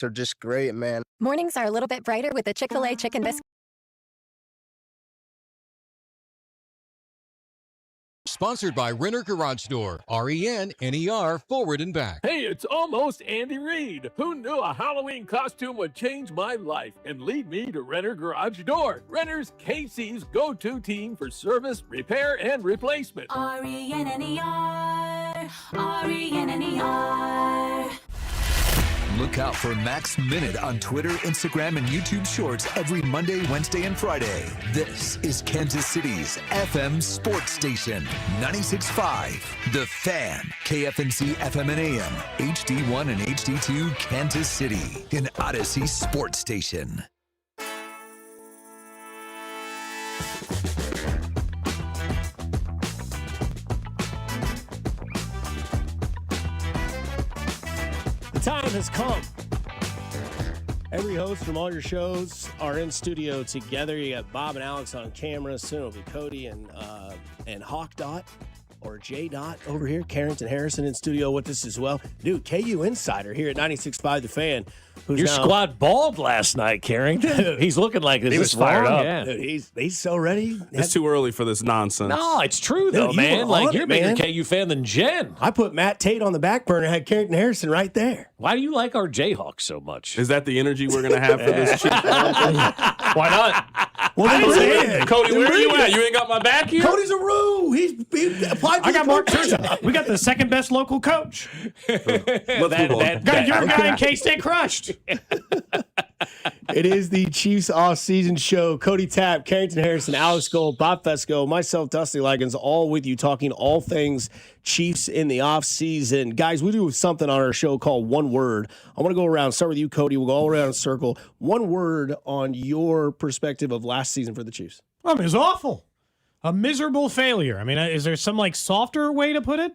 They're just great, man. Mornings are a little bit brighter with the Chick-fil-A Chicken Biscuit. Sponsored by Renner Garage Door, RENNER, forward and back. Hey, it's almost Andy Reid. Who knew a Halloween costume would change my life and lead me to Renner Garage Door? Renner's KC's go-to team for service, repair, and replacement. RENNER, RENNER. Look out for Max Minute on Twitter, Instagram, and YouTube Shorts every Monday, Wednesday, and Friday. This is Kansas City's FM sports station, 96.5. The Fan, KFNC FM and AM, HD1 and HD2, Kansas City, an Odyssey sports station. The time has come. Every host from all your shows are in studio together. You got Bob and Alex on camera. Soon it'll be Cody and Hawk Dot or J Dot over here. Carrington Harrison in studio with us as well. Dude, KU Insider here at 96.5 The Fan. Your squad balled last night, Carrington. He's looking like this. He was fired up. Yeah. Dude, he's so ready. It's too early for this nonsense. No, it's true, though, man. Like, you're a bigger KU fan than Jen. I put Matt Tate on the back burner and had Carrington Harrison right there. Why do you like our Jayhawks so much? Is that the energy we're going to have for this Chiefs? Why not? Well, Cody, where are you at? You ain't got my back here? Cody's a roo. He applied for I got Mark Turgeon. We got the second best local coach. Let's move on. Got your guy in K-State crushed. It is the Chiefs off-season show. Cody Tapp, Carrington Harrison, Alex Gold, Bob Fescoe, myself, Dusty Likins, all with you talking all things Chiefs in the off-season. Guys, we do something on our show called One Word. I want to go around, start with you, Cody. We'll go all around in a circle. One word on your perspective of last season for the Chiefs. I mean, it was awful. A miserable failure. I mean, is there some softer way to put it?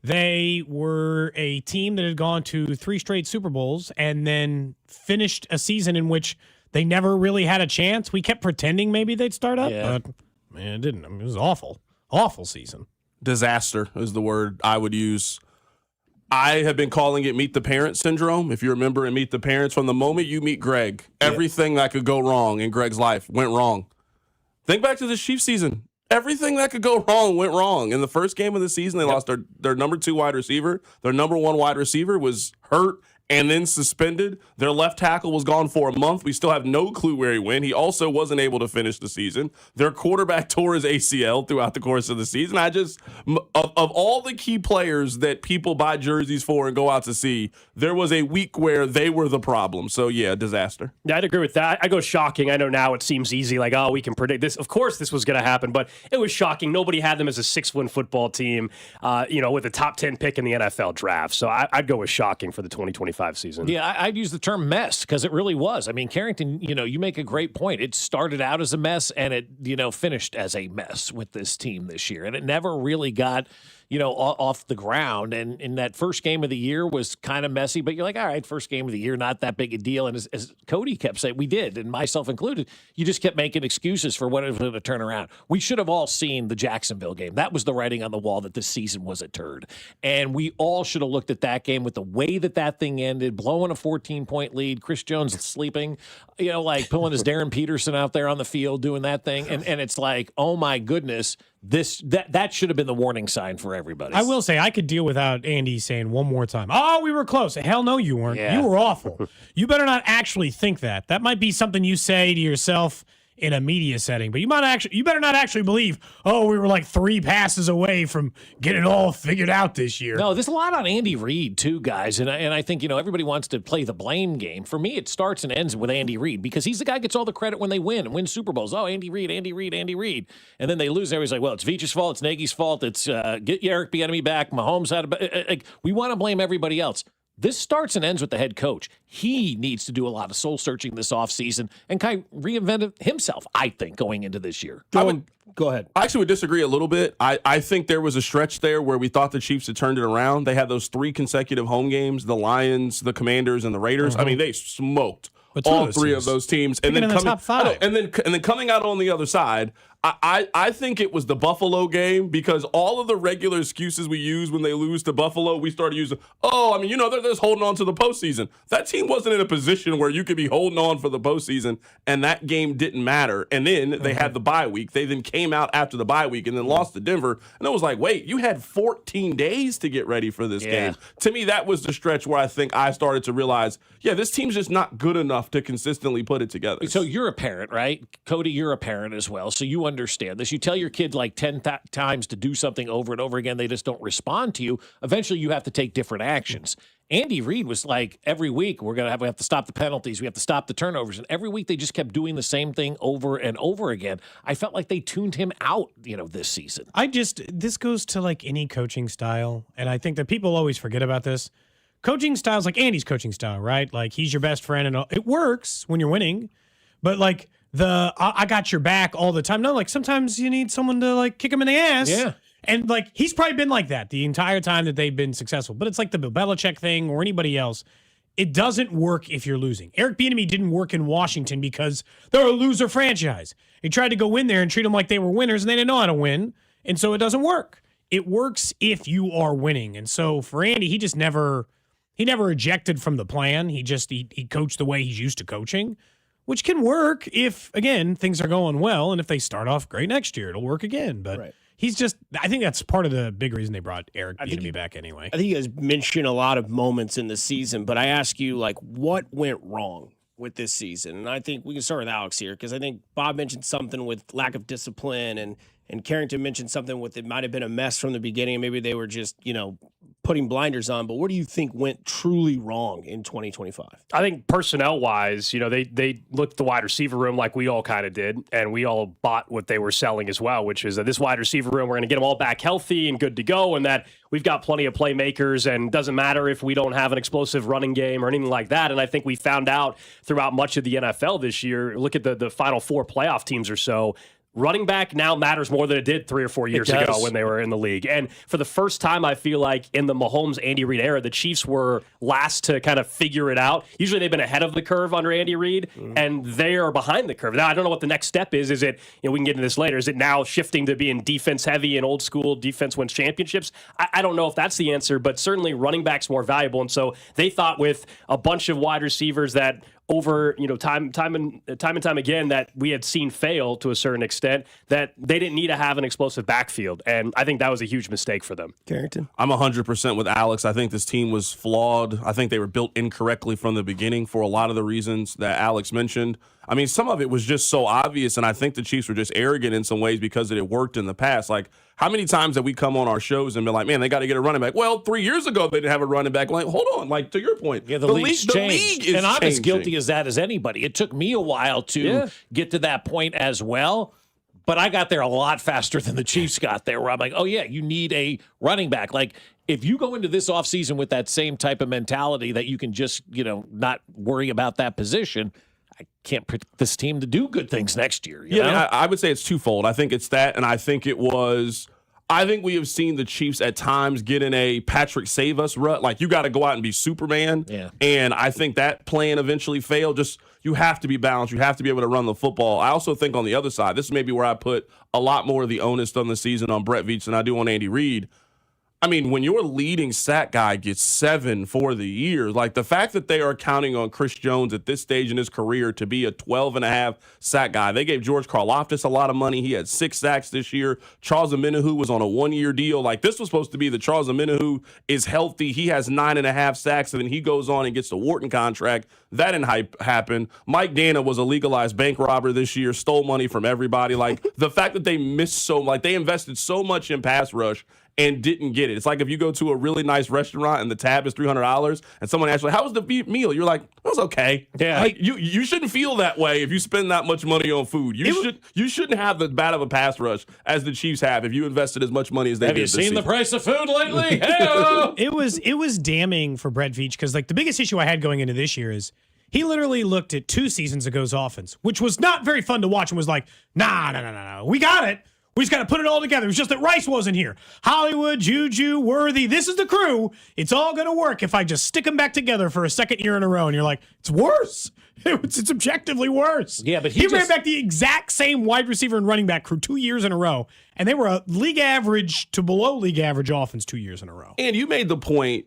They were a team that had gone to 3 straight Super Bowls and then finished a season in which they never really had a chance. We kept pretending maybe they'd start up, but man, it didn't. I mean, it was awful. Awful season. Disaster is the word I would use. I have been calling it meet the parent syndrome. If you remember in Meet the Parents, from the moment you meet Greg, everything that could go wrong in Greg's life went wrong. Think back to this Chiefs season. Everything that could go wrong went wrong. In the first game of the season, they lost their number 2 wide receiver. Their number 1 wide receiver was hurt and then suspended. Their left tackle was gone for a month. We still have no clue where he went. He also wasn't able to finish the season. Their quarterback tore his ACL throughout the course of the season. Of all the key players that people buy jerseys for and go out to see, there was a week where they were the problem. So, yeah, disaster. Yeah, I'd agree with that. I go shocking. I know now it seems easy, like, oh, we can predict this. Of course this was going to happen, but it was shocking. Nobody had them as a 6-win football team, with a top 10 pick in the NFL draft. So I'd go with shocking for the 2025 season. Yeah, I'd use the term mess because it really was. I mean, Carrington, you make a great point. It started out as a mess and it, finished as a mess with this team this year. And it never really got, off the ground. And in that first game of the year was kind of messy, but you're like, all right, first game of the year, not that big a deal. And as Cody kept saying, we did, and myself included, you just kept making excuses for when it was going to turn around. We should have all seen the Jacksonville game. That was the writing on the wall that this season was a turd. And we all should have looked at that game with the way that thing ended, blowing a 14-point lead, Chris Jones sleeping, pulling his Darren Peterson out there on the field doing that thing. And it's like, oh my goodness, that should have been the warning sign for everybody. I will say I could deal without Andy saying one more time, oh, we were close. Hell no, you weren't. Yeah. You were awful. You better not actually think that. That might be something you say to yourself in a media setting, but you better not actually believe, oh, we were like 3 passes away from getting it all figured out this year. No, there's a lot on Andy Reid too, guys, and I think everybody wants to play the blame game. For me, it starts and ends with Andy Reid because he's the guy who gets all the credit when they win Super Bowls. Oh, Andy Reid, and then they lose. Everybody's like, well, it's Veach's fault, it's Nagy's fault, it's get Eric Bieniemy back. Mahomes had we want to blame everybody else. This starts and ends with the head coach. He needs to do a lot of soul searching this offseason and kind of reinvent himself, I think, going into this year. Go ahead. I actually would disagree a little bit. I think there was a stretch there where we thought the Chiefs had turned it around. They had those 3 consecutive home games, the Lions, the Commanders, and the Raiders. I mean, they smoked all 3 of those teams. And then top 5. And then coming out on the other side, I think it was the Buffalo game because all of the regular excuses we use when they lose to Buffalo, we started using, they're just holding on to the postseason. That team wasn't in a position where you could be holding on for the postseason, and that game didn't matter. And then they had the bye week. They then came out after the bye week and then lost to Denver. And it was like, wait, you had 14 days to get ready for this game. To me, that was the stretch where I think I started to realize, this team's just not good enough to consistently put it together. So you're a parent, right? Cody, you're a parent as well. So you understand this. You tell your kid like 10 times to do something over and over again. They just don't respond to you. Eventually, you have to take different actions. Andy Reid was like, every week we have to stop the penalties. We have to stop the turnovers. And every week they just kept doing the same thing over and over again. I felt like they tuned him out, this season. This goes to like any coaching style. And I think that people always forget about this. Coaching styles like Andy's coaching style, right? Like he's your best friend and it works when you're winning. But like I got your back all the time. No, like sometimes you need someone to like kick him in the ass. Yeah. And like he's probably been like that the entire time that they've been successful. But it's like the Bill Belichick thing or anybody else. It doesn't work if you're losing. Eric Bieniemy didn't work in Washington because they're a loser franchise. He tried to go in there and treat them like they were winners and they didn't know how to win. And so it doesn't work. It works if you are winning. And so for Andy, he never ejected from the plan. He coached the way he's used to coaching, which can work if, again, things are going well. And if they start off great next year, it'll work again. But I think that's part of the big reason they brought Eric Bieniemy back anyway. I think you guys mentioned a lot of moments in the season, but I ask you, like, what went wrong with this season? And I think we can start with Alex here because I think Bob mentioned something with lack of discipline and Carrington mentioned something with it might have been a mess from the beginning. Maybe they were just, putting blinders on. But what do you think went truly wrong in 2025? I think personnel-wise, they looked at the wide receiver room like we all kind of did, and we all bought what they were selling as well, which is that this wide receiver room, we're going to get them all back healthy and good to go, and that we've got plenty of playmakers, and doesn't matter if we don't have an explosive running game or anything like that. And I think we found out throughout much of the NFL this year, look at the final 4 playoff teams or so, running back now matters more than it did 3 or 4 years ago when they were in the league. And for the first time, I feel like in the Mahomes, Andy Reid era, the Chiefs were last to kind of figure it out. Usually they've been ahead of the curve under Andy Reid, and they are behind the curve. Now, I don't know what the next step is. Is it, we can get into this later, is it now shifting to being defense heavy and old school defense wins championships? I don't know if that's the answer, but certainly running back's more valuable. And so they thought with a bunch of wide receivers that over time and time again that we had seen fail to a certain extent, that they didn't need to have an explosive backfield. And I think that was a huge mistake for them. Carrington? I'm 100% with Alex. I think this team was flawed. I think they were built incorrectly from the beginning for a lot of the reasons that Alex mentioned. I mean, some of it was just so obvious, and I think the Chiefs were just arrogant in some ways because it had worked in the past. Like, how many times have we come on our shows and been like, man, they got to get a running back? Well, 3 years ago, they didn't have a running back. Like, hold on. Like, to your point, the league is and I'm as guilty as that as anybody. It took me a while to get to that point as well, but I got there a lot faster than the Chiefs got there, where I'm like, oh, yeah, you need a running back. Like, if you go into this offseason with that same type of mentality that you can just, not worry about that position, I can't predict this team to do good things next year. You know? I would say it's twofold. I think it's that, and I think we have seen the Chiefs at times get in a Patrick save us rut. Like, you got to go out and be Superman. Yeah. And I think that plan eventually failed. You have to be balanced. You have to be able to run the football. I also think on the other side, this is maybe where I put a lot more of the onus on the season on Brett Veach than I do on Andy Reid. I mean, when your leading sack guy gets 7 for the year, like the fact that they are counting on Chris Jones at this stage in his career to be a 12.5 sack guy. They gave George Karlaftis a lot of money. He had 6 sacks this year. Charles Omenihu was on a 1-year deal. Like, this was supposed to be the Charles Omenihu is healthy. He has 9.5 sacks, and then he goes on and gets the Wharton contract. That didn't happen. Mike Dana was a legalized bank robber this year, stole money from everybody. Like, the fact that they they invested so much in pass rush and didn't get it. It's like if you go to a really nice restaurant and the tab is $300 and someone asks you, how was the meal? You're like, it was okay. Yeah. Like, you shouldn't feel that way if you spend that much money on food. You shouldn't have the bad of a pass rush as the Chiefs have if you invested as much money as they did. Have you seen the price of food lately? It was damning for Brett Veach because like the biggest issue I had going into this year is he literally looked at 2 seasons ago's offense, which was not very fun to watch, and was like, nah, we got it. We just got to put it all together. It's just that Rice wasn't here. Hollywood, Juju, Worthy. This is the crew. It's all going to work if I just stick them back together for a second year in a row. And you're like, it's worse. It's objectively worse. Yeah, but he ran back the exact same wide receiver and running back crew 2 years in a row. And they were a league average to below league average offense 2 years in a row. And you made the point,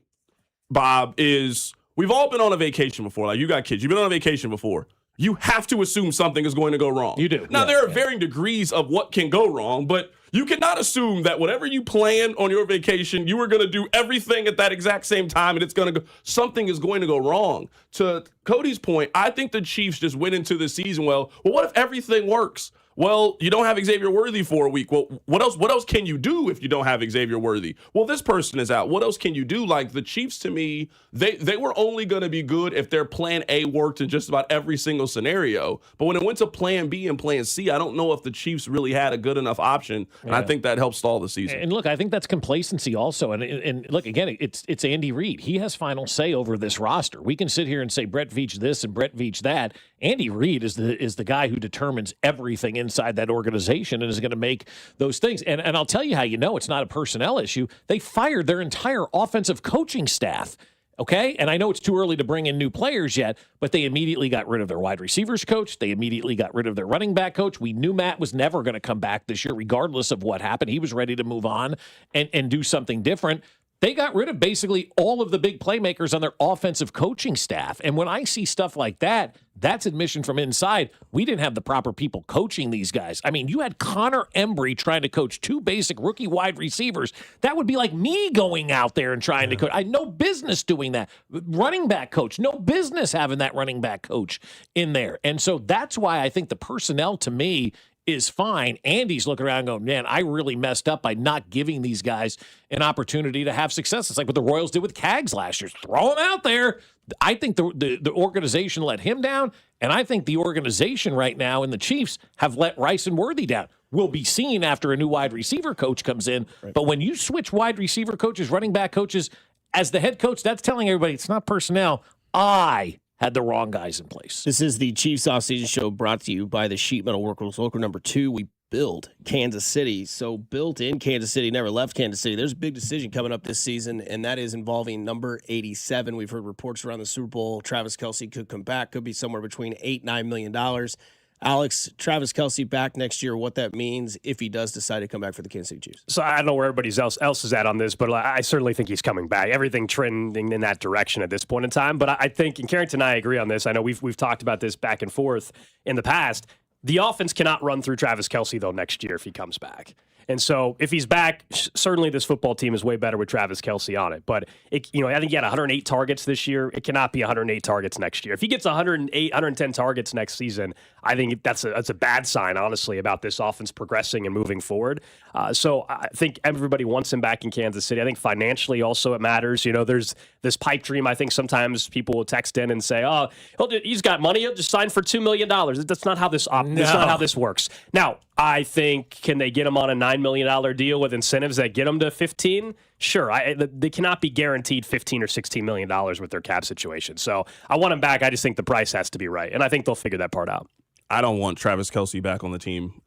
Bob, is we've all been on a vacation before. Like, you got kids. You've been on a vacation before. You have to assume something is going to go wrong. You do. Now, there are varying degrees of what can go wrong, but you cannot assume that whatever you plan on your vacation, you are going to do everything at that exact same time, and it's going to go. Something is going to go wrong. To Cody's point, I think the Chiefs just went into the season well, what if everything works? Well, you don't have Xavier Worthy for a week. Well, what else can you do if you don't have Xavier Worthy? Well, this person is out. What else can you do? Like, the Chiefs, to me, they were only going to be good if their plan A worked in just about every single scenario. But when it went to plan B and plan C, I don't know if the Chiefs really had a good enough option, and I think that helped stall the season. And look, I think that's complacency also. And look, again, it's Andy Reid. He has final say over this roster. We can sit here and say Brett Veach this and Brett Veach that. Andy Reid is the guy who determines everything inside that organization and is going to make those things. And I'll tell you how you know it's not a personnel issue. They fired their entire offensive coaching staff. Okay? And I know it's too early to bring in new players yet, but they immediately got rid of their wide receivers coach. They immediately got rid of their running back coach. We knew Matt was never going to come back this year, regardless of what happened. He was ready to move on and do something different. They got rid of basically all of the big playmakers on their offensive coaching staff. And when I see stuff like that, that's admission from inside. We didn't have the proper people coaching these guys. I mean, you had Connor Embry trying to coach two basic rookie wide receivers. That would be like me going out there and trying to coach. I had no business doing that. Running back coach, no business having that running back coach in there. And so that's why I think the personnel to me is fine. Andy's looking around and going, man, I really messed up by not giving these guys an opportunity to have success. It's like what the Royals did with Cags last year. Throw him out there. I think the organization let him down, and I think the organization right now in the Chiefs have let Rice and Worthy down. Will be seen after a new wide receiver coach comes in. Right. But when you switch wide receiver coaches, running back coaches, as the head coach, that's telling everybody it's not personnel. I had the wrong guys in place. This is the Chiefs Offseason Show brought to you by the Sheet Metal Workers. Local number 2, we build Kansas City. So built in Kansas City, never left Kansas City. There's a big decision coming up this season, and that is involving number 87. We've heard reports around the Super Bowl. Travis Kelce could come back, could be somewhere between $8-9 million. Alex, Travis Kelce back next year, what that means if he does decide to come back for the Kansas City Chiefs. So I don't know where everybody else is at on this, but I certainly think he's coming back. Everything trending in that direction at this point in time. But I think, and Carrington and I agree on this. I know we've talked about this back and forth in the past. The offense cannot run through Travis Kelce, though, next year if he comes back. And so if he's back, certainly this football team is way better with Travis Kelce on it. But, I think he had 108 targets this year. It cannot be 108 targets next year. If he gets 108, 110 targets next season, I think that's a bad sign, honestly, about this offense progressing and moving forward. So I think everybody wants him back in Kansas City. I think financially also it matters. There's this pipe dream. I think sometimes people will text in and say, oh, he's got money. He'll just sign for $2 million. That's not how that's not how this works. Now, I think, can they get him on a $9 million deal with incentives that get him to 15? Sure. They cannot be guaranteed $15 or $16 million with their cap situation. So I want him back. I just think the price has to be right. And I think they'll figure that part out. I don't want Travis Kelce back on the team.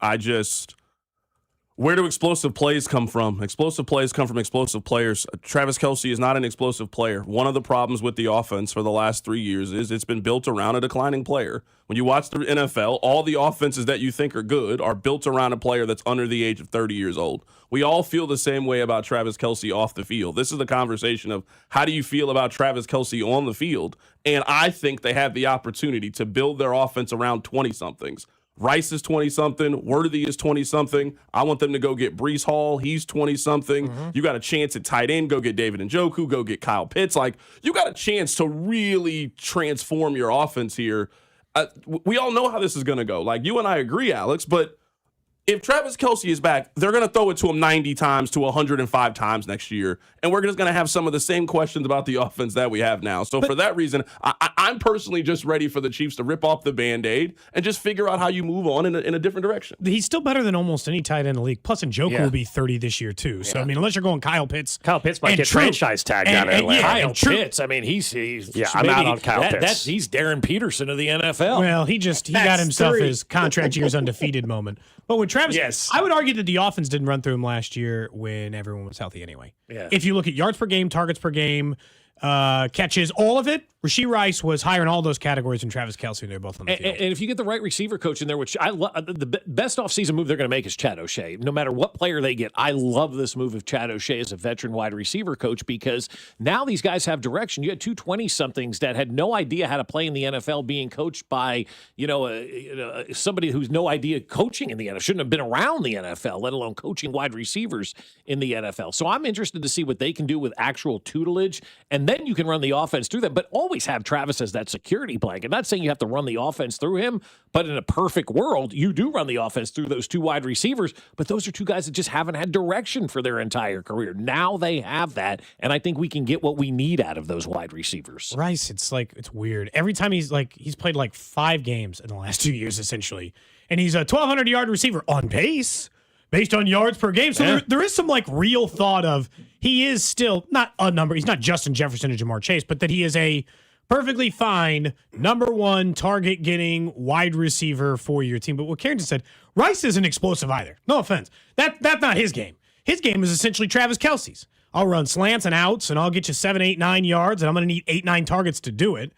Where do explosive plays come from? Explosive plays come from explosive players. Travis Kelce is not an explosive player. One of the problems with the offense for the last 3 years is it's been built around a declining player. When you watch the NFL, all the offenses that you think are good are built around a player that's under the age of 30 years old. We all feel the same way about Travis Kelce off the field. This is the conversation of how do you feel about Travis Kelce on the field? And I think they have the opportunity to build their offense around 20-somethings. Rice is 20-something. Worthy is 20-something. I want them to go get Breece Hall. He's 20-something. Mm-hmm. You got a chance at tight end. Go get David Njoku. Go get Kyle Pitts. You got a chance to really transform your offense here. We all know how this is going to go. You and I agree, Alex, but if Travis Kelce is back, they're going to throw it to him 90 times to 105 times next year. And we're just going to have some of the same questions about the offense that we have now. So for that reason, I'm personally just ready for the Chiefs to rip off the Band-Aid and just figure out how you move on in a different direction. He's still better than almost any tight end in the league. Plus, Njoku will be 30 this year, too. So, unless you're going Kyle Pitts might get franchise tag down in Atlanta. Kyle Pitts, he's I'm out on Kyle Pitts. He's Darren Peterson of the NFL. Well, he got himself his contract years undefeated moment. But with Travis, Yes. I would argue that the offense didn't run through him last year when everyone was healthy anyway. Yeah. If you look at yards per game, targets per game, catches, all of it, Rashee Rice was higher in all those categories than Travis Kelce, and they're both on the field. And if you get the right receiver coach in there, which I love, the best offseason move they're going to make is Chad O'Shea. No matter what player they get, I love this move of Chad O'Shea as a veteran wide receiver coach because now these guys have direction. You had two 20-somethings that had no idea how to play in the NFL being coached by, somebody who's no idea coaching in the NFL, shouldn't have been around the NFL, let alone coaching wide receivers in the NFL. So I'm interested to see what they can do with actual tutelage, and then you can run the offense through them, but always have Travis as that security blanket. Not saying you have to run the offense through him, but in a perfect world, you do run the offense through those two wide receivers, but those are two guys that just haven't had direction for their entire career. Now they have that, and I think we can get what we need out of those wide receivers. Rice, it's weird. Every time he's played 5 games in the last 2 years, essentially, and he's a 1,200-yard receiver on pace based on yards per game. So there is some real thought of he is still not a number. He's not Justin Jefferson or Jamar Chase, but that he is a perfectly fine number 1 target getting wide receiver for your team. But what Carrington said, Rice isn't explosive either. No offense. That's not his game. His game is essentially Travis Kelce's. I'll run slants and outs, and I'll get you 7, 8, 9 yards, and I'm going to need 8, 9 targets to do it.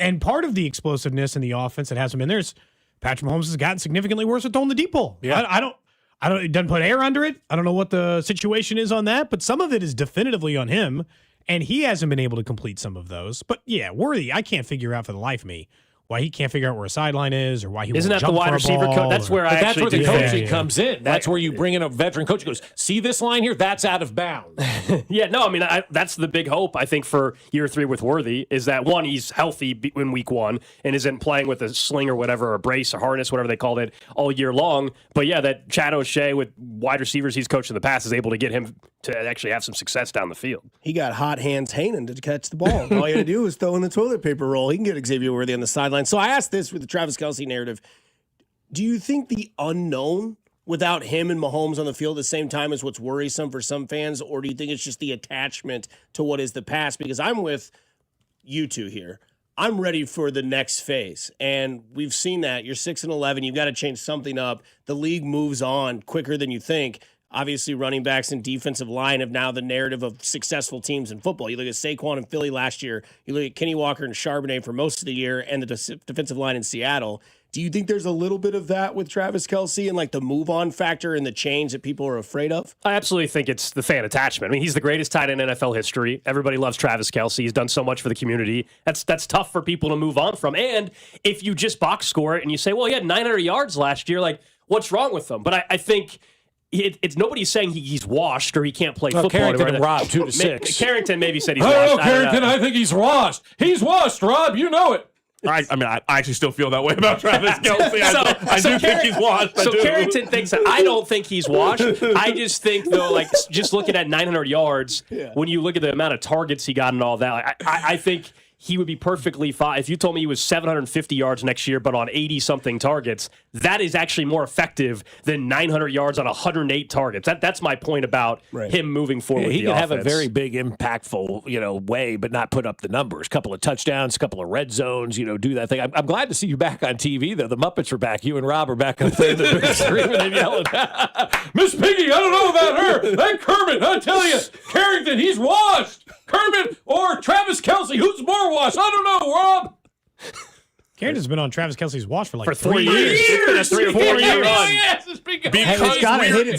And part of the explosiveness in the offense that has him in there is Patrick Mahomes has gotten significantly worse at throwing the deep ball. Yeah. I don't. It doesn't put air under it. I don't know what the situation is on that, but some of it is definitively on him, and he hasn't been able to complete some of those. But yeah, Worthy, I can't figure out for the life of me why he can't figure out where a sideline is or why he Isn't won't that the jump wide for a receiver ball coach? That's or- where I But that's actually where the do coaching think. comes in. That's where you bring in a veteran coach who goes, see this line here? That's out of bounds. Yeah, no, I mean, that's the big hope, I think, for year 3 with Worthy is that, one, he's healthy in week 1 and isn't playing with a sling or whatever, or a brace or harness, whatever they called it, all year long. But yeah, that Chad O'Shea with wide receivers he's coached in the past is able to get him to actually have some success down the field. He got hot hands Hanen to catch the ball. All you had to do was throw in the toilet paper roll. He can get Xavier Worthy on the sideline. So I asked this with the Travis Kelce narrative. Do you think the unknown without him and Mahomes on the field at the same time is what's worrisome for some fans, or do you think it's just the attachment to what is the past? Because I'm with you two here. I'm ready for the next phase, and we've seen that. You're 6-11. You've got to change something up. The league moves on quicker than you think. Obviously, running backs and defensive line have now the narrative of successful teams in football. You look at Saquon in Philly last year. You look at Kenny Walker and Charbonnet for most of the year, and the defensive line in Seattle. Do you think there's a little bit of that with Travis Kelce and the move-on factor and the change that people are afraid of? I absolutely think it's the fan attachment. I mean, he's the greatest tight end in NFL history. Everybody loves Travis Kelce. He's done so much for the community. That's tough for people to move on from. And if you just box score it and you say, well, he had 900 yards last year, what's wrong with him? But I think it's nobody's saying he's washed or he can't play football. Carrington and Rob, 2-6. Carrington maybe said he's washed. Carrington, I think he's washed. He's washed, Rob. You know it. I actually still feel that way about Travis Kelce. I do think he's washed. So Carrington thinks that. I don't think he's washed. I just think, though, just looking at 900 yards, when you look at the amount of targets he got and all that, I think he would be perfectly fine. If you told me he was 750 yards next year, but on 80-something targets, that is actually more effective than 900 yards on 108 targets. That's my point about him moving forward. He can have a very big, impactful, way, but not put up the numbers. Couple of touchdowns, couple of red zones, do that thing. I'm glad to see you back on TV, though. The Muppets are back. You and Rob are back on the screaming and yelling. Miss Piggy, I don't know about her. That Kermit, I tell you, Carrington, he's washed. Kermit or Travis Kelce, who's more washed? I don't know, Rob. Carrington's been on Travis Kelce's watch for 3 years. It's been a 3 or 4 year run.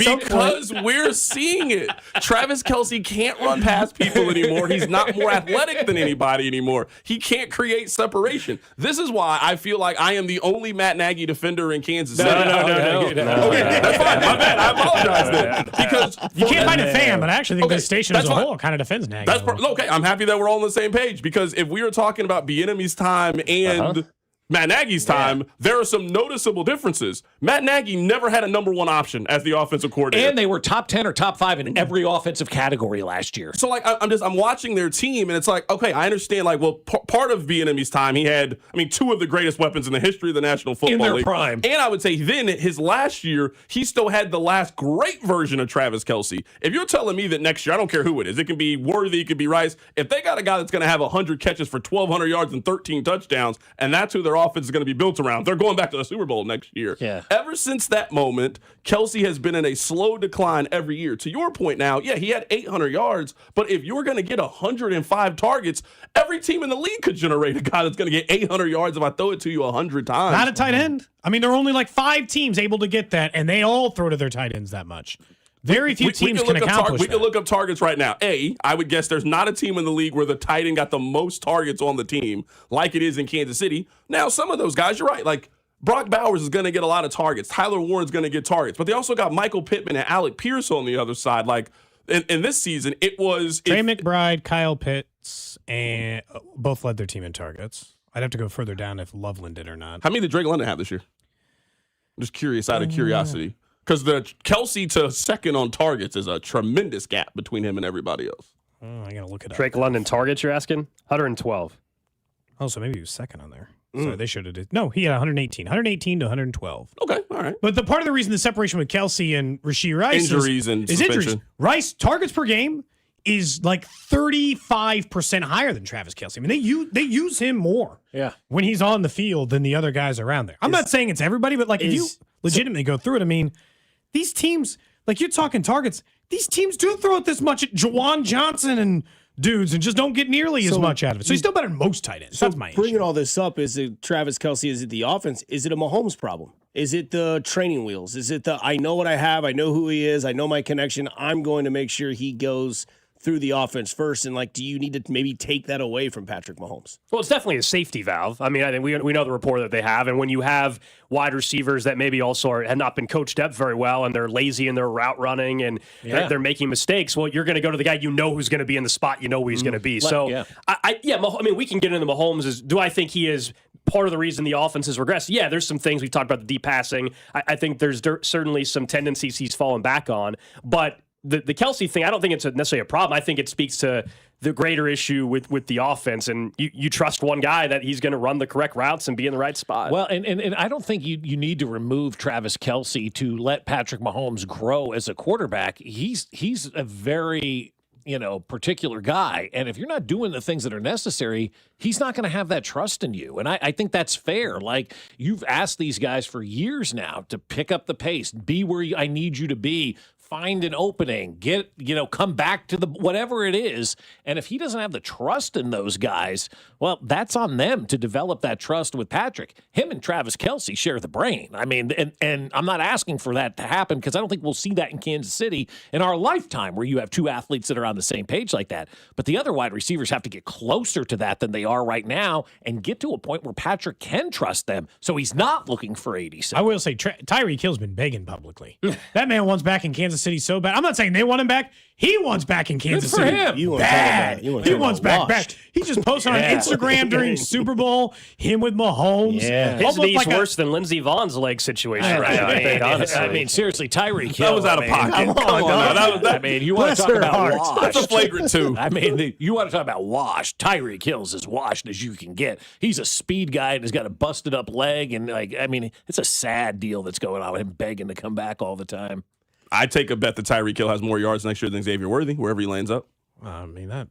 Because we're seeing it. Travis Kelce can't run past people anymore. He's not more athletic than anybody anymore. He can't create separation. This is why I feel like I am the only Matt Nagy defender in Kansas City. No. Okay, that's fine. My bad. I apologize then. Because you can't find a fan, but I actually think this station as a whole kind of defends Nagy. Okay, I'm happy that we're all on the same page, because if we were talking about Bieniemy's time and Matt Nagy's time, there are some noticeable differences. Matt Nagy never had a number 1 option as the offensive coordinator. And they were top 10 or top 5 in every offensive category last year. So, I'm watching their team, and it's okay, I understand, part of Bieniemy's time, he had, 2 of the greatest weapons in the history of the National Football League. In their prime. And I would say then, his last year, he still had the last great version of Travis Kelce. If you're telling me that next year, I don't care who it is, it can be Worthy, it could be Rice, if they got a guy that's going to have 100 catches for 1,200 yards and 13 touchdowns, and that's who their offense is going to be built around. They're going back to the Super Bowl next year. Yeah. Ever since that moment, Kelce has been in a slow decline every year. To your point now, yeah, he had 800 yards, but if you're going to get 105 targets, every team in the league could generate a guy that's going to get 800 yards if I throw it to you 100 times. Not a tight end. I mean, there are only like 5 teams able to get that, and they all throw to their tight ends that much. Very few teams can accomplish that. We can look up targets right now. I would guess there's not a team in the league where the tight end got the most targets on the team like it is in Kansas City. Now, some of those guys, you're right, like Brock Bowers is going to get a lot of targets. Tyler Warren's going to get targets. But they also got Michael Pittman and Alec Pierce on the other side. Like, in this season, it was... Trey McBride, Kyle Pitts, and both led their team in targets. I'd have to go further down if Loveland did or not. How many did Drake London have this year? I'm just curious, out of curiosity. Because the Kelce to second on targets is a tremendous gap between him and everybody else. Oh, I got to look it up. Drake London targets, you're asking? 112. Oh, so maybe he was second on there. So they should have did. No, he had 118. 118 to 112. Okay, all right. But the part of the reason the separation with Kelce and Rashee Rice Injuries and is suspension. injuries. Rice targets per game is like 35% higher than Travis Kelce. I mean, they use him more when he's on the field than the other guys around there. I'm not saying it's everybody, but like if you legitimately go through it, I mean, these teams, like you're talking targets, these teams do throw it this much at Jawan Johnson and dudes and just don't get nearly as much out of it. So he's still better than most tight ends. That's my bringing issue. all this up, is it Travis Kelce? Is it the offense? Is it a Mahomes problem? Is it the training wheels? Is it the I know what I have, I know who he is, I know my connection, I'm going to make sure he goes through the offense first? And like, do you need to maybe take that away from Patrick Mahomes? Well, it's definitely a safety valve. I mean, I think we know the rapport that they have, and when you have wide receivers that maybe also have not been coached up very well, and they're lazy in their route running, and they're making mistakes, well, you're going to go to the guy you know who's going to be in the spot you know who he's going to be. So, I mean, we can get into Mahomes. Do I think he is part of the reason the offense has regressed? Yeah, there's some things. We talked about the deep passing. I think there's certainly some tendencies he's fallen back on, but the Kelce thing, I don't think it's necessarily a problem. I think it speaks to the greater issue with the offense, and you trust one guy that he's going to run the correct routes and be in the right spot. Well, and I don't think you need to remove Travis Kelce to let Patrick Mahomes grow as a quarterback. He's a very particular guy, and if you're not doing the things that are necessary, he's not going to have that trust in you. And I think that's fair. Like, you've asked these guys for years now to pick up the pace, be where I need you to be. Find an opening, come back to the whatever it is. And if he doesn't have the trust in those guys, well, that's on them to develop that trust with Patrick. Him and Travis Kelce share the brain. I mean, and I'm not asking for that to happen because I don't think we'll see that in Kansas City in our lifetime where you have two athletes that are on the same page like that. But the other wide receivers have to get closer to that than they are right now and get to a point where Patrick can trust them so he's not looking for 87. I will say Tyreek Hill's been begging publicly. That man wants back in Kansas City so bad. I'm not saying they want him back. He wants back in Kansas City. Him. Bad. He wants back. He just posted on Instagram during Super Bowl, him with Mahomes. Yeah. His knee's worse than Lindsey Vaughn's leg situation right now, I think, honestly. I mean, seriously, Tyreek Hill. That was out of pocket. Come on. I mean, you want to talk about washed. That's a flagrant two. I mean, you want to talk about washed. Tyreek Hill's as washed as you can get. He's a speed guy and has got a busted up leg. And, it's a sad deal that's going on with him begging to come back all the time. I take a bet that Tyreek Hill has more yards next year than Xavier Worthy, wherever he lands up. I mean, I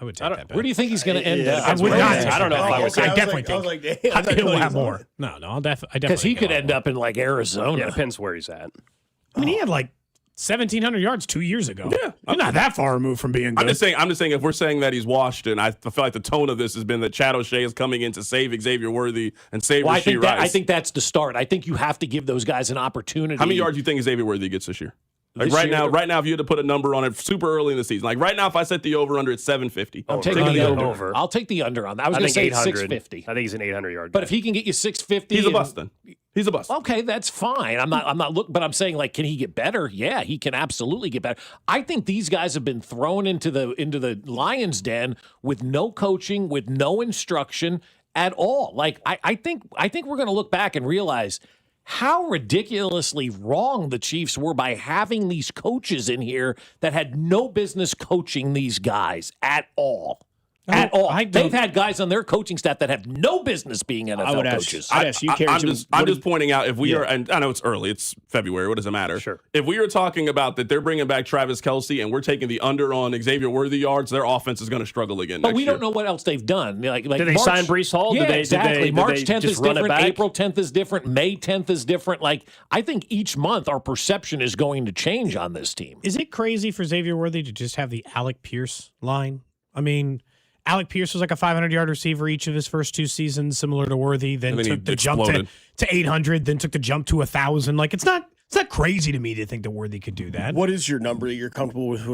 would take that bet. Where do you think he's going to end up? I would not. I don't know if I would I definitely think he'll have more. No, I definitely. Because he could end up in like Arizona. Yeah, depends where he's at. I mean, he had like 1,700 yards 2 years ago. Yeah, you're not that far removed from being good. I'm just saying if we're saying that he's washed, and I feel like the tone of this has been that Chad O'Shea is coming in to save Xavier Worthy and save Rashee Rice. I think that's the start. I think you have to give those guys an opportunity. How many yards do you think Xavier Worthy gets this year? Like right now, if you had to put a number on it super early in the season, like right now, if I set the over under, it's 750. I'm taking the over. I'll take the under on that. I was going to say 650. I think he's an 800-yard guy. But if he can get you 650, he's a bust. Then he's a bust. Okay, that's fine. I'm not looking, but I'm saying, like, can he get better? Yeah, he can absolutely get better. I think these guys have been thrown into the lion's den with no coaching, with no instruction at all. Like, I think we're going to look back and realize how ridiculously wrong the Chiefs were by having these coaches in here that had no business coaching these guys at all. at all. I don't- They've had guys on their coaching staff that have no business being NFL coaches. I'd ask you, Carrington, I'm just pointing out if we are, and I know it's early, it's February, what does it matter? Sure. If we are talking about that they're bringing back Travis Kelce and we're taking the under on Xavier Worthy yards, their offense is going to struggle again. But next we year. don't know what else they've done. Like Did they March, sign Breece Hall? Yeah, Did they, exactly. Did March they 10th just is run it different. back? April 10th is different. May 10th is different. Like, I think each month our perception is going to change on this team. Is it crazy for Xavier Worthy to just have the Alec Pierce line? I mean, Alec Pierce was like a 500-yard receiver each of his first 2 seasons, similar to Worthy. Then And then took he the jump exploded. to 800. Then took the jump to 1,000. Like it's not crazy to me to think that Worthy could do that. What is your number that you're comfortable with?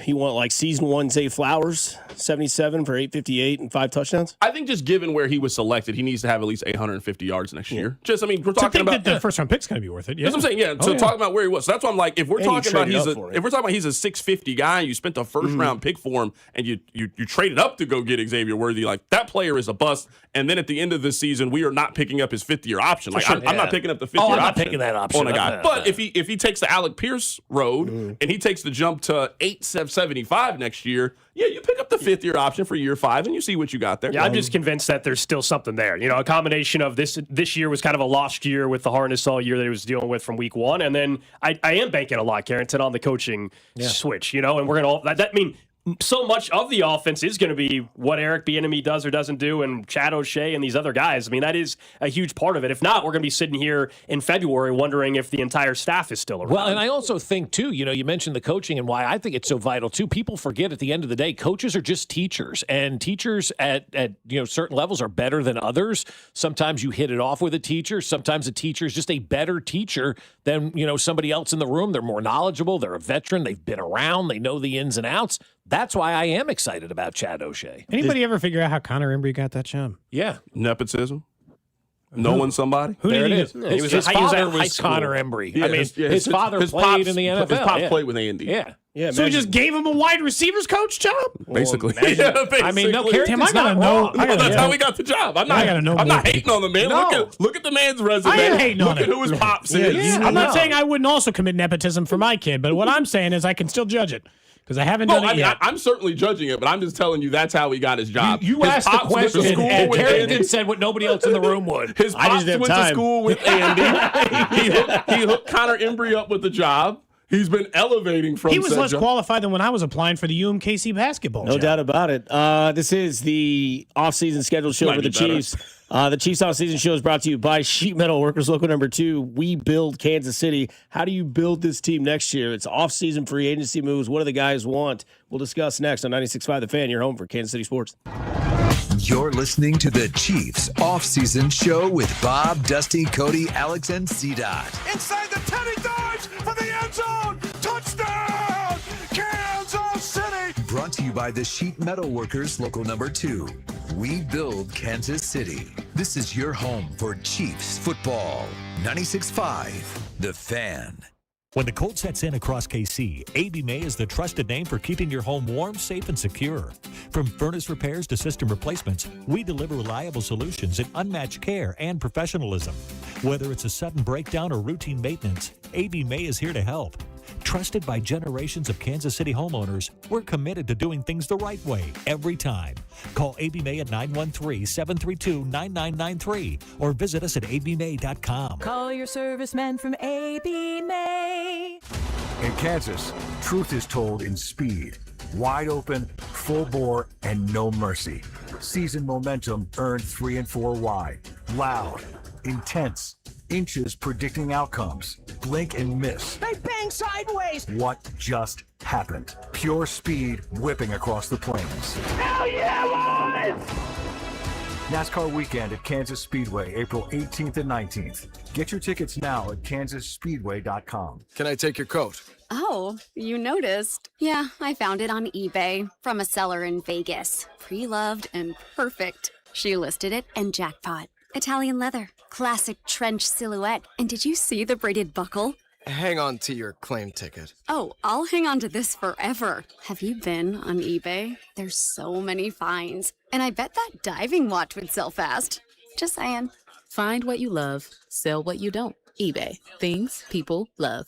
You want like season 1 Zay Flowers, 77 for 858 and 5 touchdowns? I think just given where he was selected, he needs to have at least 850 yards next year. Just, I mean, we're To talking think about that the first round pick's going to be worth it. Yeah. That's what I'm saying. Yeah. So talking about where he was. So that's why I'm like, if we're And you talking about traded up for it. if we're talking about he's a 650 guy, and you spent the first round pick for him, and you traded up to go get Xavier Worthy, like that player is a bust. And then at the end of the season, we are not picking up his 5th year option. Like I'm not picking up the 5th year I'm not option. picking that option on a guy. up. But if he takes the Alec Pierce road and he takes the jump to 875 next year, yeah, you pick up the 5th year option for year 5 and you see what you got there. Yeah, I'm just convinced that there's still something there. You know, a combination of this year was kind of a lost year with the harness all year that he was dealing with from week 1, and then I am banking a lot, Carrington, on the coaching switch. You know, and we're gonna that mean. So much of the offense is going to be what Eric Bieniemy does or doesn't do, and Chad O'Shea and these other guys. I mean, that is a huge part of it. If not, we're going to be sitting here in February wondering if the entire staff is still around. Well, and I also think, too, you mentioned the coaching and why I think it's so vital, too. People forget at the end of the day, coaches are just teachers, and teachers at certain levels are better than others. Sometimes you hit it off with a teacher. Sometimes a teacher is just a better teacher than, somebody else in the room. They're more knowledgeable. They're a veteran. They've been around. They know the ins and outs. That's why I am excited about Chad O'Shea. Anybody ever figure out how Connor Embry got that job? Yeah. Nepotism. Knowing somebody. Who There did it he is. get? His he was at father high was school. Connor Embry. Yeah, I mean, his father played in the NFL. His pop yeah. played with Andy. Yeah. Yeah, So we just gave him a wide receivers coach job? Basically. I mean, no, Damn, I Carrington's gotta not know. wrong. I gotta That's know. how we got the job. I'm I gotta know not more hating on the man. No. Look at the man's resume. I am hating on Look at it. who his pops is. Yeah. I'm not No. saying I wouldn't also commit nepotism for my kid, but what I'm saying is I can still judge it because I haven't No, done I it mean, yet. I'm certainly judging it, but I'm just telling you that's how he got his job. You His asked the pops went to question, school and with Carrington Andy. said what nobody else in the room would. His I pops just have went to time. school with Andy. he hooked Connor Embry up with the job. He's been elevating from He was said less job. qualified than when I was applying for the UMKC basketball No job. doubt about it. This is the off-season scheduled show Might for the be better. Chiefs. The Chiefs off-season show is brought to you by Sheet Metal Workers Local Number 2. We build Kansas City. How do you build this team next year? It's off-season free agency moves. What do the guys want? We'll discuss next on 96.5 The Fan, your home for Kansas City sports. You're listening to the Chiefs off-season show with Bob, Dusty, Cody, Alex, and C-Dot. Inside the 10, he dives for the end zone. Touchdown, Kansas City. Brought to you by the Sheet Metal Workers Local Number 2. We build Kansas City. This is your home for Chiefs football. 96.5 The Fan. When the cold sets in across KC, AB May is the trusted name for keeping your home warm, safe, and secure. From furnace repairs to system replacements, we deliver reliable solutions in unmatched care and professionalism. Whether it's a sudden breakdown or routine maintenance, AB May is here to help. Trusted by generations of Kansas City homeowners, we're committed to doing things the right way every time. Call AB May at 913-732-9993 or visit us at abmay.com. Call your serviceman from AB May. In Kansas, truth is told in speed. Wide open, full bore, and no mercy. Season momentum earned 3 and 4 wide. Loud, intense, inches predicting outcomes. Blink and miss. They bang sideways. What just happened? Pure speed whipping across the plains. Hell yeah, boys! NASCAR weekend at Kansas Speedway, April 18th and 19th. Get your tickets now at kansasspeedway.com. Can I take your coat? Oh, you noticed. Yeah, I found it on eBay from a seller in Vegas. Pre-loved and perfect. She listed it and jackpot. Italian leather, classic trench silhouette. And did you see the braided buckle? Hang on to your claim ticket. Oh, I'll hang on to this forever. Have you been on eBay? There's so many finds. And I bet that diving watch would sell fast. Just saying. Find what you love, sell what you don't. eBay. Things people love.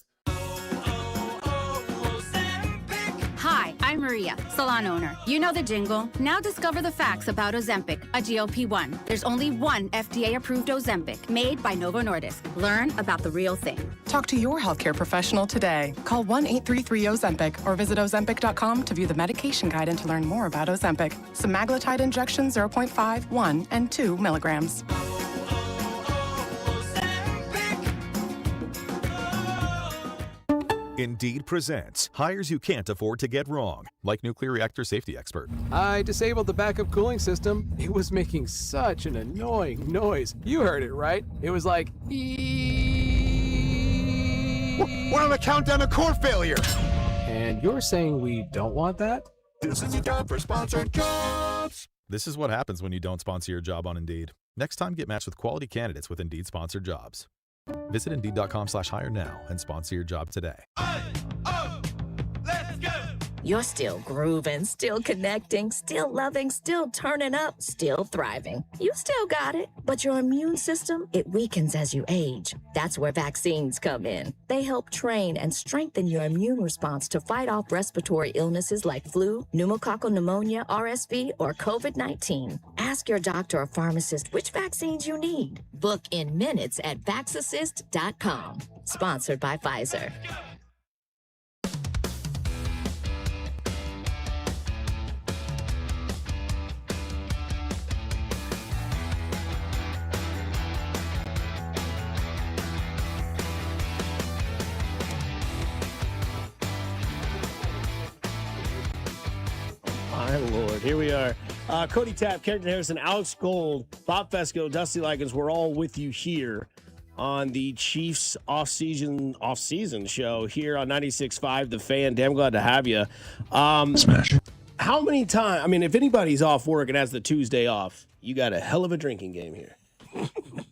Hi, I'm Marie Maria, salon owner. You know the jingle. Now discover the facts about Ozempic, a GLP-1. There's only one FDA-approved Ozempic, made by Novo Nordisk. Learn about the real thing. Talk to your healthcare professional today. Call 1-833-OZEMPIC or visit Ozempic.com to view the medication guide and to learn more about Ozempic. Semaglutide injection 0.5, 1, and 2 milligrams. Indeed presents hires you can't afford to get wrong, like nuclear reactor safety expert. I disabled the backup cooling system. It was making such an annoying noise. You heard it, right? It was like, We're on the countdown to core failure. And you're saying we don't want that? This is a job for sponsored jobs. This is what happens when you don't sponsor your job on Indeed. Next time, get matched with quality candidates with Indeed sponsored jobs. Visit Indeed.com/hire now and sponsor your job today. You're still grooving, still connecting, still loving, still turning up, still thriving. You still got it, but your immune system, it weakens as you age. That's where vaccines come in. They help train and strengthen your immune response to fight off respiratory illnesses like flu, pneumococcal pneumonia, RSV, or COVID-19. Ask your doctor or pharmacist which vaccines you need. Book in minutes at vaxassist.com. Sponsored by Pfizer. My Lord, here we are. Cody Tapp, Carrington Harrison, Alex Gold, Bob Fescoe, Dusty Likins. We're all with you here on the Chiefs off-season show here on 96.5 The Fan. Damn glad to have you. Smash. How many times? I mean, if anybody's off work and has the Tuesday off, you got a hell of a drinking game here.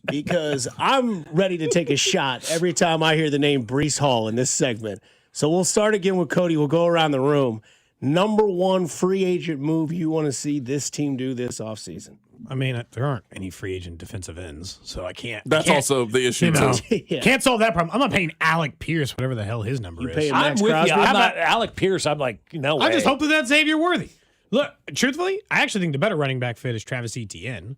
Because I'm ready to take a shot every time I hear the name Breece Hall in this segment. So we'll start again with Cody. We'll go around the room. Number one free agent move you want to see this team do this offseason? I mean, there aren't any free agent defensive ends, so I can't. That's also the issue, too. Yeah. Can't solve that problem. I'm not paying Alec Pierce, whatever the hell his number is. I'm with you. I'm not Alec Pierce. I'm like, no way. I just hope that's Xavier Worthy. Look, truthfully, I actually think the better running back fit is Travis Etienne.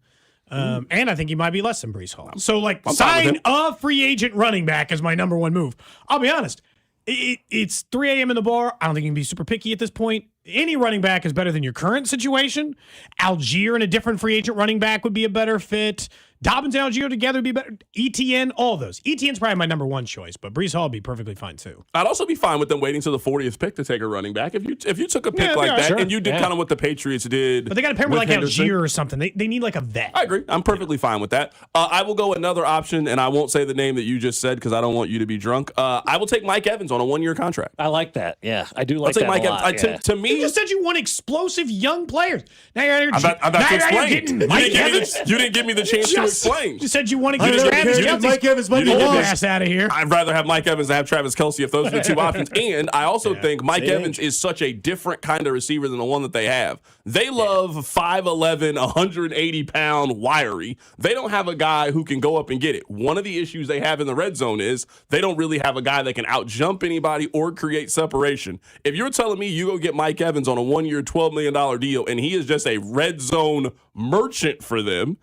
And I think he might be less than Breece Hall. So, sign a free agent running back as my number one move. I'll be honest. It's 3 a.m. in the bar. I don't think you can be super picky at this point. Any running back is better than your current situation. Algier and a different free agent running back would be a better fit. Dobbins and Algier together would be better. ETN, all those. ETN's probably my number one choice, but Breece Hall would be perfectly fine too. I'd also be fine with them waiting till the 40th pick to take a running back. If you took a pick and you did kind of what the Patriots did. But they got to pair with Algier or something. They need like a vet. I agree. I'm perfectly fine with that. I will go another option, and I won't say the name that you just said because I don't want you to be drunk. I will take Mike Evans on a 1-year contract. I like that. Yeah, I do like I'll that Mike a lot. Evans. To me, you just said you want explosive young players. Now you're I'm about to explain. Mike Evans. You didn't give me the chance to explain. You said you want to get Travis Kelce. Mike Evans, get your ass out of here. I'd rather have Mike Evans than have Travis Kelce if those are the two options. And I also think Mike Evans is such a different kind of receiver than the one that they have. They love 5'11", 180-pound wiry. They don't have a guy who can go up and get it. One of the issues they have in the red zone is they don't really have a guy that can out-jump anybody or create separation. If you're telling me you go get Mike Evans on a 1-year, $12 million deal, and he is just a red zone merchant for them,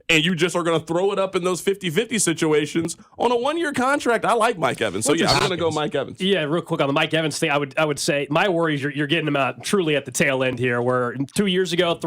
and you just are going to throw it up in those 50-50 situations on a 1-year contract. I like Mike Evans. So, I'm going to go Mike Evans. Yeah, real quick on the Mike Evans thing, I would say my worry is you're getting him out truly at the tail end here, where 3 years ago,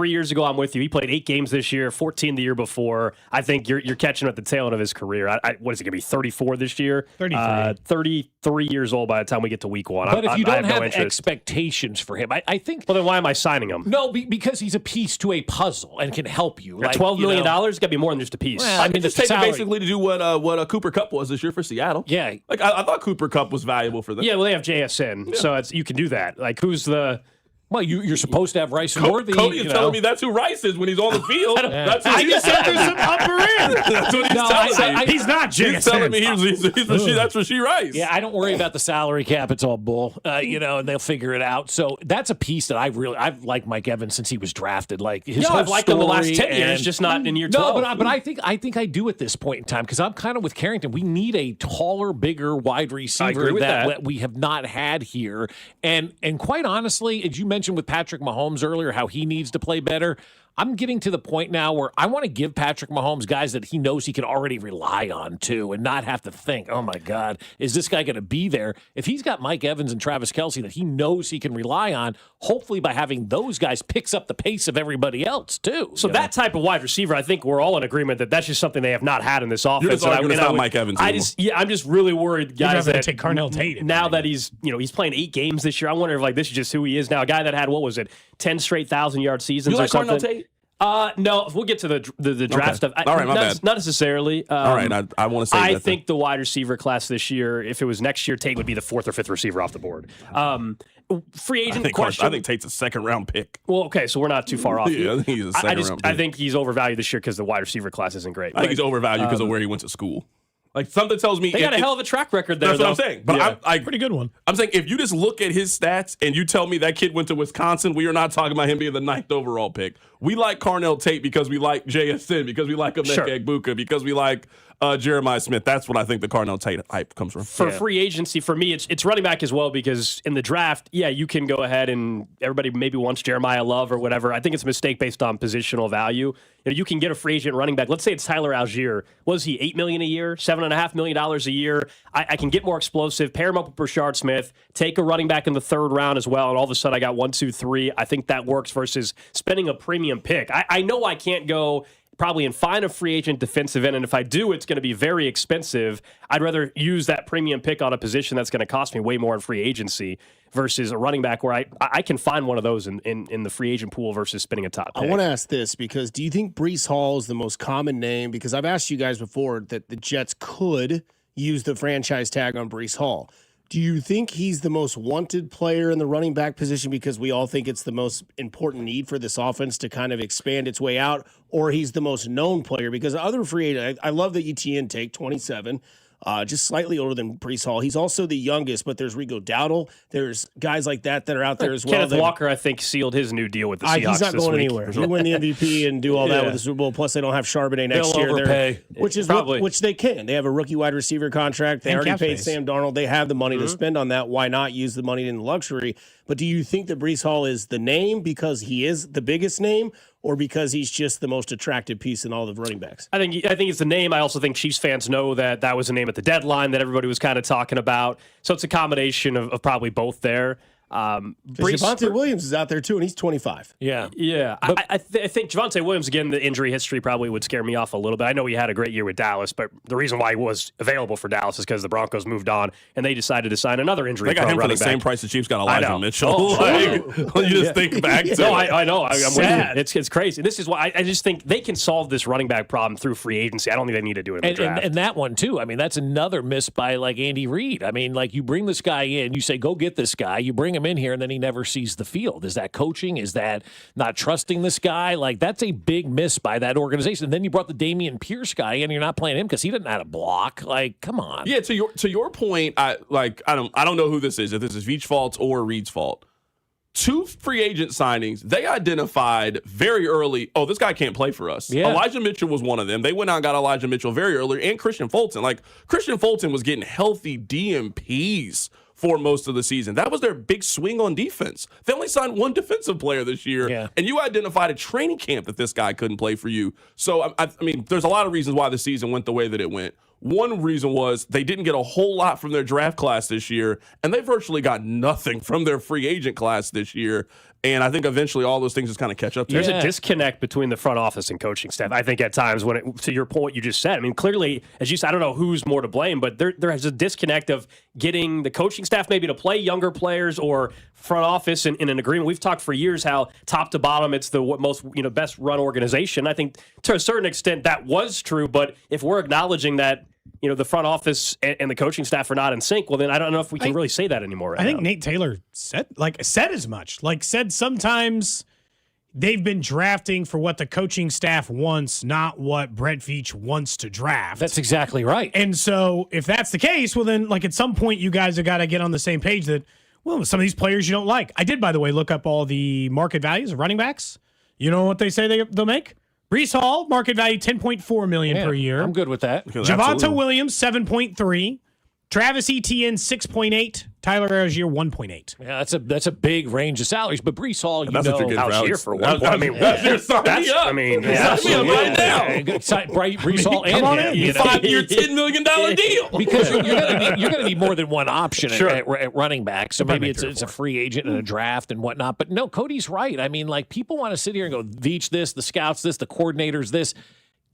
I'm with you. He played 8 games this year, 14 the year before. I think you're catching him at the tail end of his career. What is he going to be, 34 this year? 33 years old by the time we get to week 1. But if you don't have expectations for him, I think... Well, then why am I signing him? No, because he's a piece to a puzzle and can help you. Like, $12 million? Got to be more than just a piece. Well, I mean, just take it basically to do what Cooper Kupp was this year for Seattle. Yeah. Like, I thought Cooper Kupp was valuable for them. Yeah, well, they have JSN, so you can do that. Like, who's the... Well, you're supposed to have Rice and Worthy. Cody is telling me that's who Rice is when he's on the field. I just said there's some upper end. That's what he's telling me. He's not JSN. He's telling me that's Rasheed Rice. Yeah, I don't worry about the salary cap. It's all bull, and they'll figure it out. So that's a piece that I've liked Mike Evans since he was drafted. Like his whole I've liked him the last 10 years, just not in year 12. No, but I think I do at this point in time because I'm kind of with Carrington. We need a taller, bigger wide receiver that we have not had here. And quite honestly, as you mentioned, mentioned with Patrick Mahomes earlier how he needs to play better. I'm getting to the point now where I want to give Patrick Mahomes guys that he knows he can already rely on too, and not have to think, oh my God, is this guy going to be there? If he's got Mike Evans and Travis Kelce that he knows he can rely on, hopefully by having those guys picks up the pace of everybody else too. So that type of wide receiver, I think we're all in agreement that that's just something they have not had in this offense. You're just arguing it's not Mike Evans anymore. I'm just really worried, guys, that take Carnell Tate now that he's playing 8 games this year. I wonder if this is just who he is now. A guy that had 10 straight 1,000-yard seasons you like or something. Carnell Tate? No, we'll get to the draft stuff. All right, my bad. Not necessarily. All right, I want to say I think the wide receiver class this year, if it was next year, Tate would be the 4th or 5th receiver off the board. Free agent question. I think Tate's a second-round pick. Well, okay, so we're not too far off. Yeah, I think he's a second-round pick. I think he's overvalued this year because the wide receiver class isn't great. I think he's overvalued because of where he went to school. Like, something tells me... They got a hell of a track record there, That's what I'm saying. But pretty good one. I'm saying, if you just look at his stats and you tell me that kid went to Wisconsin, we are not talking about him being the 9th overall pick. We like Carnell Tate because we like JSN, because we like Emeka Egbuka, because we like Jeremiah Smith. That's what I think the Carnell Tate hype comes from. For free agency, for me, it's running back as well, because in the draft, you can go ahead and everybody maybe wants Jeremiah Love or whatever. I think it's a mistake based on positional value. You can get a free agent running back. Let's say it's Tyler Algier. Was he $8 million a year, $7.5 million a year? I can get more explosive, pair him up with Brashard Smith, take a running back in the 3rd round as well, and all of a sudden I got 1, 2, 3. I think that works versus spending a premium pick. I know I can't go probably and find a free agent defensive end, and if I do, it's going to be very expensive. I'd rather use that premium pick on a position that's going to cost me way more in free agency versus a running back where I can find one of those in the free agent pool versus spending a top pick. I want to ask this, because do you think Breece Hall is the most common name? Because I've asked you guys before that the Jets could use the franchise tag on Breece Hall. Do you think he's the most wanted player in the running back position because we all think it's the most important need for this offense to kind of expand its way out, or he's the most known player? Because other free agent, I love the ETN take, 27, just slightly older than Breece Hall. He's also the youngest, but there's Rico Dowdle. There's guys like that are out there as well. Kenneth Walker, I think, sealed his new deal with the Seahawks. He's not this going week. anywhere. He'll win the MVP and do all that with the Super Bowl. Plus, they don't have Charbonnet next year. Overpay. Which they can. They have a rookie wide receiver contract. They already paid Sam Darnold. They have the money to spend on that. Why not use the money in the luxury? But do you think that Breece Hall is the name because he is the biggest name, or because he's just the most attractive piece in all the running backs? I think it's the name. I also think Chiefs fans know that was a name at the deadline that everybody was kind of talking about. So it's a combination of probably both there. Javonte Williams is out there too, and he's 25. Yeah. I think Javonte Williams, again, the injury history probably would scare me off a little bit. I know he had a great year with Dallas, but the reason why he was available for Dallas is because the Broncos moved on and they decided to sign another injury. They got him for the same price the Chiefs got Elijah Mitchell. You just think back to No, I know. I'm with you. It's crazy. This is why I just think they can solve this running back problem through free agency. I don't think they need to do it in the draft. And that one too. I mean, that's another miss by Andy Reid. I mean, you bring this guy in, you say, go get this guy. You bring him in here, and then he never sees the field. Is that coaching? Is that not trusting this guy? That's a big miss by that organization. And then you brought the Dameon Pierce guy in, and you're not playing him because he didn't know how to block. Come on. Yeah, to your point, I don't know who this is, if this is Veach's fault or Reed's fault. 2 free agent signings, they identified very early, this guy can't play for us. Yeah. Elijah Mitchell was one of them. They went out and got Elijah Mitchell very early, and Christian Fulton. Christian Fulton was getting healthy DMPs for most of the season. That was their big swing on defense. They only signed 1 defensive player this year, and you identified a training camp that this guy couldn't play for you. So, I mean, there's a lot of reasons why the season went the way that it went. One reason was they didn't get a whole lot from their draft class this year, and they virtually got nothing from their free agent class this year. And I think eventually all those things just kind of catch up to There's a disconnect between the front office and coaching staff. I think at times to your point you just said, I mean, clearly, as you said, I don't know who's more to blame, but there is a disconnect of getting the coaching staff maybe to play younger players or front office in an agreement. We've talked for years how top to bottom it's the most best run organization. I think to a certain extent that was true, but if we're acknowledging that the front office and the coaching staff are not in sync, well, then I don't know if we can really say that anymore right I think now. Nate Taylor said as much. Said sometimes they've been drafting for what the coaching staff wants, not what Brett Veach wants to draft. That's exactly right. And so if that's the case, well, then, at some point you guys have got to get on the same page that, well, some of these players you don't like. I did, by the way, look up all the market values of running backs. You know what they say they'll make? Breece Hall, market value $10.4 million per year. I'm good with that. Javonte Williams, $7.3. Travis Etienne 6.8, Tyler Algier 1.8. Yeah, that's a big range of salaries. But Brees Hall, you That's what you're know, getting Algier for 1 point. I mean, sign me up. I mean, Sign me up right now. Brees Hall and come on him, in. you know. 5-year, $10 million deal. Because you're going to need more than one option Sure. at running back. So maybe Probably it's a free agent and a draft and whatnot. But no, Cody's right. I mean, like, people want to sit here and go, Veach this, the scouts this, the coordinators this.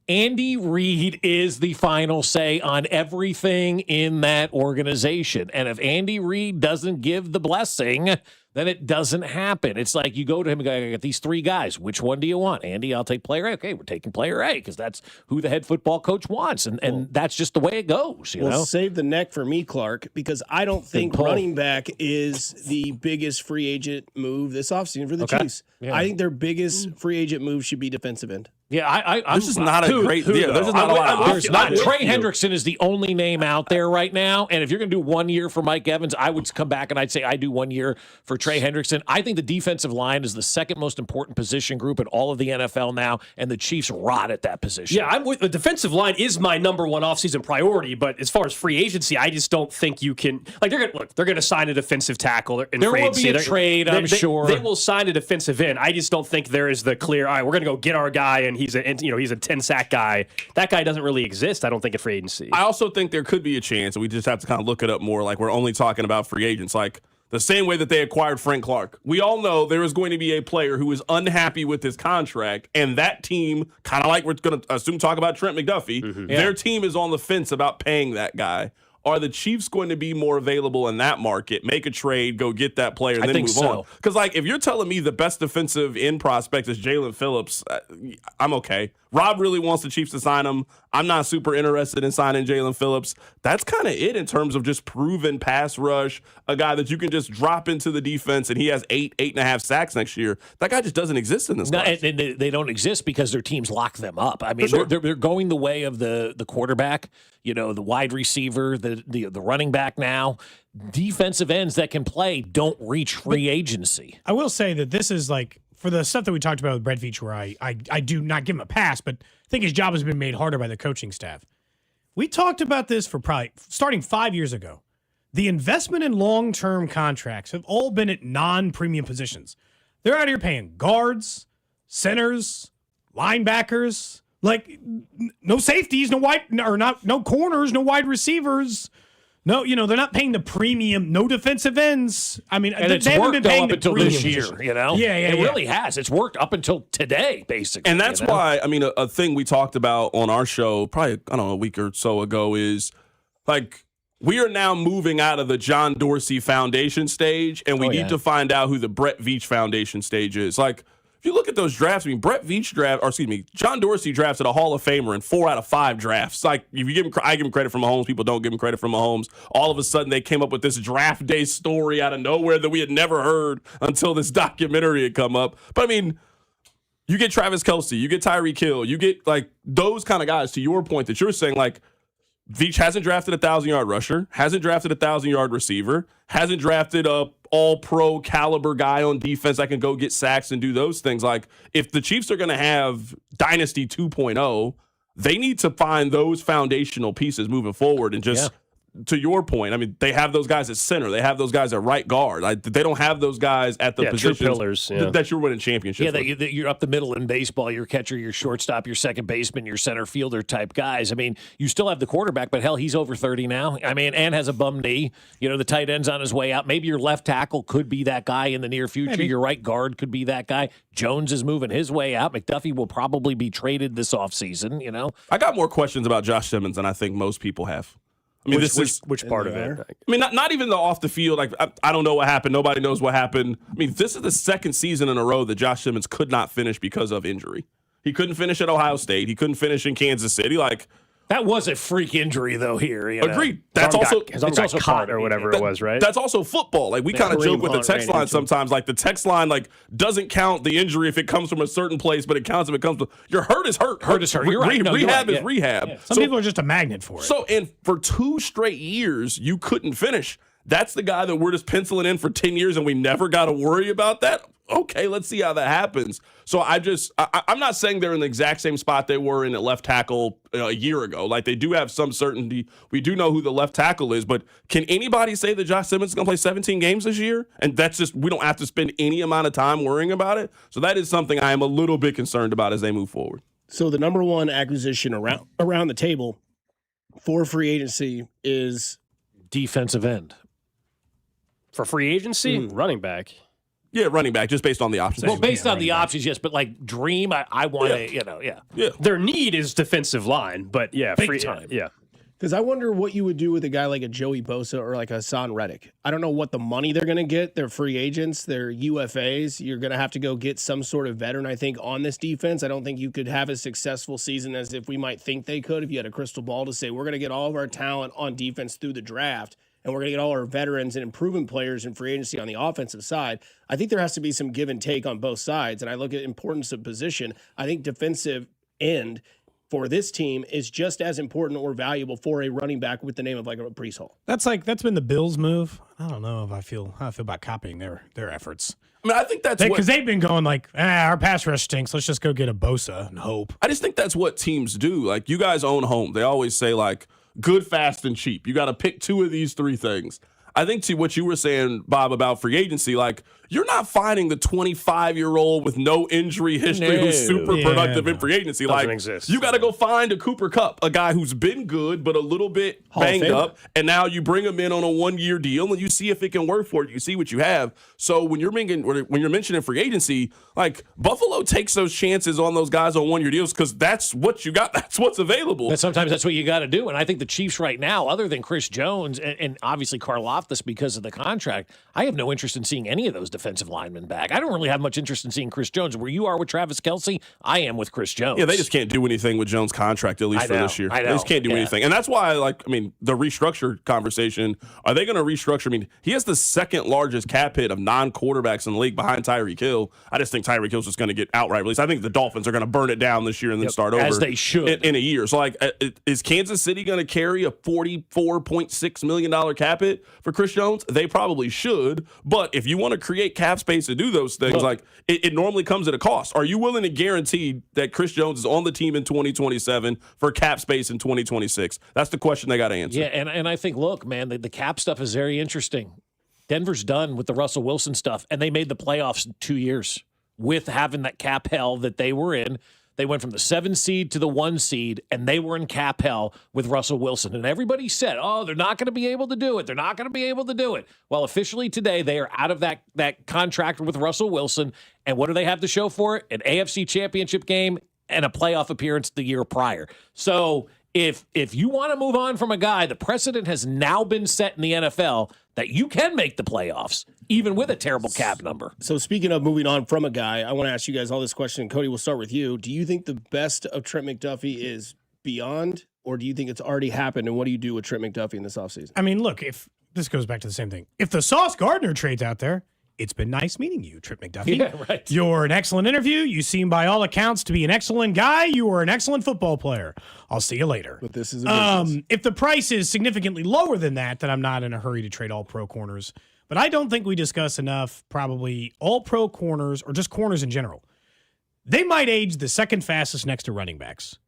Andy Reid is the final say on everything in that organization. And if Andy Reid doesn't give the blessing, then it doesn't happen. It's like you go to him and go, I got these 3 guys. Which one do you want? Andy, I'll take player A. Okay, we're taking player A because that's who the head football coach wants. And that's just the way it goes, you know? Save the neck for me, Clark, because I don't think running back is the biggest free agent move this offseason for the Chiefs. Yeah. I think their biggest free agent move should be defensive end. Yeah, I'm This is not a great deal. There's not a lot of options. Trey Hendrickson is the only name out there right now. And if you're going to do 1 year for Mike Evans, I would come back and I'd say I do 1 year for Trey Hendrickson. I think the defensive line is the second most important position group in all of the NFL now, and the Chiefs rot at that position. Yeah, the defensive line is my number one offseason priority, but as far as free agency, I just don't think you can. Like, they're going to sign a defensive tackle in there free will agency. be a trade, I'm sure. They will sign a defensive end. I just don't think there is the clear, all right, we're going to go get our guy, and he's a 10-sack guy. That guy doesn't really exist, I don't think, in free agency. I also think there could be a chance, and we just have to kind of look it up more. Like, we're only talking about free agents. Like, the same way that they acquired Frank Clark. We all know there is going to be a player who is unhappy with his contract, and that team, kind of like we're going to assume talk about Trent McDuffie, their team is on the fence about paying that guy. Are the Chiefs going to be more available in that market, make a trade, go get that player, and then move on? Because, like, if you're telling me the best defensive end prospect is Jalen Phillips, I'm okay. Rob really wants the Chiefs to sign him. I'm not super interested in signing Jalen Phillips. That's kind of it in terms of just proven pass rush, a guy that you can just drop into the defense, and he has 8.5 sacks next year. That guy just doesn't exist in this class. And they don't exist because their teams lock them up. I mean, they're going the way of the quarterback, the wide receiver, the running back now. Defensive ends that can play don't reach free agency. I will say that this is like, for the stuff that we talked about with Brett Veach, where I do not give him a pass, but I think his job has been made harder by the coaching staff. We talked about this for probably starting 5 years ago. The investment in long-term contracts have all been at non-premium positions. They're out here paying guards, centers, linebackers, like no safeties, no corners, no wide receivers. No, they're not paying the premium, no defensive ends. I mean, and they haven't been paying up until this year, position. Yeah, it really has. It's worked up until today, basically. And that's why, I mean, a thing we talked about on our show probably, a week or so ago is, like, we are now moving out of the John Dorsey Foundation stage, and we need to find out who the Brett Veach Foundation stage is. Like, if you look at those drafts, I mean, John Dorsey drafted a Hall of Famer in 4 out of 5 drafts. Like, if you give him, I give him credit for Mahomes. People don't give him credit for Mahomes. All of a sudden, they came up with this draft day story out of nowhere that we had never heard until this documentary had come up. But I mean, you get Travis Kelce, you get Tyreek Hill, you get like those kind of guys. To your point that you're saying, like, Veach hasn't drafted a 1,000-yard rusher, hasn't drafted a 1,000-yard receiver, hasn't drafted a all-pro caliber guy on defense that can go get sacks and do those things. Like, if the Chiefs are going to have Dynasty 2.0, they need to find those foundational pieces moving forward. And just to your point, I mean, they have those guys at center. They have those guys at right guard. They don't have those guys at the positions true pillars, that you're winning championships with. You're up the middle in baseball. Your catcher, your shortstop, your second baseman, your center fielder type guys. I mean, you still have the quarterback, but hell, he's over 30 now. I mean, and has a bum knee. The tight end's on his way out. Maybe your left tackle could be that guy in the near future. Maybe. Your right guard could be that guy. Jones is moving his way out. McDuffie will probably be traded this offseason, I got more questions about Josh Simmons than I think most people have. I mean, which part of it? I mean, not even the off the field. Like, I don't know what happened. Nobody knows what happened. I mean, this is the second season in a row that Josh Simmons could not finish because of injury. He couldn't finish at Ohio State. He couldn't finish in Kansas City. Like, that was a freak injury, though. Here, agreed. That's also his arm got caught or whatever it was, right? That's also football. Like, we kind of joke with the text line sometimes. Like, the text line doesn't count the injury if it comes from a certain place, but it counts if it comes from your hurt is hurt. Hurt is hurt. You're right. Rehab is rehab. Yeah. Some people are just a magnet for it. So, and for 2 straight years, you couldn't finish. That's the guy that we're just penciling in for 10 years, and we never got to worry about that. okay, let's see how that happens. So I'm not saying they're in the exact same spot they were in at left tackle a year ago. Like, they do have some certainty. We do know who the left tackle is, but can anybody say that Josh Simmons is going to play 17 games this year? And that's just, we don't have to spend any amount of time worrying about it. So that is something I am a little bit concerned about as they move forward. So the number one acquisition around the table for free agency is defensive end. For free agency, running back. Yeah, running back, just based on the options. Well, based on the options, yes, but like dream, I want to, Yeah. Their need is defensive line, but yeah, Big time. Yeah. Because I wonder what you would do with a guy like a Joey Bosa or like a Hassan Reddick. I don't know what the money they're going to get. They're free agents. They're UFAs. You're going to have to go get some sort of veteran, I think, on this defense. I don't think you could have a successful season as if we might think they could if you had a crystal ball to say we're going to get all of our talent on defense through the draft and we're going to get all our veterans and improvement players in free agency on the offensive side. I think there has to be some give and take on both sides. And I look at importance of position. I think defensive end for this team is just as important or valuable for a running back with the name of like a Breece Hall. That's been the Bills' move. I don't know how I feel about copying their efforts. I mean, I think that's because they've been going like, our pass rush stinks. Let's just go get a Bosa and hope. I just think that's what teams do. Like, you guys own home. They always say, like, good, fast, and cheap. You got to pick two of these three things. I think to what you were saying, Bob, about free agency, like, you're not finding the 25-year-old with no injury history who's super productive in free agency. Doesn't Like, exist. you got to go find a Cooper Kupp, a guy who's been good but a little bit banged up, and now you bring him in on a one-year deal and you see if it can work for you. You see what you have. So when you're mentioning free agency, like, Buffalo takes those chances on those guys on one-year deals because that's what you got. That's what's available. But sometimes that's what you got to do. And I think the Chiefs right now, other than Chris Jones and obviously Karlaftis because of the contract, I have no interest in seeing any of those defensive linemen back. I don't really have much interest in seeing Chris Jones. Where you are with Travis Kelce, I am with Chris Jones. Yeah, they just can't do anything with Jones' contract, at least for this year. I know. They just can't do anything. And that's why, the restructure conversation, are they going to restructure? I mean, he has the second largest cap hit of non-quarterbacks in the league behind Tyreek Hill. I just think Tyreek Hill's just going to get outright released. I think the Dolphins are going to burn it down this year and then start over. As they should. In a year. So, is Kansas City going to carry a $44.6 million cap hit for Chris Jones? They probably should. But if you want to create cap space to do those things, it normally comes at a cost. Are you willing to guarantee that Chris Jones is on the team in 2027 for cap space in 2026? That's the question they got to answer. Yeah, and I think, look, man, the cap stuff is very interesting. Denver's done with the Russell Wilson stuff, and they made the playoffs in 2 years with having that cap hell that they were in. They went from the 7 seed to the 1 seed, and they were in cap hell with Russell Wilson. And everybody said, they're not going to be able to do it. They're not going to be able to do it. Well, officially today, they are out of that contract with Russell Wilson. And what do they have to show for it? An AFC championship game and a playoff appearance the year prior. So if you want to move on from a guy, the precedent has now been set in the NFL that you can make the playoffs, even with a terrible cap number. So speaking of moving on from a guy, I want to ask you guys all this question. Cody, we'll start with you. Do you think the best of Trent McDuffie is beyond, or do you think it's already happened? And what do you do with Trent McDuffie in this offseason? I mean, look, if this goes back to the same thing. If the Sauce Gardner trade's out there, it's been nice meeting you, Trent McDuffie. Yeah, right. You're an excellent interview. You seem by all accounts to be an excellent guy. You are an excellent football player. I'll see you later. But this is a business. If the price is significantly lower than that, then I'm not in a hurry to trade all pro corners. But I don't think we discuss enough probably all pro corners or just corners in general. They might age the second fastest next to running backs.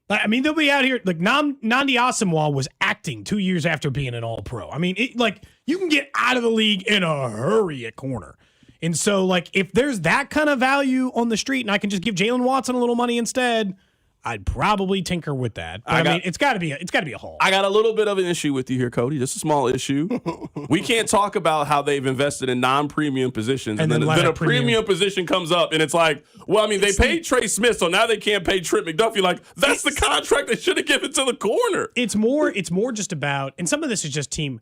I mean, they'll be out here. Like, Nnamdi Asomugha was acting 2 years after being an all-pro. I mean, you can get out of the league in a hurry at corner. And so, if there's that kind of value on the street and I can just give Jalen Watson a little money instead, I'd probably tinker with that. But it's got to be a haul. I got a little bit of an issue with you here, Cody. Just a small issue. We can't talk about how they've invested in non-premium positions, and then a premium position comes up, and it's like, well, I mean, they paid Trey Smith, so now they can't pay Trent McDuffie. Like, that's the contract they should have given to the corner. It's more just about, and some of this is just team.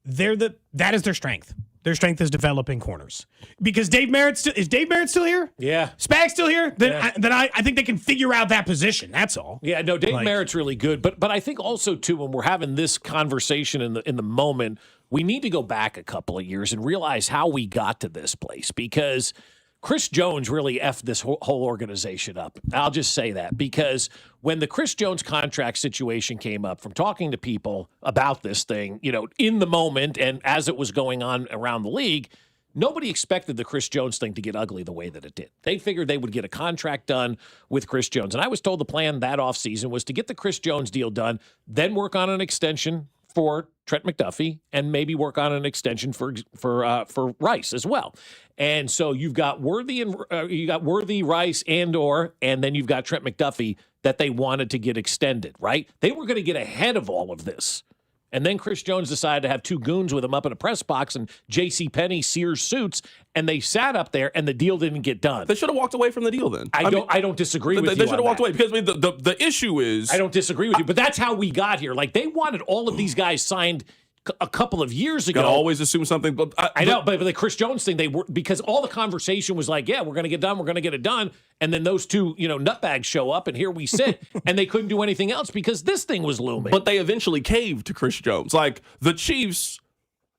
That is their strength. Their strength is developing corners. Because is Dave Merritt still here? Yeah. Spags still here? Then I think they can figure out that position. That's all. Yeah, no, Dave Merritt's really good. But I think also, too, when we're having this conversation in the moment, we need to go back a couple of years and realize how we got to this place. Because Chris Jones really effed this whole organization up. I'll just say that, because when the Chris Jones contract situation came up, from talking to people about this thing, in the moment and as it was going on around the league, nobody expected the Chris Jones thing to get ugly the way that it did. They figured they would get a contract done with Chris Jones. And I was told the plan that offseason was to get the Chris Jones deal done, then work on an extension for Trent McDuffie, and maybe work on an extension for Rice as well. And so you've got Worthy Rice, and then you've got Trent McDuffie that they wanted to get extended, right? They were going to get ahead of all of this. And then Chris Jones decided to have two goons with him up in a press box and JCPenney Sears suits, and they sat up there, and the deal didn't get done. They should have walked away from the deal then. I don't disagree with you. They should have walked away because the issue is. I don't disagree with you, but that's how we got here. Like, they wanted all of these guys signed a couple of years ago. You gotta always assume something. But I know, but the Chris Jones thing, because all the conversation was like, yeah, we're going to get done, we're going to get it done. And then those two, nutbags show up, and here we sit, and they couldn't do anything else because this thing was looming. But they eventually caved to Chris Jones. Like, the Chiefs,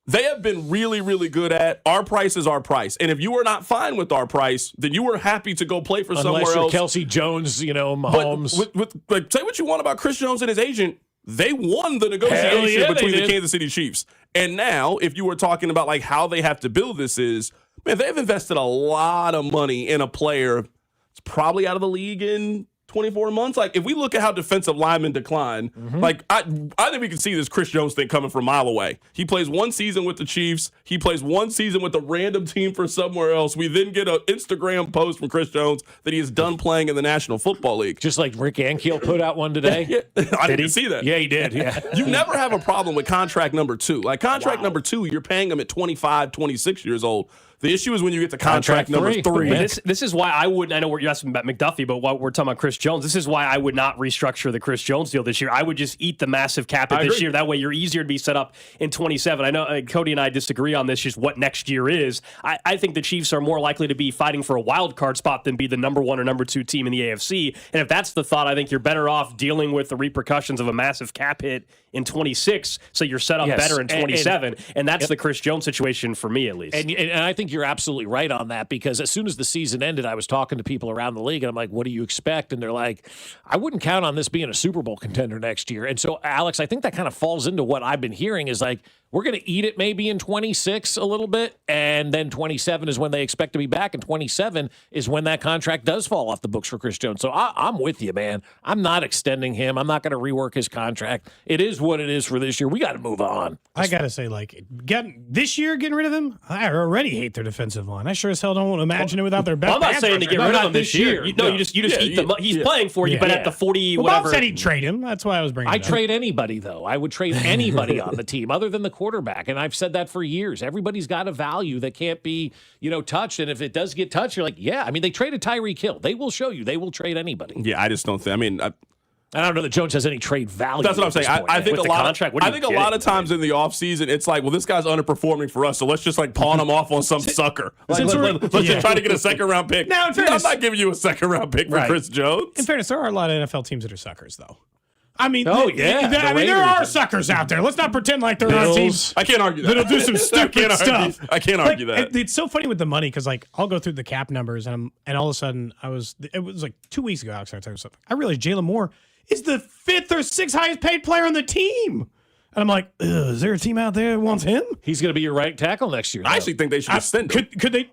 they have been really, really good at our price is our price. And if you were not fine with our price, then you were happy to go play for somewhere else. Unless you're Kelce, Jones, Mahomes. But say what you want about Chris Jones and his agent. They won the negotiation between the Kansas City Chiefs. And now, if you were talking about like how they have to build this is, man, they've invested a lot of money in a player that's probably out of the league in 24 months. Like, if we look at how defensive linemen decline, like I think we can see this Chris Jones thing coming from a mile away. He plays one season with the Chiefs. He plays one season with a random team for somewhere else. We then get an Instagram post from Chris Jones that he is done playing in the National Football League. Just like Rick Ankiel put out one today. I didn't see that. Yeah, he did. Yeah. You never have a problem with contract number 2. Like, contract number 2, you're paying him at 25, 26 years old. The issue is when you get to contract number 3. This is why I wouldn't. I know you're asking about McDuffie, but while we're talking about Chris Jones, this is why I would not restructure the Chris Jones deal this year. I would just eat the massive cap hit this year. That way, you're easier to be set up in 27. I know Cody and I disagree on this, just what next year is. I think the Chiefs are more likely to be fighting for a wild card spot than be the number 1 or number 2 team in the AFC. And if that's the thought, I think you're better off dealing with the repercussions of a massive cap hit in 26, so you're set up better in 27. And that's the Chris Jones situation for me, at least. And I think you're absolutely right on that, because as soon as the season ended, I was talking to people around the league, and I'm like, what do you expect? And they're like, I wouldn't count on this being a Super Bowl contender next year. And so, Alex, I think that kind of falls into what I've been hearing is like, we're going to eat it maybe in 26 a little bit, and then 27 is when they expect to be back, and 27 is when that contract does fall off the books for Chris Jones. So I'm with you, man. I'm not extending him. I'm not going to rework his contract. It is what it is for this year. We got to move on. I got to say, getting rid of him, I already hate their defensive line. I sure as hell don't want to imagine it without their best. I'm not saying to get rid of him this year. You just eat the. He's playing for you, but at the 40 whatever. Bob said he'd trade him. That's why I was bringing. I trade anybody though. I would trade anybody on the team other than the quarterback, and I've said that for years. Everybody's got a value that can't be touched, and if it does get touched, you're like, yeah. I mean, they traded Tyreek Hill. They will show you. They will trade anybody. Yeah, I just don't think. I mean. I don't know that Jones has any trade value. That's what I'm saying. I think a lot of times in the offseason, it's like, well, this guy's underperforming for us, so let's just pawn him off on some sucker. Let's just try to get a second-round pick. Now, in fairness, I'm not giving you a second-round pick for Chris Jones. In fairness, there are a lot of NFL teams that are suckers, though. I mean, there are suckers out there. Let's not pretend like they're on teams. I can't argue that. That'll do some stupid stuff. I can't argue that. It's so funny with the money because, I'll go through the cap numbers and all of a sudden it was like 2 weeks ago, Alex, I tell you something. I realized Jalen Moore is the 5th or 6th highest paid player on the team. And I'm like, is there a team out there that wants him? He's going to be your right tackle next year. I actually think they should extend him. Could they?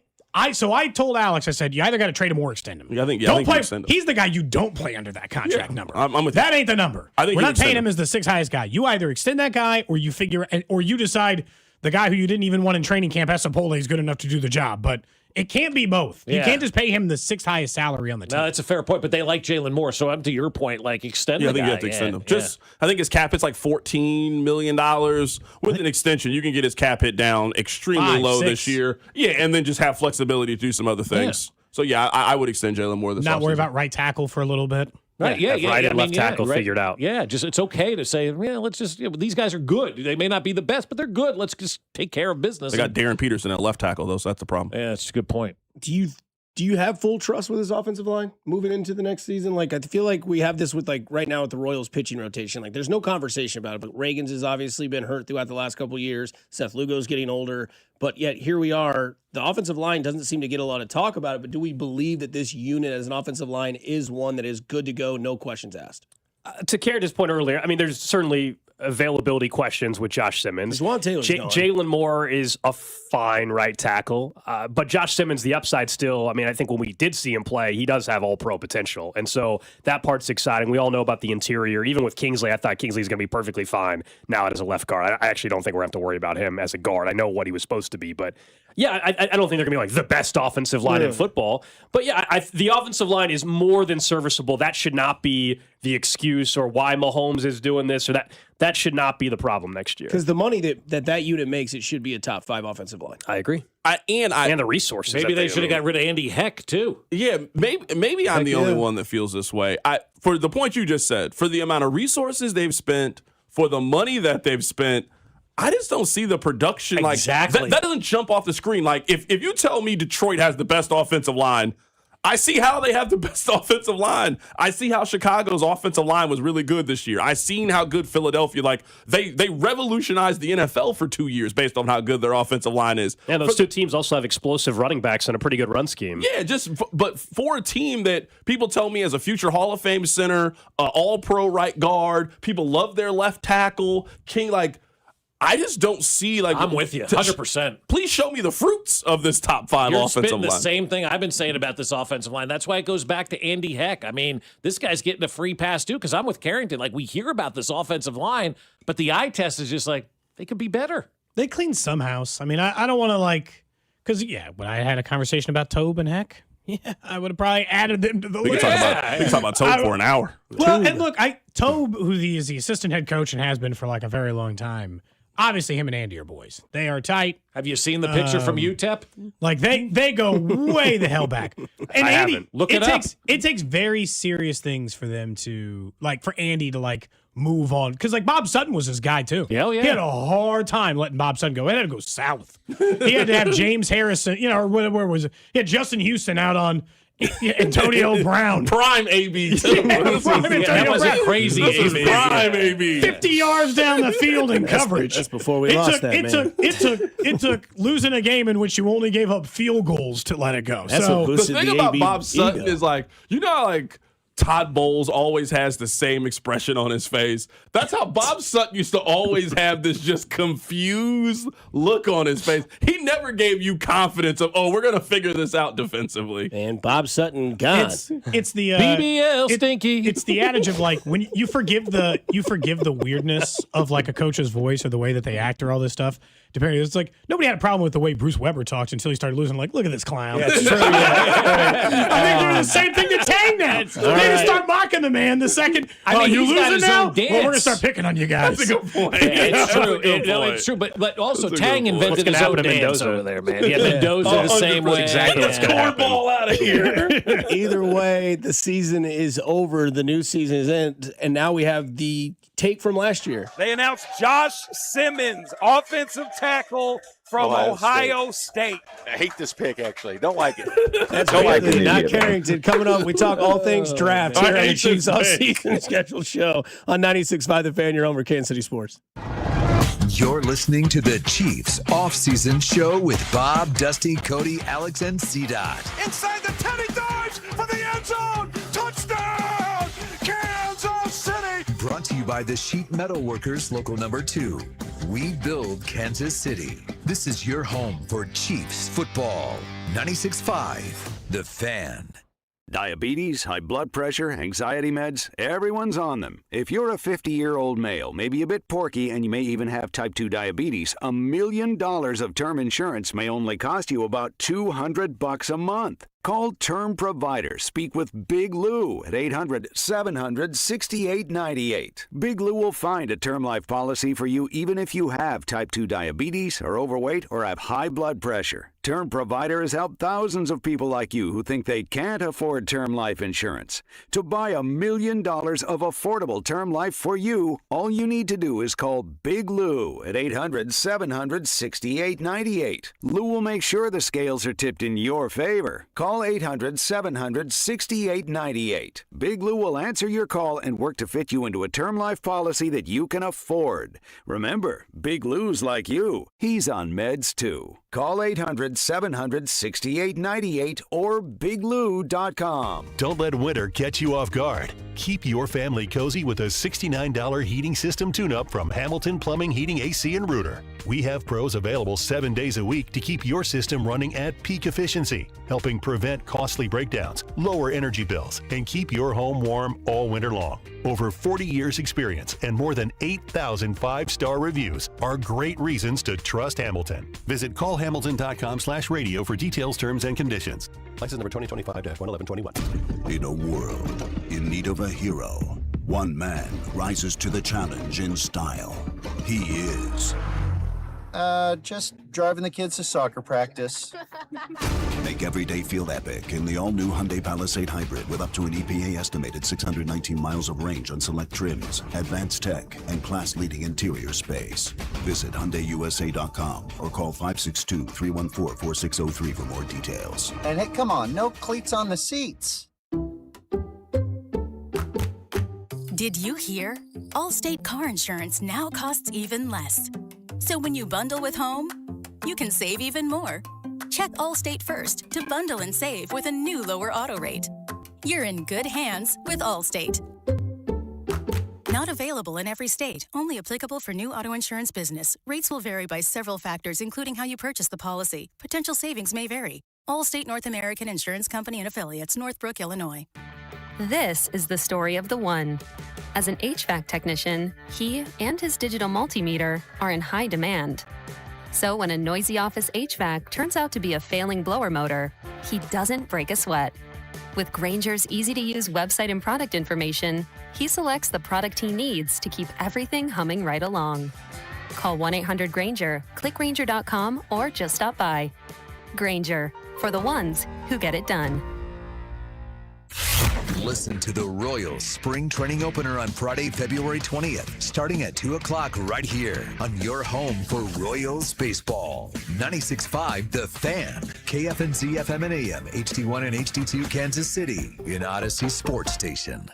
So I told Alex, I said, you either got to trade him or extend him. Yeah, I think extend him. He's the guy you don't play under that contract number. I'm with that ain't the number. I think we're not paying him as the 6th highest guy. You either extend that guy or you decide the guy who you didn't even want in training camp, Esapole, is good enough to do the job. But it can't be both. You can't just pay him the 6th highest salary on the team. No, that's a fair point, but they like Jalen Moore. So to your point, extend the guy. I think you have to extend him. I think his cap hit's $14 million. With an extension, you can get his cap hit down extremely low this year. Yeah, and then just have flexibility to do some other things. Yeah. So, I would extend Jalen Moore this offseason. Not worry about right tackle for a little bit. Right, right and left tackle figured out. Yeah, it's okay to say, let's just, these guys are good. They may not be the best, but they're good. Let's just take care of business. They got Darren Peterson at left tackle, though, so that's the problem. Yeah, that's a good point. Do you have full trust with his offensive line moving into the next season? I feel like we have this with right now with the Royals pitching rotation. There's no conversation about it, but Reagan's has obviously been hurt throughout the last couple of years. Seth Lugo's getting older, but yet here we are. The offensive line doesn't seem to get a lot of talk about it, but do we believe that this unit as an offensive line is one that is good to go, no questions asked? To Carrington's point earlier, I mean, there's certainly availability questions with Josh Simmons. Jalen Moore is a fine right tackle, but Josh Simmons, the upside still, I mean, I think when we did see him play, he does have all-pro potential, and so that part's exciting. We all know about the interior. Even with Kingsley, I thought Kingsley's going to be perfectly fine now as a left guard. I actually don't think we're going to have to worry about him as a guard. I know what he was supposed to be, but yeah, I don't think they're going to be like the best offensive line in football. But yeah, the offensive line is more than serviceable. That should not be the excuse or why Mahomes is doing this or that. That should not be the problem next year. Because the money that unit makes, it should be a top 5 offensive line. I agree. And the resources. Maybe they should have got rid of Andy Heck, too. Yeah, maybe I'm the only one that feels this way. For the point you just said, for the amount of resources they've spent, for the money that they've spent, I just don't see the production. Exactly. That doesn't jump off the screen. Like, if you tell me Detroit has the best offensive line, I see how they have the best offensive line. I see how Chicago's offensive line was really good this year. I seen how good Philadelphia, they revolutionized the NFL for 2 years based on how good their offensive line is. And those two teams also have explosive running backs and a pretty good run scheme. Yeah, but for a team that people tell me as a future Hall of Fame center, all-pro right guard, people love their left tackle, I just don't see I'm with you 100%. Please show me the fruits of this top 5 You're offensive spitting line. the same thing I've been saying about this offensive line. That's why it goes back to Andy Heck. I mean, this guy's getting a free pass too because I'm with Carrington. Like, we hear about this offensive line, but the eye test is just like they could be better. They clean some house. I mean, I don't want to because when I had a conversation about Tobe and Heck, I would have probably added them to the We list. can talk about Tobe for an hour. Well, and look, Tobe, who is the assistant head coach and has been for a very long time. Obviously, him and Andy are boys. They are tight. Have you seen the picture from UTEP? They go way the hell back. And Andy, haven't. Look it up. It takes very serious things for them to for Andy to move on. Because Bob Sutton was his guy too. Yeah. He had a hard time letting Bob Sutton go. It had to go south. He had to have James Harrison, or where was it? He had Justin Houston out on Antonio Brown. Prime AB too. That was a crazy AB. Prime AB. 50 yards down the field in coverage. That's before we lost that, man. It took losing a game in which you only gave up field goals to let it go. That's what The boosted thing the about AB Bob Sutton ego. is how Todd Bowles always has the same expression on his face. That's how Bob Sutton used to always have this just confused look on his face. He never gave you confidence of, we're going to figure this out defensively. And Bob Sutton gone. It's the BBL stinky. It's the adage of when you forgive the weirdness of a coach's voice or the way that they act or all this stuff. Depending, it's nobody had a problem with the way Bruce Weber talked until he started losing. Look at this clown. Yeah, it's true. Yeah. I think they're the same thing to Tang now. They just start mocking the man the second. You losing now? Well, we're gonna start picking on you guys. That's a good point. It's true. It's true. But also Tang invented his own dance over there, man. Yeah, Mendoza the same way. Exactly what's going to happen. Cornball out of here. Either way, the season is over. The new season is end, and now we have the take from last year. They announced Josh Simmons, offensive tackle from Ohio State. I hate this pick, actually. Don't like it. That's not Carrington. Coming up, we talk all things draft here on the Chiefs off-season scheduled show on 96.5 The Fan, your home for Kansas City sports. You're listening to the Chiefs off-season show with Bob, Dusty, Cody, Alex, and C-Dot. Inside the 10, he dives for the end zone. Touchdown, Kansas City. Brought to you by the Sheet Metal Workers, Local Number 2. We build Kansas City. This is your home for Chiefs football. 96.5 The Fan. Diabetes, high blood pressure, anxiety meds, everyone's on them. If you're a 50-year-old male, maybe a bit porky, and you may even have type 2 diabetes, $1 million of term insurance may only cost you about $200 a month. Call Term Provider. Speak with Big Lou at 800-700-6898. Big Lou will find a term life policy for you even if you have type 2 diabetes, are overweight, or have high blood pressure. Term Provider has helped thousands of people like you who think they can't afford term life insurance. To buy $1 million of affordable term life for you, all you need to do is call Big Lou at 800-700-6898. Lou will make sure the scales are tipped in your favor. Call call 800-700-6898. Big Lou will answer your call and work to fit you into a term life policy that you can afford. Remember, Big Lou's like you. He's on meds too. Call 800-700-6898 or biglou.com. Don't let winter catch you off guard. Keep your family cozy with a $69 heating system tune-up from Hamilton Plumbing, Heating, AC, and Rooter. We have pros available 7 days a week to keep your system running at peak efficiency, helping prevent costly breakdowns, lower energy bills, and keep your home warm all winter long. Over 40 years experience and more than 8,000 5-star reviews are great reasons to trust Hamilton. Visit callhamilton.com/radio for details, terms, and conditions. License number 2025-11121. In a world in need of a hero, one man rises to the challenge in style. He is... just driving the kids to soccer practice. Make every day feel epic in the all-new Hyundai Palisade Hybrid with up to an EPA-estimated 619 miles of range on select trims, advanced tech, and class-leading interior space. Visit HyundaiUSA.com or call 562-314-4603 for more details. And hey, come on, no cleats on the seats. Did you hear? Allstate car insurance now costs even less. So when you bundle with home, you can save even more. Check Allstate first to bundle and save with a new lower auto rate. You're in good hands with Allstate. Not available in every state. Only applicable for new auto insurance business. Rates will vary by several factors, including how you purchase the policy. Potential savings may vary. Allstate North American Insurance Company and Affiliates, Northbrook, Illinois. This is the story of the one. As an HVAC technician, he and his digital multimeter are in high demand. So when a noisy office HVAC turns out to be a failing blower motor, he doesn't break a sweat. With Grainger's easy-to-use website and product information, he selects the product he needs to keep everything humming right along. Call 1-800-GRAINGER, click Grainger.com, or just stop by. Grainger, for the ones who get it done. Listen to the Royals Spring Training Opener on Friday, February 20th, starting at 2 o'clock right here on your home for Royals baseball. 96.5 The Fan, KFNZ FM and AM, HD1 and HD2 Kansas City, in Odyssey Sports Station.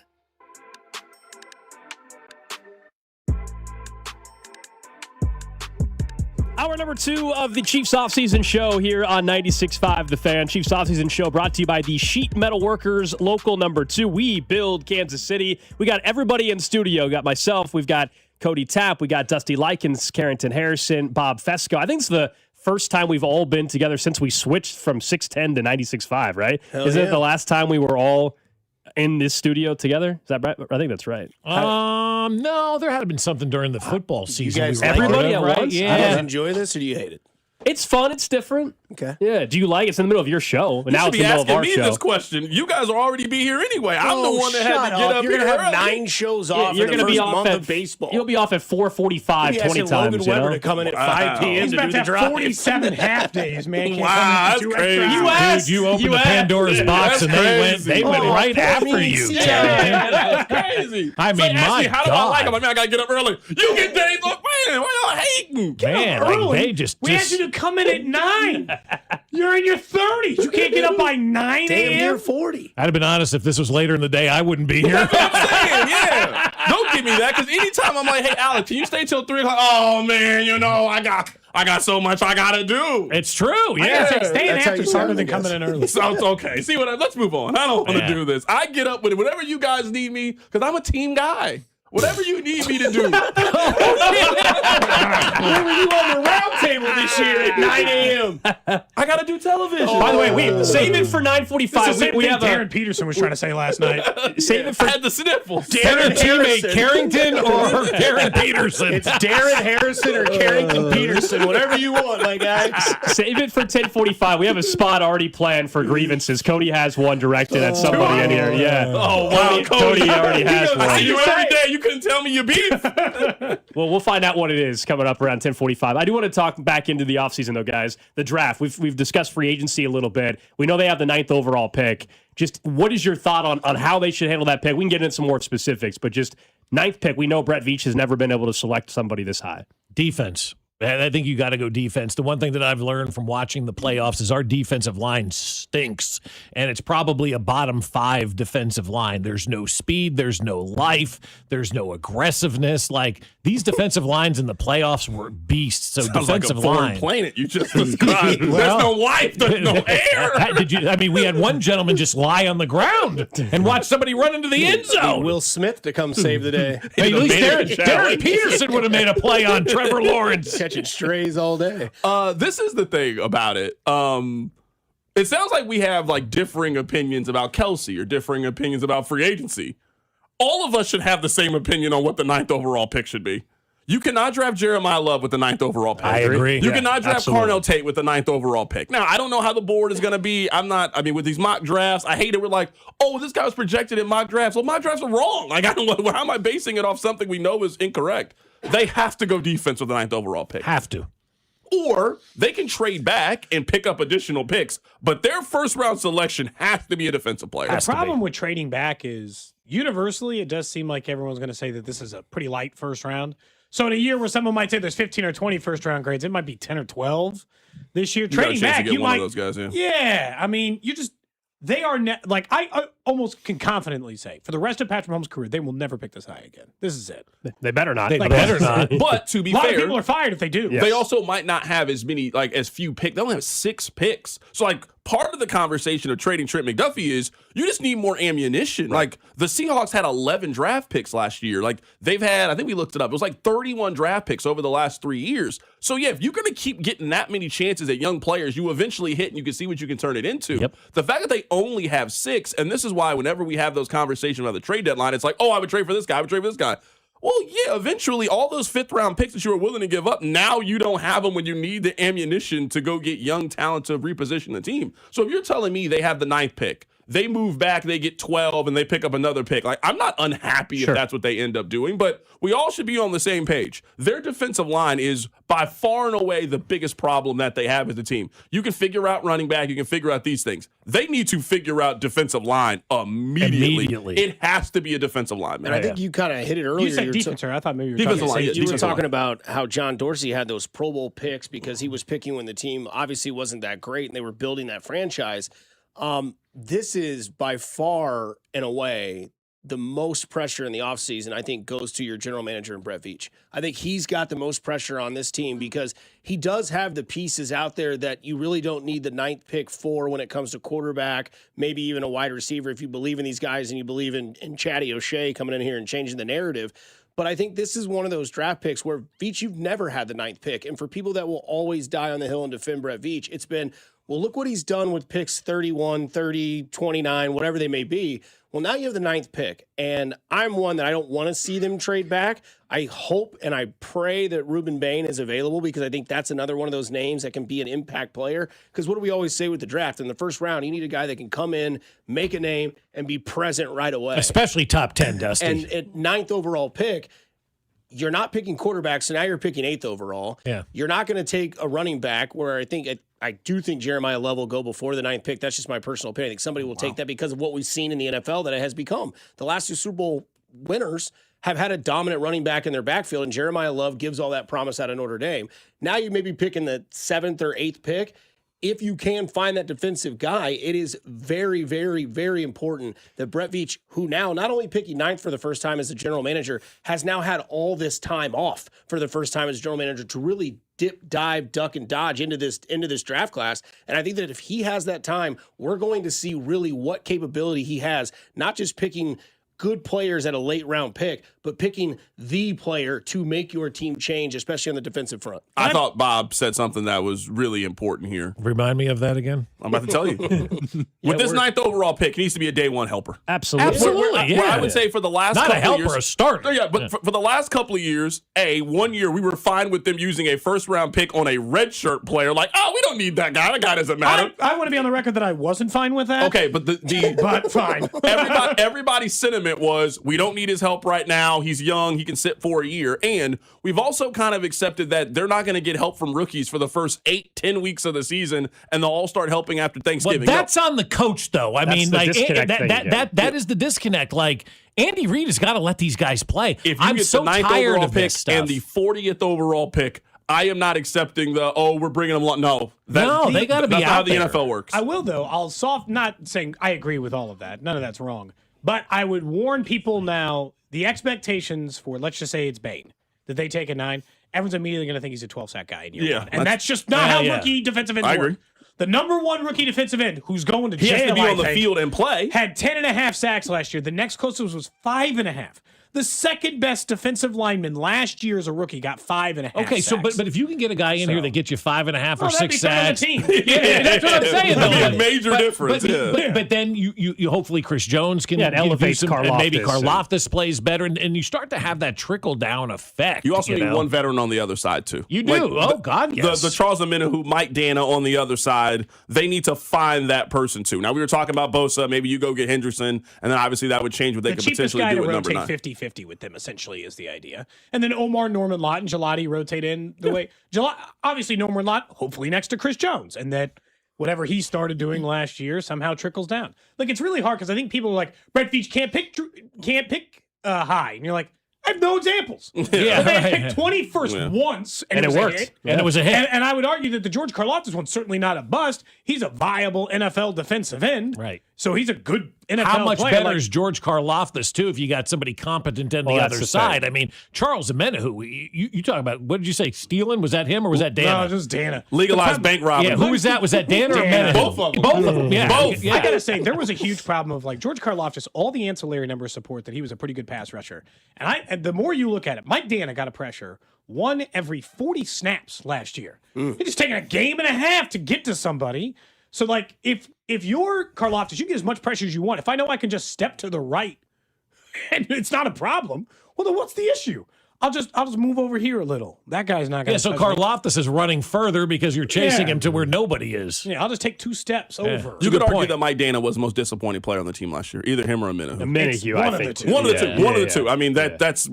Hour number 2 of the Chiefs offseason show here on 96.5 The Fan. Chiefs offseason show brought to you by the Sheet Metal Workers, local number 2. We build Kansas City. We got everybody in studio. We got myself. We've got Cody Tapp. We got Dusty Likins, Carrington Harrison, Bob Fescoe. I think it's the first time we've all been together since we switched from 610 to 96.5, right? Isn't it the last time we were all in this studio together? Is that right? I think that's right. No, there had been something during the football season. You guys everybody at once? Yeah. Do you enjoy this or do you hate it? It's fun. It's different. Okay. Yeah. Do you like it? It's in the middle of your show. And now it's in the middle of our show. You should be asking me this question. You guys will already be here anyway. I'm the one that had to get up. You're going to have 9 shows off you're in the gonna first be off month at, of baseball. You'll be off at 4:45 20 times. Logan Weber to come in at 5 p.m. He's to about do to the have drive. 47 half days, man. Can't Wow, come in that's crazy. extra hours. Dude, you opened the Pandora's box and they went right after you. Yeah, that's crazy. I mean, ask me, how do I like them? God. I mean, I got to get up early. You get days off. Man, why y'all hating? Man, like they just We asked you to come in at 9. You're in your 30s. You can't get up by 9 Damn, a.m. you're 40. I'd have been honest, if this was later in the day, I wouldn't be here. That's what I'm saying, yeah. Don't give me that, because anytime I'm like, hey, Alex, can you stay till 3 o'clock? Oh, man, you know, I got so much I got to do. It's true, yeah. Staying after is harder than coming in early. Sounds okay. See what? Let's move on. I don't want to do this. I get up with it. Whatever you guys need me, because I'm a team guy. Whatever you need me to do. Where were you on the round table this year at 9 a.m.? I got to do television. By the way, we save it for 9:45. We have Darren Peterson was trying to say last night. Save it for I had the sniffles. Darren Teammate Carrington or Darren Peterson? It's Darren Harrison or Carrington Peterson. Whatever you want, my guy. Save it for 10:45. We have a spot already planned for grievances. Cody has one directed at somebody in here. Yeah. Oh, wow, Cody already has one. I see you every day. You couldn't tell me your beef. Well, we'll find out what it is coming up around 10:45. I do want to talk back into the offseason, though, guys. The draft. We've discussed free agency a little bit. We know they have the 9th overall pick. Just what is your thought on how they should handle that pick? We can get into some more specifics, but just 9th pick. We know Brett Veach has never been able to select somebody this high. Defense. I think you got to go defense. The one thing that I've learned from watching the playoffs is our defensive line stinks, and it's probably a bottom 5 defensive line. There's no speed, there's no life, there's no aggressiveness. Like, these defensive lines in the playoffs were beasts. So Sounds defensive like a foreign line planet you just described. There's no life, there's no air. We had one gentleman just lie on the ground and watch somebody run into the end zone. Will Smith to come save the day. Hey, at least Darren Peterson would have made a play on Trevor Lawrence. Catching strays all day. This is the thing about it. It sounds like we have like differing opinions about Kelce or differing opinions about free agency. All of us should have the same opinion on what the 9th overall pick should be. You cannot draft Jeremiah Love with the 9th overall pick. I agree. You cannot draft Carnell Tate with the 9th overall pick. Now, I don't know how the board is going to be. With these mock drafts, I hate it. We're like, oh, this guy was projected in mock drafts. Well, mock drafts are wrong. Like, I don't know. How am I basing it off something we know is incorrect? They have to go defense with the 9th overall pick. Have to. Or they can trade back and pick up additional picks, but their first-round selection has to be a defensive player. The problem with trading back is universally it does seem like everyone's going to say that this is a pretty light first round. So in a year where someone might say there's 15 or 20 first-round grades, it might be 10 or 12 this year. Trading back, you might. Of those guys, yeah, I mean, they are I almost can confidently say for the rest of Patrick Mahomes' career, they will never pick this high again. This is it. They better not. They better not. But to be fair, a lot of fair, people are fired if they do. They also might not have as few picks. They only have 6 picks. So part of the conversation of trading Trent McDuffie is you just need more ammunition. Right. The Seahawks had 11 draft picks last year. They've had, I think we looked it up, it was 31 draft picks over the last 3 years. So yeah, if you're going to keep getting that many chances at young players, you eventually hit and you can see what you can turn it into. Yep. The fact that they only have 6, and this is why whenever we have those conversations about the trade deadline, it's like, oh, I would trade for this guy, I would trade for this guy. Well, yeah, eventually all those 5th-round picks that you were willing to give up, now you don't have them when you need the ammunition to go get young talent to reposition the team. So if you're telling me they have the 9th pick, they move back, they get 12, and they pick up another pick. I'm not unhappy if that's what they end up doing, but we all should be on the same page. Their defensive line is by far and away the biggest problem that they have as a team. You can figure out running back, you can figure out these things. They need to figure out defensive line immediately. It has to be a defensive line, man. And I think you kind of hit it earlier. You said defense, I thought maybe you were talking about how John Dorsey had those Pro Bowl picks because he was picking when the team obviously wasn't that great and they were building that franchise. This is by far and away the most pressure in the offseason, I think, goes to your general manager and Brett Veach. I think he's got the most pressure on this team because he does have the pieces out there that you really don't need the 9th pick for when it comes to quarterback, maybe even a wide receiver if you believe in these guys and you believe in Chatty O'Shea coming in here and changing the narrative. But I think this is one of those draft picks where, Veach, you've never had the 9th pick. And for people that will always die on the hill and defend Brett Veach, it's been, well, look what he's done with picks 31, 30, 29, whatever they may be. Well, now you have the 9th pick, and I'm one that I don't want to see them trade back. I hope and I pray that Ruben Bain is available because I think that's another one of those names that can be an impact player. Because what do we always say with the draft? In the first round, you need a guy that can come in, make a name, and be present right away. Especially top 10, Dusty. And at 9th overall pick, you're not picking quarterbacks, so now you're picking 8th overall. Yeah. You're not going to take a running back where I do think Jeremiah Love will go before the 9th pick. That's just my personal opinion. I think somebody will take that because of what we've seen in the NFL that it has become. The last 2 Super Bowl winners have had a dominant running back in their backfield, and Jeremiah Love gives all that promise out of Notre Dame. Now you may be picking the 7th or 8th pick. If you can find that defensive guy, it is very, very, very important that Brett Veach, who now not only picking 9th for the first time as a general manager, has now had all this time off for the first time as a general manager to really dip, dive, duck, and dodge into this draft class. And I think that if he has that time, we're going to see really what capability he has, not just picking good players at a late round pick, but picking the player to make your team change, especially on the defensive front. I thought Bob said something that was really important here. Remind me of that again. I'm about to tell you. With this 9th overall pick, he needs to be a day 1 helper. Absolutely. Where I would say for the last not couple a helper, of years, a starter. Yeah, but for the last couple of years, 1 year we were fine with them using a first-round pick on a redshirt player. Like, oh, we don't need that guy. That guy doesn't matter. I want to be on the record that I wasn't fine with that. Okay, but but fine. Everybody's sentiment was we don't need his help right now. He's young. He can sit for a year. And we've also kind of accepted that they're not going to get help from rookies for the first 8-10 weeks of the season, and they'll all start helping after Thanksgiving. Well, that's on the coach, though. I mean, like that is the disconnect. Like, Andy Reid has got to let these guys play. If you get the 9th overall pick and the 40th overall pick, I am not accepting we're bringing them. No, they got to be that's not out how the there. NFL works. I will, though. Not saying I agree with all of that. None of that's wrong. But I would warn people now, the expectations for, let's just say it's Bain, that they take a 9, everyone's immediately going to think he's a 12-sack guy in year one. And that's just not how rookie defensive ends work. I agree. The number one rookie defensive end who's going to jail, he has to be on the field and play. Had 10.5 sacks last year. The next closest was 5.5. The second best defensive lineman last year as a rookie got 5.5. Okay, so sacks. but if you can get a guy in here that gets you 5.5 or 6 sacks, sacks, that's what I'm saying. That'd be a major difference. But then you hopefully Chris Jones can elevates do some, Karlaftis, and maybe Karlaftis plays better, and you start to have that trickle down effect. You also need one veteran on the other side too. You do. Yes. The Charles Omenihu, Mike Dana on the other side. They need to find that person too. Now we were talking about Bosa. Maybe you go get Hendrickson, and then obviously that would change what they could potentially do with number 9. 50-50 with them essentially is the idea. And then Omar, Norman Lott, and Gelati rotate in the way. Obviously, Norman Lott, hopefully next to Chris Jones. And that whatever he started doing last year somehow trickles down. Like, it's really hard because I think people are like, Brett Veach can't pick high. And you're like, I have no examples. Yeah, they picked 21st once, and it worked. A hit. And it was a hit. And I would argue that the George Karlaftis one's certainly not a bust. He's a viable NFL defensive end. Right. So he's a good NFL How much player. better is George Karlaftis, too, if you got somebody competent on the other side? I mean, Charles Omenihu, you talk about, what did you say, stealing? Was that him or was that Dana? No, it was Dana. Legalized bank robbery. Yeah, who was that? Was that Dana or Omenihu? Both of them. Both of them, yeah. Both. Yeah. I got to say, there was a huge problem of like George Karlaftis, all the ancillary numbers support that he was a pretty good pass rusher. And the more you look at it, Mike Dana got a pressure 1 every 40 snaps last year. He's just taking a game and a half to get to somebody. So, like, if you're Karlaftis, you get as much pressure as you want. If I know I can just step to the right and it's not a problem, well, then what's the issue? I'll just move over here a little. That guy's not going to. Yeah, so Karlaftis is running further because you're chasing him to where nobody is. Yeah, I'll just take 2 steps over. You could argue that Mike Dana was the most disappointing player on the team last year. Either him or Omenihu. Omenihu, I think. One of the two. I mean, that's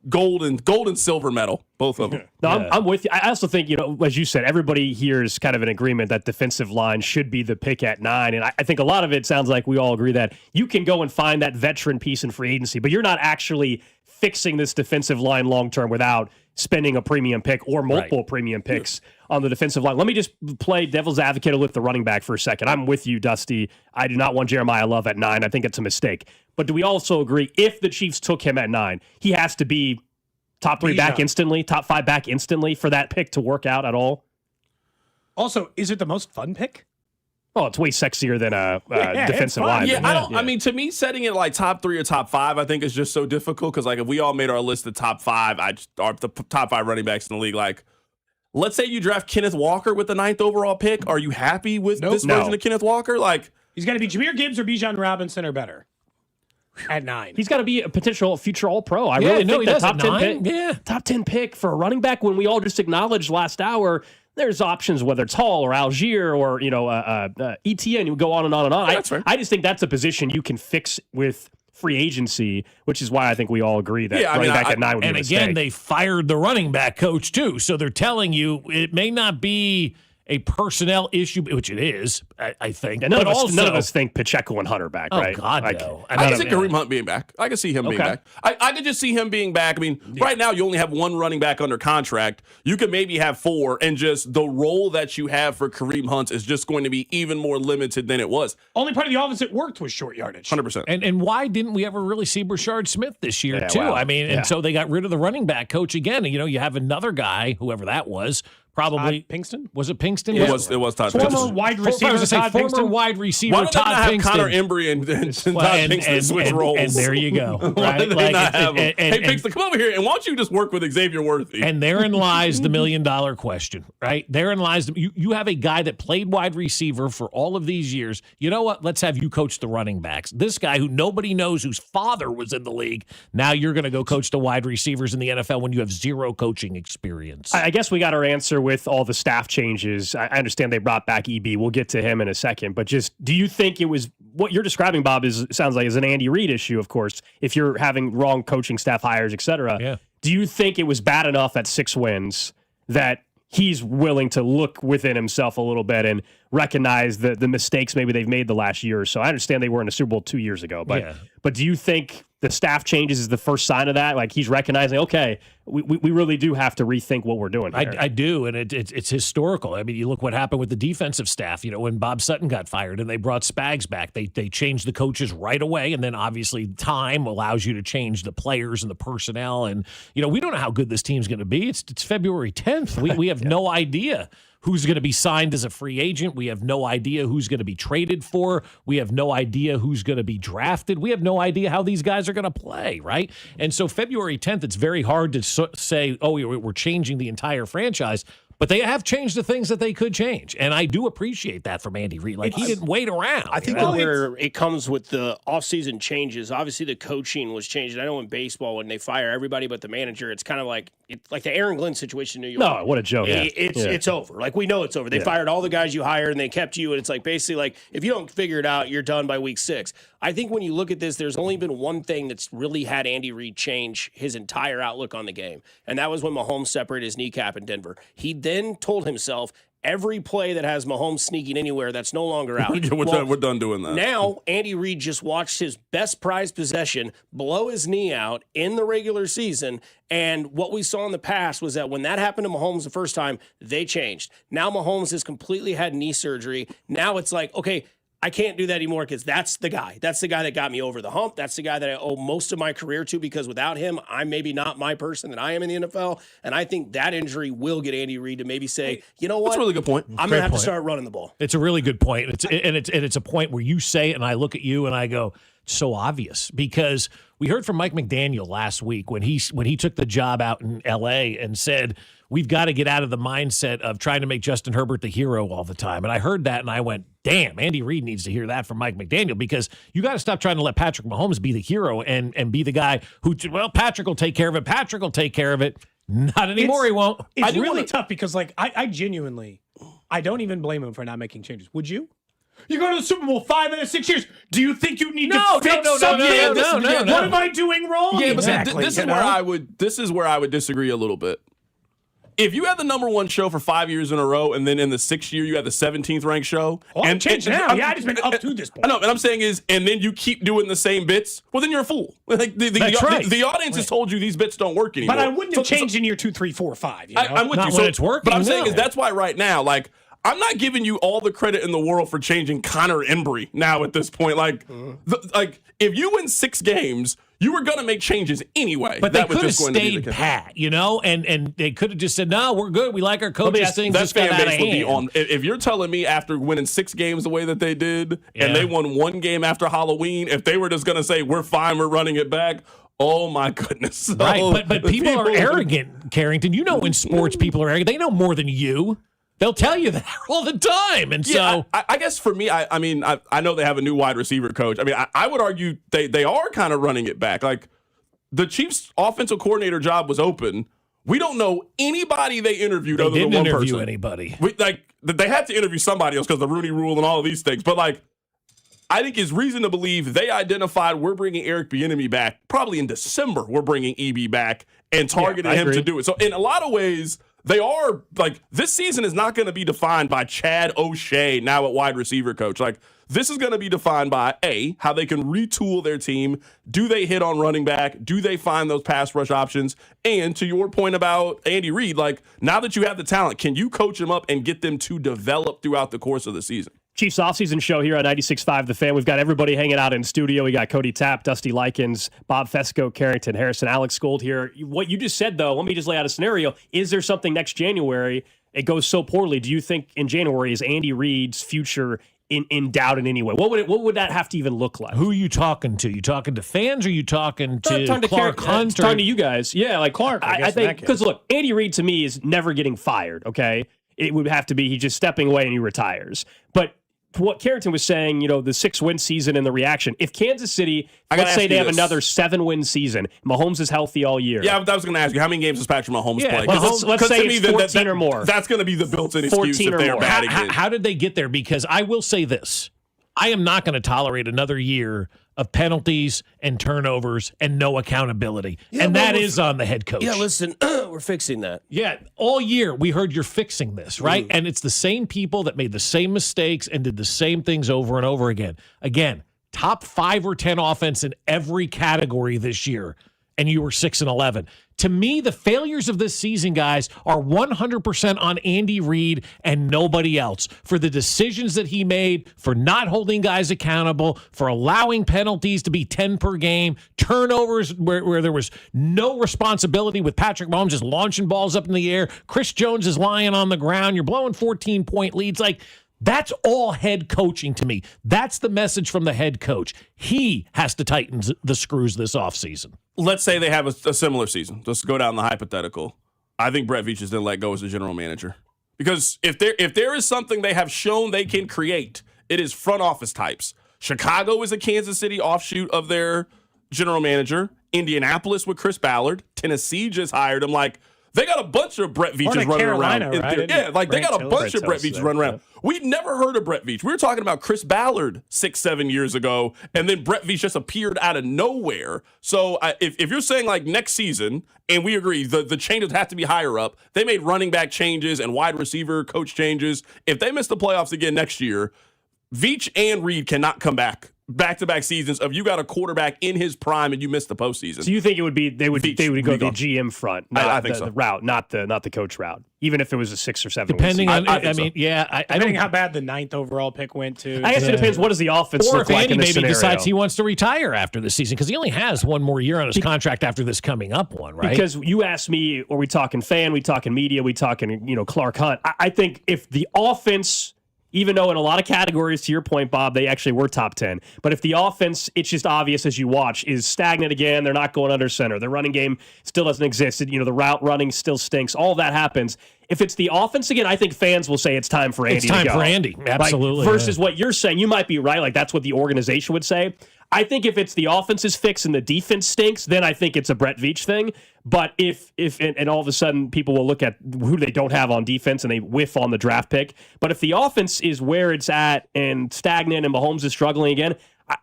gold and silver medal, both of them. No, I'm with you. I also think, as you said, everybody here is kind of in agreement that defensive line should be the pick at 9. And I think a lot of it sounds like we all agree that you can go and find that veteran piece in free agency, but you're not actually fixing this defensive line long-term without spending a premium pick or multiple premium picks on the defensive line. Let me just play devil's advocate with the running back for a second. I'm with you, Dusty. I do not want Jeremiah Love at 9. I think it's a mistake. But do we also agree if the Chiefs took him at 9, he has to be top 3 back instantly, top 5 back instantly for that pick to work out at all? Also, is it the most fun pick? Oh, it's way sexier than a defensive line. Yeah, I mean, to me, setting it like top 3 or top 5, I think is just so difficult because, like, if we all made our list of top 5, the top 5 running backs in the league, like, let's say you draft Kenneth Walker with the 9th overall pick. Are you happy with this version of Kenneth Walker? Like, he's got to be Jahmyr Gibbs or Bijan Robinson or better at 9. He's got to be a potential future All-Pro. I really think that top 10 pick, top 10 pick for a running back when we all just acknowledged last hour there's options, whether it's Hall or Algier or ETN. You go on and on and on. Yeah, that's right. I just think that's a position you can fix with free agency, which is why I think we all agree that running back at 9 would be a mistake. And again, they fired the running back coach too, so they're telling you it may not be a personnel issue, which it is, I think. And none of us think Pacheco and Hunter back, right? Oh, God, no. I can see Kareem Hunt being back. I can see him being back. I could just see him being back. I mean, right now you only have 1 running back under contract. You could maybe have 4, and just the role that you have for Kareem Hunt is just going to be even more limited than it was. Only part of the offense that worked was short yardage. 100%. And why didn't we ever really see Brashard Smith this year, too? Wow. I mean, and so they got rid of the running back coach again. And, you have another guy, whoever that was, probably Pinkston? Was it Pinkston? It was Todd Pinkston. Former wide receiver former wide receiver Why don't Todd they not have Pinkston. Connor Embry and Todd Pinkston switch roles? And there you go. Why did they not have him? Hey, Pinkston, come over here, and why don't you just work with Xavier Worthy? And therein lies the $1 million question, right? Therein lies you have a guy that played wide receiver for all of these years. You know what? Let's have you coach the running backs. This guy who nobody knows, whose father was in the league, now you're going to go coach the wide receivers in the NFL when you have 0 coaching experience. I guess we got our answer with all the staff changes. I understand they brought back EB. We'll get to him in a second. But just, do you think it was what you're describing, Bob? Sounds like is an Andy Reid issue, of course. If you're having wrong coaching staff hires, etc. Yeah. Do you think it was bad enough at 6 wins that he's willing to look within himself a little bit and recognize the mistakes maybe they've made the last year or so? I understand they were in a Super Bowl 2 years ago, but do you think the staff changes is the first sign of that? Like he's recognizing, okay, we really do have to rethink what we're doing here. I do, and it's historical. I mean, you look what happened with the defensive staff. When Bob Sutton got fired and they brought Spags back, they changed the coaches right away, and then obviously time allows you to change the players and the personnel. And we don't know how good this team's going to be. It's February 10th. We have no idea who's going to be signed as a free agent. We have no idea who's going to be traded for. We have no idea who's going to be drafted. We have no idea how these guys are going to play, right? And so February 10th, it's very hard to say, oh, we're changing the entire franchise. But they have changed the things that they could change. And I do appreciate that from Andy Reid. Like, he didn't wait around. I think where it comes with the offseason changes, obviously the coaching was changed. I know in baseball, when they fire everybody but the manager, it's kind of like the Aaron Glenn situation in New York. No, what a joke. It's over. Like, we know it's over. They fired all the guys you hired, and they kept you. And it's like, basically, like, if you don't figure it out, you're done by week 6. I think when you look at this, there's only been one thing that's really had Andy Reid change his entire outlook on the game. And that was when Mahomes separated his kneecap in Denver. He then told himself, every play that has Mahomes sneaking anywhere, that's no longer out. We're done doing that. Now, Andy Reid just watched his best prized possession blow his knee out in the regular season. And what we saw in the past was that when that happened to Mahomes the first time, they changed. Now Mahomes has completely had knee surgery. Now it's like, okay, I can't do that anymore because that's the guy. That's the guy that got me over the hump. That's the guy that I owe most of my career to, because without him, I'm maybe not my person that I am in the NFL. And I think that injury will get Andy Reid to maybe say, you know what? That's a really good point. I'm going to have to start running the ball. It's a really good point. It's a point where you say it and I look at you and I go, it's so obvious, because we heard from Mike McDaniel last week when he took the job out in L.A. and said, we've got to get out of the mindset of trying to make Justin Herbert the hero all the time. And I heard that and I went, damn, Andy Reid needs to hear that from Mike McDaniel, because you got to stop trying to let Patrick Mahomes be the hero and be the guy who, well, Patrick will take care of it. Patrick will take care of it. Not anymore, he won't. It's really tough because, like, I genuinely, I don't even blame him for not making changes. Would you? You go to the Super Bowl 5 out of 6 years. Do you think you need to fix something? No. What am I doing wrong? Yeah, but exactly, this is where I would disagree a little bit. If you had the number one show for 5 years in a row, and then in the 6th year you had the 17th ranked show, and change now. I've just been up to this point. I know, and I'm saying is, and then you keep doing the same bits. Well, then you're a fool. Like the audience has told you these bits don't work anymore. But I wouldn't have changed in year 2, 3, 4, 5. You know? I'm with Not you. when it's working. But I'm saying is that's why right now, like, I'm not giving you all the credit in the world for changing Connor Embry now at this point. Like, if you win 6 games, you were going to make changes anyway. But they could have stayed pat, and they could have just said, no, we're good. We like our coaches. Things just got out of hand. Be on. If you're telling me after winning 6 games the way that they did, and they won 1 game after Halloween, if they were just going to say, we're fine, we're running it back, oh my goodness. Right, but people are arrogant, Carrington. You know, in sports, people are arrogant. They know more than you. They'll tell you that all the time. And so I guess for me, I mean, I know they have a new wide receiver coach. I mean, I would argue they are kind of running it back. Like, the Chiefs' offensive coordinator job was open. We don't know anybody they interviewed other than one person. They didn't interview anybody. They had to interview somebody else because the Rooney Rule and all of these things. But, like, I think it's reason to believe they identified we're bringing Eric Bieniemy back. Probably in December, we're bringing EB back and targeted him to do it. So, in a lot of ways, they are, like, this season is not going to be defined by Chad O'Shea now at wide receiver coach. Like, this is going to be defined by, A, how they can retool their team. Do they hit on running back? Do they find those pass rush options? And to your point about Andy Reid, like, now that you have the talent, can you coach them up and get them to develop throughout the course of the season? Chiefs offseason show here on 96.5 The Fan. We've got everybody hanging out in studio. We got Cody Tapp, Dusty Likins, Bob Fescoe, Carrington Harrison, Alex Gold here. What you just said, though, let me just lay out a scenario. Is there something next January? It goes so poorly. Do you think in January is Andy Reid's future in doubt in any way? What would that have to even look like? Who are you talking to? You talking to fans or you talking to Clark Hunt? Talking to you guys. Yeah, like Clark. I think, because look, Andy Reid to me is never getting fired, okay? It would have to be he's just stepping away and he retires. But what Carrington was saying, the 6-win season and the reaction. If Kansas City, let's say they have another 7-win season, Mahomes is healthy all year. Yeah, I was going to ask you, how many games does Patrick Mahomes play? Let's say it's 14 or more. That's going to be the built-in excuse if they're bad again. How did they get there? Because I will say this. I am not going to tolerate another year of penalties and turnovers and no accountability. Yeah, and that is on the head coach. Yeah, listen, we're fixing that. Yeah, all year we heard you're fixing this, right? And it's the same people that made the same mistakes and did the same things over and over again. Again, top 5 or 10 offense in every category this year, and you were 6-11. To me, the failures of this season, guys, are 100% on Andy Reid and nobody else for the decisions that he made, for not holding guys accountable, for allowing penalties to be 10 per game, turnovers where there was no responsibility with Patrick Mahomes just launching balls up in the air. Chris Jones is lying on the ground. You're blowing 14-point leads. Like, that's all head coaching to me. That's the message from the head coach. He has to tighten the screws this offseason. Let's say they have a similar season. Just go down the hypothetical. I think Brett Veach is then let go as the general manager. Because if there is something they have shown they can create, it is front office types. Chicago is a Kansas City offshoot of their general manager. Indianapolis with Chris Ballard. Tennessee just hired him. Like, they got a bunch of Brett Veaches running Carolina, around. Right? Yeah, like they got a bunch of Brett Veaches running around. We'd never heard of Brett Veach. We were talking about Chris Ballard 6-7 years ago, and then Brett Veach just appeared out of nowhere. So if you're saying like next season, and we agree, the changes have to be higher up. They made running back changes and wide receiver coach changes. If they miss the playoffs again next year, Veach and Reid cannot come back-to-back seasons of you got a quarterback in his prime and you missed the postseason. So you think it would be they would go the GM front, not I think the so. route, not the coach route, even if it was a 6 or 7. Depending on, I depending how bad the 9th overall pick went to. I guess it depends. What does the offense or look if like Andy in this maybe scenario? decides he wants to retire after this season because he only has one more year on his contract after this coming up one, right? Because you asked me, are we talking fan, we talking media, we talking Clark Hunt? I think if the offense, even though in a lot of categories, to your point, Bob, they actually were top 10. But if the offense, it's just obvious as you watch, is stagnant again, they're not going under center. Their running game still doesn't exist. The route running still stinks. All of that happens. If it's the offense again, I think fans will say it's time for Andy to go. It's time for Andy, absolutely. Versus what you're saying, you might be right. Like, that's what the organization would say. I think if it's the offense is fixed and the defense stinks, then I think it's a Brett Veach thing. But if all of a sudden people will look at who they don't have on defense and they whiff on the draft pick. But if the offense is where it's at and stagnant and Mahomes is struggling again,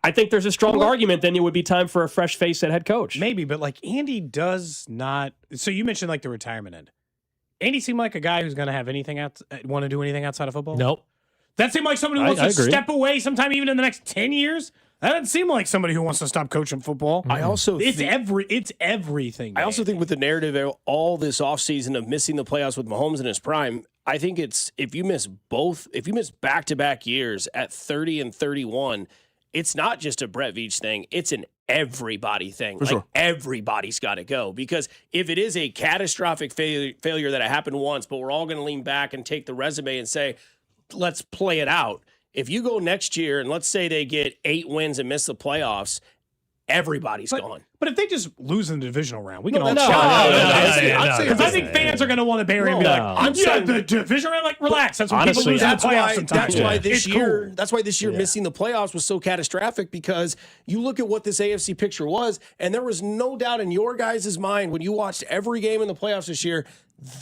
I think there's a strong argument then it would be time for a fresh face at head coach. Maybe, but like Andy does not. So you mentioned like the retirement end. Andy seemed like a guy who's going to have want to do anything outside of football? Nope. That seemed like somebody who wants to step away sometime even in the next 10 years. That doesn't seem like somebody who wants to stop coaching football. I also it's everything. I also think with the narrative of all this offseason of missing the playoffs with Mahomes in his prime, I think it's if you miss back-to-back years at 30 and 31, it's not just a Brett Veach thing, it's an everybody thing. For sure. Everybody's got to go because if it is a catastrophic failure that happened once, but we're all going to lean back and take the resume and say, let's play it out. If you go next year and let's say they get 8 wins and miss the playoffs, everybody's gone. But if they just lose in the divisional round, we can all Because I think fans are going to want to bury him and be like, the divisional round, like, relax. That's what people lose in the playoffs sometimes. That's why this year missing the playoffs was so catastrophic because you look at what this AFC picture was, and there was no doubt in your guys' mind when you watched every game in the playoffs this year,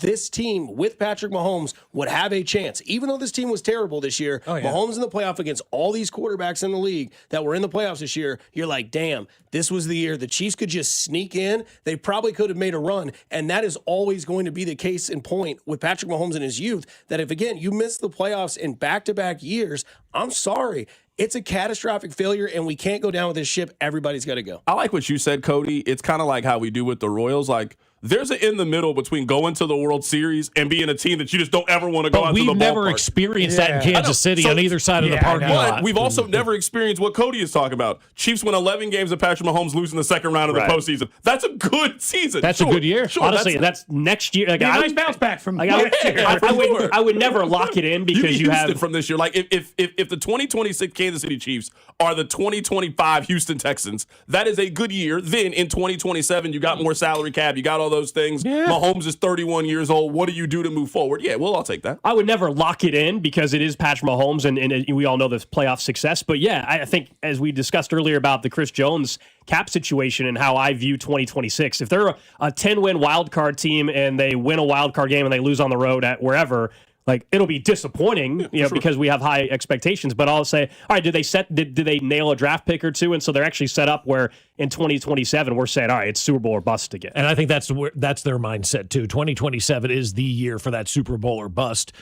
this team with Patrick Mahomes would have a chance. Even though this team was terrible this year, Mahomes in the playoff against all these quarterbacks in the league that were in the playoffs this year, you're like, damn, this was the year the Chiefs could just sneak in. They probably could have made a run, and that is always going to be the case in point with Patrick Mahomes in his youth, that if, again, you miss the playoffs in back-to-back years, I'm sorry. It's a catastrophic failure, and we can't go down with this ship. Everybody's got to go. I like what you said, Cody. It's kind of like how we do with the Royals. Like, there's an in the middle between going to the World Series and being a team that you just don't ever want to go out to the ballpark. We've never experienced that in Kansas City on either side of the parking lot. We've also never experienced what Cody is talking about. Chiefs win 11 games of Patrick Mahomes losing the second round of the postseason. That's a good season. That's a good year. Sure, honestly, that's next year. Like, nice bounce back from next year. I would never lock it in because you have from this year. Like if the 2026 Kansas City Chiefs are the 2025 Houston Texans, that is a good year. Then in 2027, you got more salary cap. You got all those things. Yeah. Mahomes is 31 years old. What do you do to move forward? Yeah, well, I'll take that. I would never lock it in because it is Patrick Mahomes, and we all know the playoff success. But yeah, I think as we discussed earlier about the Chris Jones cap situation and how I view 2026, if they're a 10-win wild card team and they win a wild card game and they lose on the road at wherever, like, it'll be disappointing, because we have high expectations. But I'll say, all right, did they nail a draft pick or two? And so they're actually set up where in 2027 we're saying, all right, it's Super Bowl or bust again. And I think that's their mindset too. 2027 is the year for that Super Bowl or bust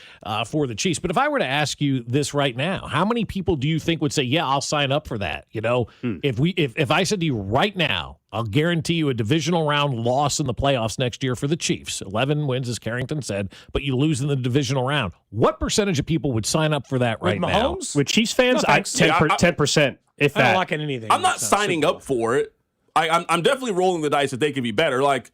for the Chiefs. But if I were to ask you this right now, how many people do you think would say, yeah, I'll sign up for that? If I said to you right now, I'll guarantee you a divisional round loss in the playoffs next year for the Chiefs. 11 wins, as Carrington said, but you lose in the divisional round. What percentage of people would sign up for that right now? Mahomes? With Chiefs fans, 10%. If I don't that. lock in anything. I'm not signing up for it. I'm definitely rolling the dice that they could be better. Like,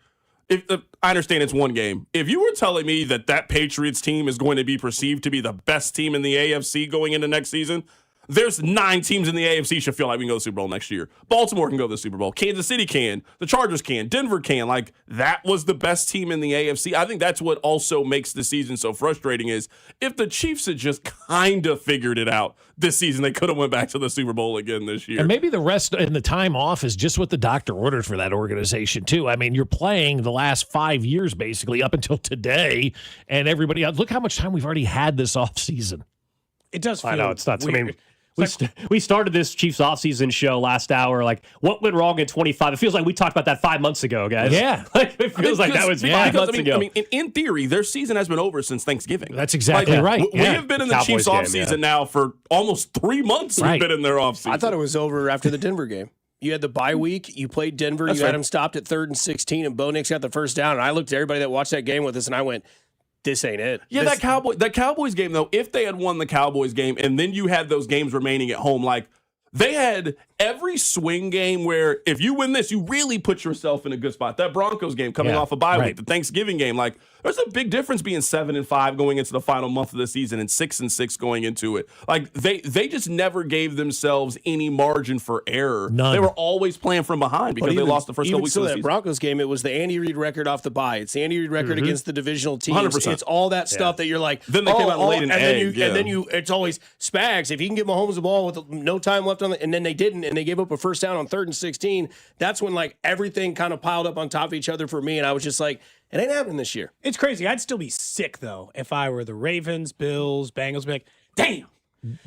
if I understand it's one game. If you were telling me that Patriots team is going to be perceived to be the best team in the AFC going into next season, there's 9 teams in the AFC should feel like we can go to the Super Bowl next year. Baltimore can go to the Super Bowl. Kansas City can. The Chargers can. Denver can. Like, that was the best team in the AFC. I think that's what also makes the season so frustrating is if the Chiefs had just kind of figured it out this season, they could have went back to the Super Bowl again this year. And maybe the rest and the time off is just what the doctor ordered for that organization, too. I mean, you're playing the last 5 years, basically, up until today, and everybody else. Look how much time we've already had this offseason. It does feel I know, it's nuts. weird. I mean, we started this Chiefs offseason show last hour. Like, what went wrong in 25? It feels like we talked about that 5 months ago, guys. Yeah. Like, it feels like that was 5 months ago. I mean, in theory, their season has been over since Thanksgiving. That's exactly right. We have been in the Cowboys Chiefs offseason now for almost 3 months. Right. We've been in their offseason. I thought it was over after the Denver game. You had the bye week. You played Denver. That's you had right. them stopped at 3rd and 16, and Bo Nix got the first down. And I looked at everybody that watched that game with us, and I went, this ain't it. Yeah, that Cowboys game, though, if they had won the Cowboys game and then you had those games remaining at home, like they had every swing game where if you win this, you really put yourself in a good spot. That Broncos game coming off a bye week, the Thanksgiving game, like there's a big difference being 7-5 going into the final month of the season and 6-6 going into it. Like they just never gave themselves any margin for error. None. They were always playing from behind because they lost the first couple weeks of the that season. Broncos game, it was the Andy Reid record off the bye. It's the Andy Reid record against the divisional teams. 100%. It's all that stuff that you're like, Then they came out and laid an egg. And then it's always Spags. If you can get Mahomes the ball with no time left on it, and then they didn't, and they gave up a first down on 3rd and 16, that's when like everything kind of piled up on top of each other for me, and I was just like, it ain't happening this year. It's crazy. I'd still be sick, though, if I were the Ravens, Bills, Bengals. Be like, damn.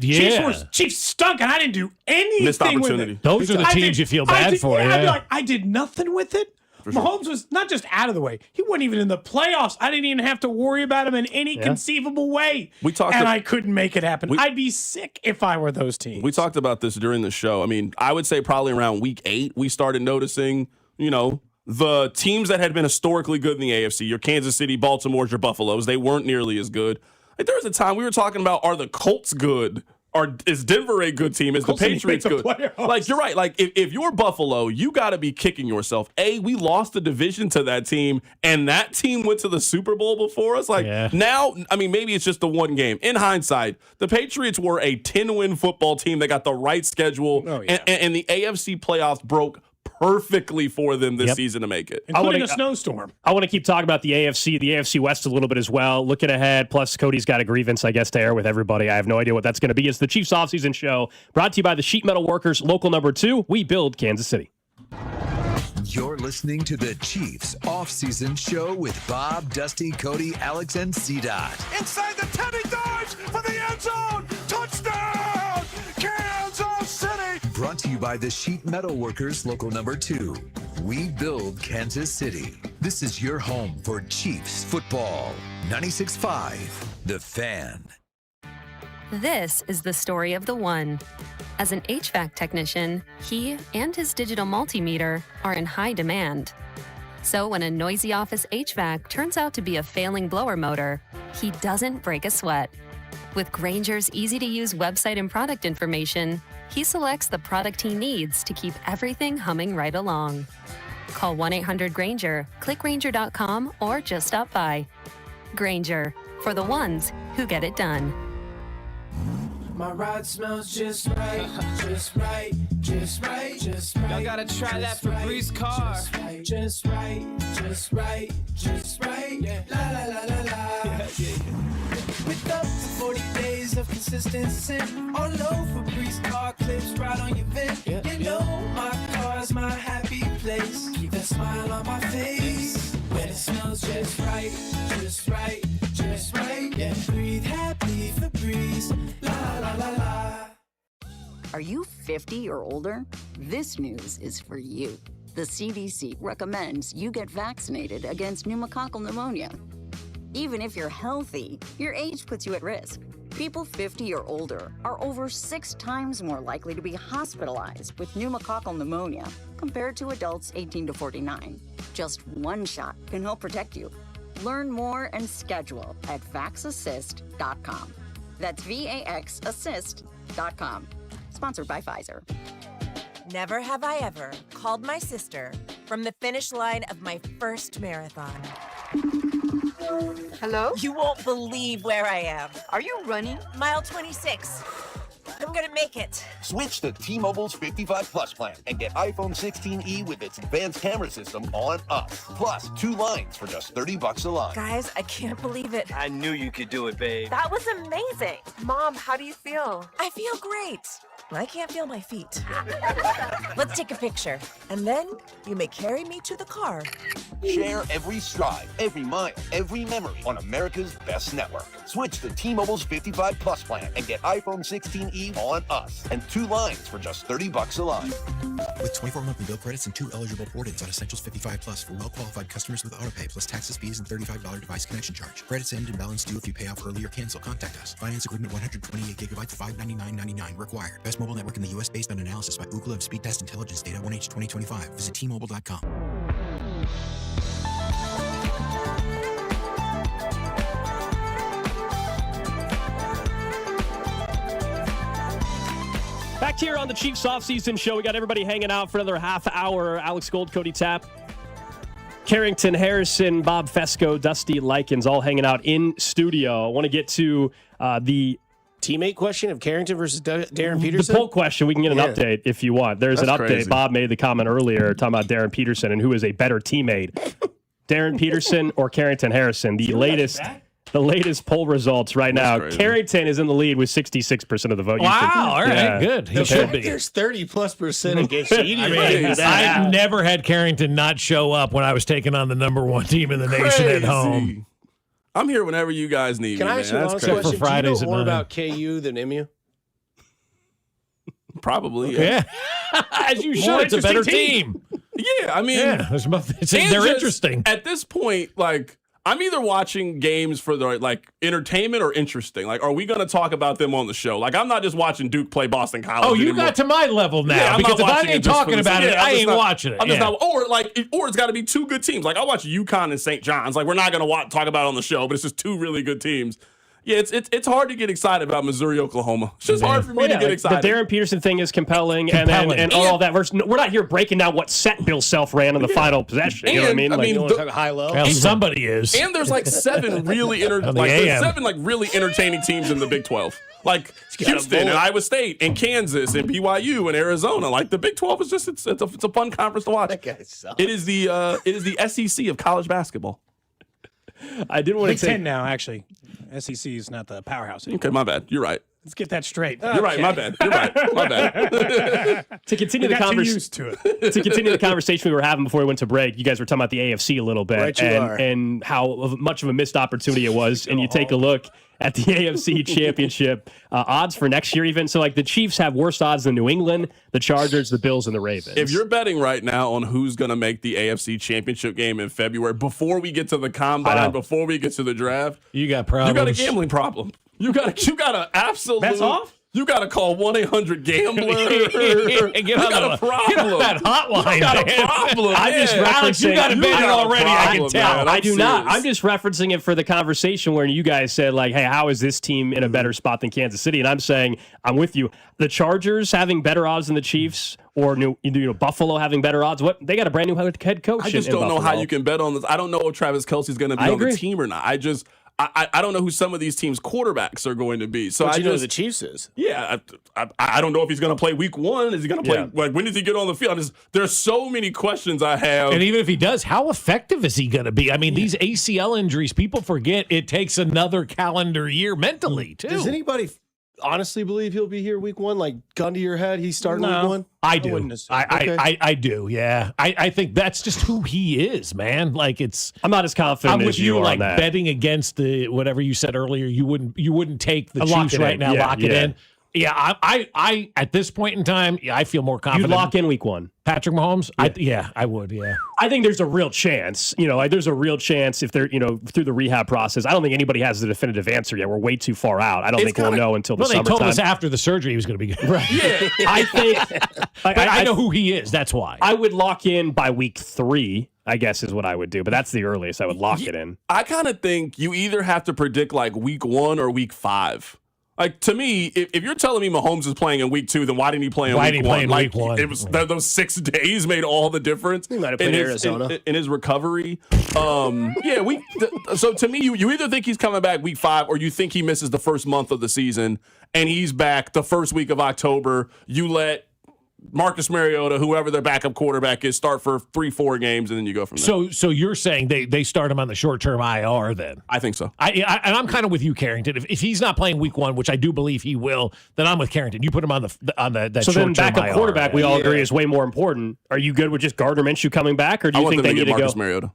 Yeah. Chiefs stunk, and I didn't do anything Missed opportunity. with it. Those are the teams you feel bad for. I'd be Yeah. like, I did nothing with it. Mahomes was not just out of the way. He wasn't even in the playoffs. I didn't even have to worry about him in any conceivable way. I couldn't make it happen. I'd be sick if I were those teams. We talked about this during the show. I mean, I would say probably around week 8, we started noticing, the teams that had been historically good in the AFC, your Kansas City, Baltimore's, your Buffaloes, they weren't nearly as good. Like, there was a time we were talking about, are the Colts good? Is Denver a good team? Is the Patriots good? Like, you're right. Like, if you're Buffalo, you got to be kicking yourself. We lost the division to that team, and that team went to the Super Bowl before us. Like, now, I mean, maybe it's just the one game. In hindsight, the Patriots were a 10-win football team. They got the right schedule, and the AFC playoffs broke perfectly for them this season to make it. Including a snowstorm. I want to keep talking about the AFC West a little bit as well. Looking ahead, plus Cody's got a grievance, I guess, to air with everybody. I have no idea what that's going to be. It's the Chiefs offseason show brought to you by the Sheet Metal Workers, local number 2. We build Kansas City. You're listening to the Chiefs offseason show with Bob, Dusty, Cody, Alex, and C-Dot. Inside the 10, he dives for the end zone. Touchdown, Kansas City. Brought to you by the Sheet Metal Workers, local number 2. We build Kansas City. This is your home for Chiefs football. 96.5, The Fan. This is the story of the one. As an HVAC technician, he and his digital multimeter are in high demand. So when a noisy office HVAC turns out to be a failing blower motor, he doesn't break a sweat. With Grainger's easy-to-use website and product information, he selects the product he needs to keep everything humming right along. Call 1-800-GRAINGER, click Grainger.com, or just stop by. Grainger, for the ones who get it done. My ride smells just right, just right, just right, just right. Y'all gotta try that Febreze car. Just right, just right, just right. Yeah. La la la la la. With up to 40 days of consistency, all over Febreze car clips right on your vent. You know my car's my happy place. Keep that smile on my face when it smells just right, just right, just right. Yeah, breathe happy Febreze. La la la la. Are you 50 or older? This news is for you. The CDC recommends you get vaccinated against pneumococcal pneumonia. Even if you're healthy, your age puts you at risk. People 50 or older are over 6 times more likely to be hospitalized with pneumococcal pneumonia compared to adults 18 to 49. Just one shot can help protect you. Learn more and schedule at vaxassist.com. That's VAXassist.com. Sponsored by Pfizer. Never have I ever called my sister from the finish line of my first marathon. Hello? You won't believe where I am. Are you running? Mile 26. I'm gonna make it. Switch to T-Mobile's 55 Plus plan and get iPhone 16e with its advanced camera system on us. Plus 2 lines for just $30 a line. Guys, I can't believe it. I knew you could do it, babe. That was amazing. Mom, how do you feel? I feel great. I can't feel my feet. Let's take a picture. And then you may carry me to the car. Share every stride, every mile, every memory on America's best network. Switch to T-Mobile's 55 Plus plan and get iPhone 16e on us. And 2 lines for just $30 a line. With 24 monthly bill credits and 2 eligible port-ins on Essentials 55 Plus for well-qualified customers with autopay plus taxes, fees, and $35 device connection charge. Credits end and balance due if you pay off early or cancel. Contact us. Finance agreement 128 gigabytes, $599.99 required. Best mobile network in the U.S. based on analysis by Ookla of Speed Test Intelligence data 1H 2025. Visit T-Mobile.com. Back here on the Chiefs offseason show, we got everybody hanging out for another half hour. Alex Gold, Cody Tapp, Carrington Harrison, Bob Fescoe, Dusty Likins, all hanging out in studio. I want to get to the teammate question of Carrington versus Darren Peterson. The poll question. We can get an update if you want. There's an update. Crazy. Bob made the comment earlier talking about Darren Peterson and who is a better teammate, Darren Peterson or Carrington Harrison. The latest poll results right now. Crazy. Carrington is in the lead with 66% of the vote. Wow, all right, good. He should be. There's 30+% against you. I never had Carrington not show up when I was taking on the number 1 team in the nation at home. I'm here whenever you guys need Can me, I ask man. you an That's honest crazy. question? Do you Fridays know at more 9. about KU than MU? Probably, Yeah. As you should. It's a better team. Yeah, I mean, Yeah, they're interesting. At this point, like, I'm either watching games for the entertainment or interesting. Like, are we going to talk about them on the show? Like, I'm not just watching Duke play Boston College. Oh, you anymore. got to my level now. Yeah, I'm because not if I watching ain't it just talking for the- about it, yeah, I I'm just ain't not- watching it. I'm just Yeah. not, or it's got to be 2 good teams. Like, I watch UConn and St. John's. Like, we're not going to talk about it on the show, but it's just 2 really good teams. Yeah, it's hard to get excited about Missouri, Oklahoma. It's just hard for me to get excited. The Darren Peterson thing is compelling. And all that. We're not here breaking down what set Bill Self ran in the final possession. You know what I mean? High-low. Well, somebody is. And there's like 7 really really entertaining teams in the Big 12. Like Houston and Iowa State and Kansas and BYU and Arizona. Like the Big 12 is just it's a fun conference to watch. That guy sucks. It is the SEC of college basketball. I didn't want Big to say 10 now, actually. SEC is not the powerhouse anymore. Okay, my bad. You're right. Let's get that straight. You're right. My bad. You're right. My bad. To continue We the got too conversation, used to it. to continue the conversation we were having before we went to break, you guys were talking about the AFC a little bit Right, you are. and how much of a missed opportunity it was. And you take a look at the AFC Championship odds for next year, even. So, like, the Chiefs have worse odds than New England, the Chargers, the Bills, and the Ravens. If you're betting right now on who's going to make the AFC Championship game in February, before we get to the combine, before we get to the draft, you got problems. You got a gambling problem. You got an absolute. Bets off? You got to call 1-800-GAMBLER. you got a problem. Get on that hotline, You got man. a problem. I'm just man. referencing. you got a bet it already, I can tell. Man. I do not. serious. I'm just referencing it for the conversation where you guys said, like, hey, how is this team in a better spot than Kansas City? And I'm saying, I'm with you. The Chargers having better odds than the Chiefs, or Buffalo having better odds. What? They got a brand new head coach. I just in don't know Buffalo. how you can bet on this. I don't know if Travis Kelce's going to be I on agree. the team or not. I don't know who some of these teams' quarterbacks are going to be. So But I you know just, who the Chiefs is. Yeah, I don't know if he's going to play week 1. Is he going to play? Like, when does he get on the field? There's so many questions I have. And even if he does, how effective is he going to be? I mean, these ACL injuries, people forget it takes another calendar year mentally, too. Does anybody honestly believe he'll be here week 1? Like, gun to your head, he's starting week 1? I do. wouldn't assume. I do, yeah. I think that's just who he is, man. Like, I'm not as confident I'm as with you, are like on that. betting against the whatever you said earlier. You wouldn't take the Lock Chiefs it right in. now, Yeah, lock it yeah. in. Yeah, I at this point in time, I feel more confident. You'd lock in week 1. Patrick Mahomes? I would, yeah. I think there's a real chance. There's a real chance if they're, through the rehab process. I don't think anybody has the definitive answer yet. We're way too far out. I don't think we'll know until the summertime. They told us after the surgery he was going to be good. Right. Yeah. I think. I know who he is. That's why. I would lock in by week 3, I guess is what I would do. But that's the earliest I would lock it in. I kind of think you either have to predict like week 1 or week 5. Like, to me, if you're telling me Mahomes is playing in week 2, then why didn't he play in week 1? Week 1? It was those 6 days made all the difference. He might have played Arizona in his recovery. So to me, you either think he's coming back week 5 or you think he misses the first month of the season and he's back the first week of October. You let Marcus Mariota, whoever their backup quarterback is, start for 3-4 games, and then you go from there. So you're saying they start him on the short-term IR then? I think so. And I'm kind of with you, Carrington. If he's not playing week 1, which I do believe he will, then I'm with Carrington. You put him on that so short-term then backup IR, quarterback, we all agree, is way more important. Are you good with just Gardner Minshew coming back, or do you think they need to Marcus go? Mariota.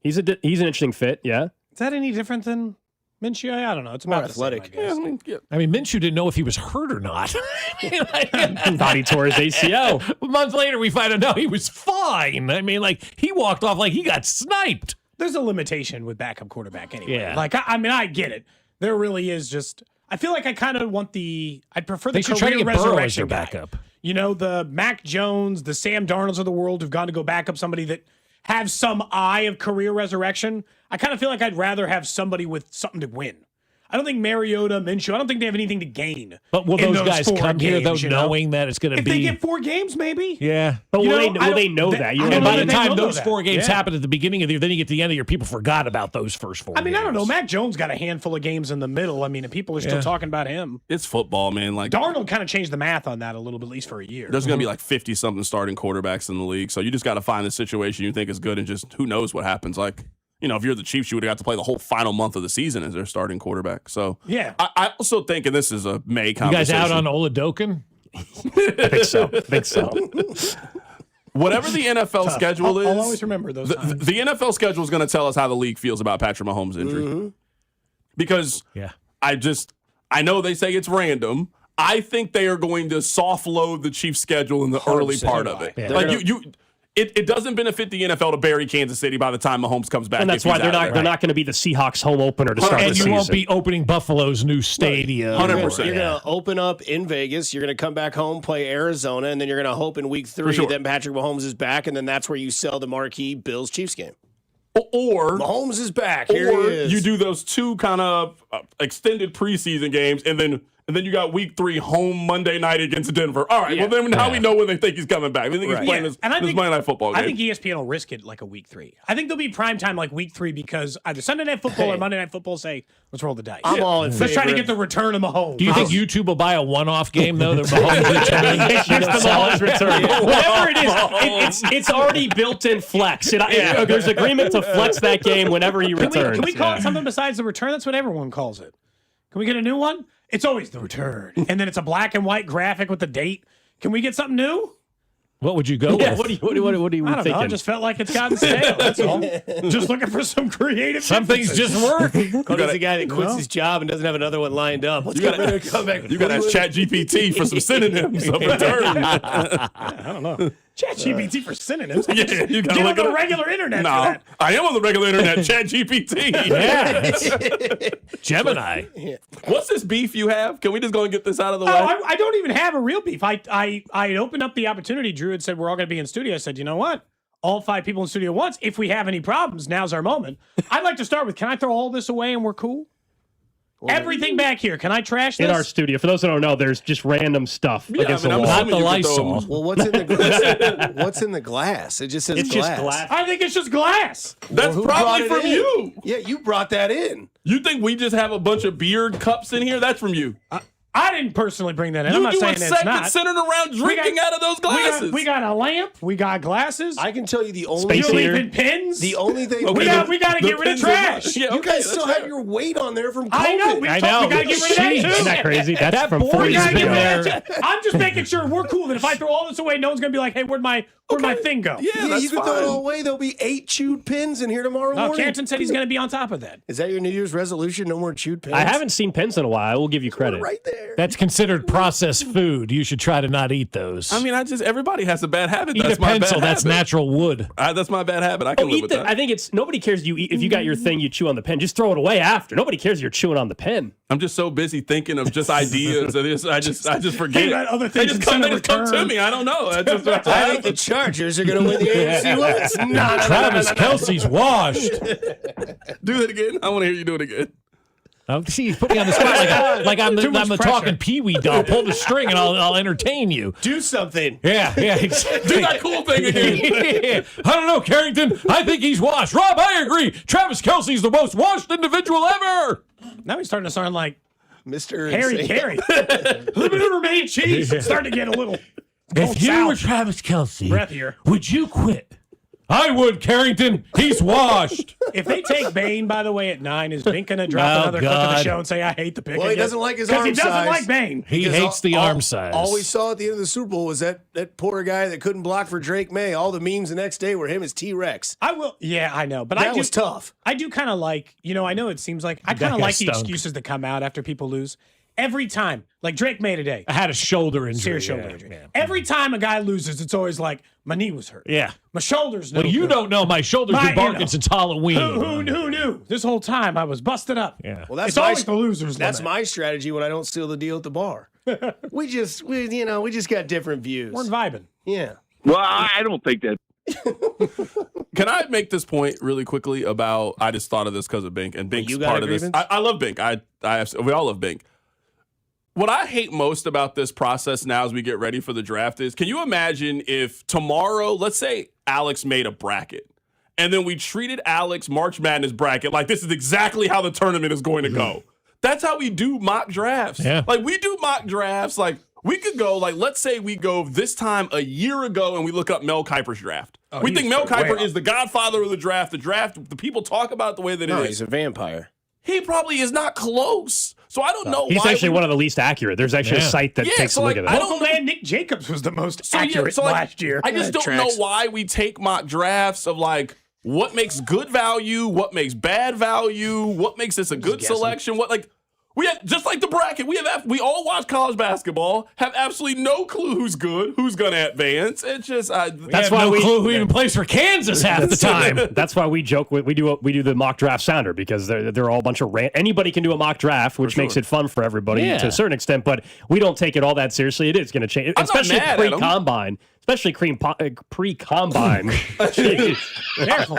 He's an interesting fit, yeah. Is that any different than Minshew? I don't know. It's about athletic. The same, I guess. I mean, Minshew didn't know if he was hurt or not. Thought he tore his ACL. A month later, we find out no, he was fine. I mean, he walked off like he got sniped. There's a limitation with backup quarterback anyway. Yeah. I get it. There really is just. I feel like I kind of want I'd prefer the They should try to career get Burrow as resurrection their guy. backup. The Mac Jones, the Sam Darnolds of the world who've gone to go back up somebody that have some eye of career resurrection. I kind of feel like I'd rather have somebody with something to win. I don't think Mariota, Minshew, I don't think they have anything to gain. But will those guys come here, though, knowing that it's going to be... If they get 4 games, maybe. Yeah. But will they know that? And by the time those 4 games happen at the beginning of the year, then you get to the end of the year, people forgot about those first 4 games. I don't know. Mac Jones got a handful of games in the middle. And people are still talking about him. It's football, man. Darnold kind of changed the math on that a little bit, at least for a year. There's going to be 50-something starting quarterbacks in the league. So you just got to find the situation you think is good and just who knows what happens. If you're the Chiefs, you would have got to play the whole final month of the season as their starting quarterback. So yeah, I also think, and this is a May conversation. You guys out on Oladokin? I think so. Whatever the NFL schedule is, I'll always remember those times. The NFL schedule is going to tell us how the league feels about Patrick Mahomes' injury. Mm-hmm. Because I know they say it's random. I think they are going to soft load the Chiefs' schedule in the early part of it. Yeah. It doesn't benefit the NFL to bury Kansas City by the time Mahomes comes back. And that's why they're not going to be the Seahawks home opener to start the season. And you won't be opening Buffalo's new stadium. 100%. You're going to open up in Vegas. You're going to come back home, play Arizona, and then you're going to hope in week 3 that Patrick Mahomes is back, and then that's where you sell the marquee Bills-Chiefs game. Or Mahomes is back. Here he is. You do those 2 kind of extended preseason games, and then you got week 3 home Monday night against Denver. All right, well then now we know when they think he's coming back. We think he's playing this Monday night football game. I think ESPN will risk it like a week 3. I think there'll be prime time like week 3 because either Sunday Night Football or Monday Night Football say, let's roll the dice. I'm all in favor. Let's try to get the return of Mahomes. Do you think YouTube will buy a one-off game, though? That Mahomes return. Whatever it is, it's already built-in flex. There's agreement to flex that game whenever he returns. Can we call it something besides the return? That's what everyone calls it. Can we get a new one? It's always the return. And then it's a black and white graphic with the date. Can we get something new? What would you go with? What are you I don't thinking? know. I just felt like it's gotten stale. That's all. Just looking for some creative. Some things just work. Cody's the guy that quits his job and doesn't have another one lined up. Let's get ready to come back. You got to ask ChatGPT for some synonyms of return. I don't know. ChatGPT for synonyms. Yeah, you got Get to on the regular internet. No, for that. I am on the regular internet. ChatGPT. Yeah. Gemini. What's this beef you have? Can we just go and get this out of the way? I don't even have a real beef. I opened up the opportunity. Drew had said we're all going to be in studio. I said, you know what? All 5 people in studio once. If we have any problems, now's our moment. I'd like to start with, can I throw all this away and we're cool? Everything back here. Can I trash this? In our studio. For those that don't know, there's just random stuff against the wall. Not the Lysol. Well, what's in the what's in the glass? It just says It's glass. just glass. I think it's just glass. That's who probably brought it from in? you. Yeah, you brought that in. You think we just have a bunch of beer cups in here? That's from you. I didn't personally bring that in. You I'm not do saying a it's segment not. centered around drinking out of those glasses. We got a lamp. We got glasses. I can tell you the only You're leaving pins. The only thing we got to get rid of trash. you guys still have your weight on there from COVID. I know. We got to get rid of that too. Isn't that crazy? That's from 40 gotta get rid there. of that too. I'm just making sure we're cool. That if I throw all this away, no one's gonna be like, "Hey, where'd my thing go?" Yeah, that's you can throw it all away. There'll be 8 chewed pins in here tomorrow No, morning. Canton said he's gonna be on top of that. Is that your New Year's resolution? No more chewed pins? I haven't seen pins in a while. I will give you credit. Right there. That's considered processed food. You should try to not eat those. I mean, everybody has a bad habit. Eat That's a my pencil. bad That's habit. natural wood. That's my bad habit. I can live with that. I think it's nobody cares if you got your thing, you chew on the pen. Just throw it away after. Nobody cares you're chewing on the pen. I'm just so busy thinking of just ideas. I just forget. Think about other They things just come instead of to return. me. I don't know. I think the Chargers are going to win the AFC West. Travis Kelce's washed. Do that again. I want to hear you do it again. Oh, see, he's putting me on the spot like I'm Too much the pressure. talking Pee-wee doll. Pull the string and I'll entertain you. Do something. Yeah, exactly. Do that cool thing again. I don't know, Carrington. I think he's washed. Rob, I agree. Travis Kelce's the most washed individual ever. Now he's starting to sound like Mr. Harry Insane. Carey. Little made cheese. It's starting to get a little If you were south. Travis Kelce, Breathier. would you quit? I would, Carrington. He's washed. If they take Bane, by the way, at 9, is Bink going to drop Oh, another clip of the God. show and say, I hate the pick? Well, he again? doesn't like his 'Cause arm he doesn't size. like Bane. He Because hates the arm size. All we saw at the end of the Super Bowl was that poor guy that couldn't block for Drake May. All the memes the next day were him as T-Rex. I will. Yeah, I know. But That was tough. I do kind of like, I know it seems like, I That kind of guy like the stunk. excuses that come out after people lose. Every time. Like Drake May today. I had a shoulder injury. Serious shoulder yeah, injury. yeah. Every time a guy loses, it's always like, my knee was hurt. Yeah. My shoulder's no Well, you good. don't know. My shoulder's been barking since Halloween. Who knew? This whole time I was busted up. Yeah. Well, that's It's always the losers. That's limit. my strategy when I don't seal the deal at the bar. we just got different views. We're vibing. Yeah. Well, I don't think that. Can I make this point really quickly about? I just thought of this because of Bink, and Bink's you got part of this. agreements? I love Bink. We all love Bink. What I hate most about this process now as we get ready for the draft is, can you imagine if tomorrow, let's say Alex made a bracket, and then we treated Alex March Madness bracket like this is exactly how the tournament is going to go. That's how we do mock drafts. Yeah. Like we do mock drafts. Like we could go, like let's say we go this time a year ago and we look up Mel Kiper's draft. We think Mel Kiper is the godfather of the draft. The people talk about it the way that it is. He's a vampire. He probably is not close. So I don't know He's why. actually one of the least accurate. There's actually a site that takes a look at that. Local man Nick Jacobs was the most accurate like, last year. I just don't know why we take mock drafts of like what makes good value, what makes bad value, what makes this a good selection, we have just like the bracket. We all watch college basketball, have absolutely no clue who's good, who's going to advance. It's just That's why no clue who even plays for Kansas half the time. That's why we joke. We do the mock draft sounder because they're all a bunch of anybody can do a mock draft, which makes it fun for everybody to a certain extent. But we don't take it all that seriously. It is going to change, especially pre-combine. Especially pre-combine. Careful.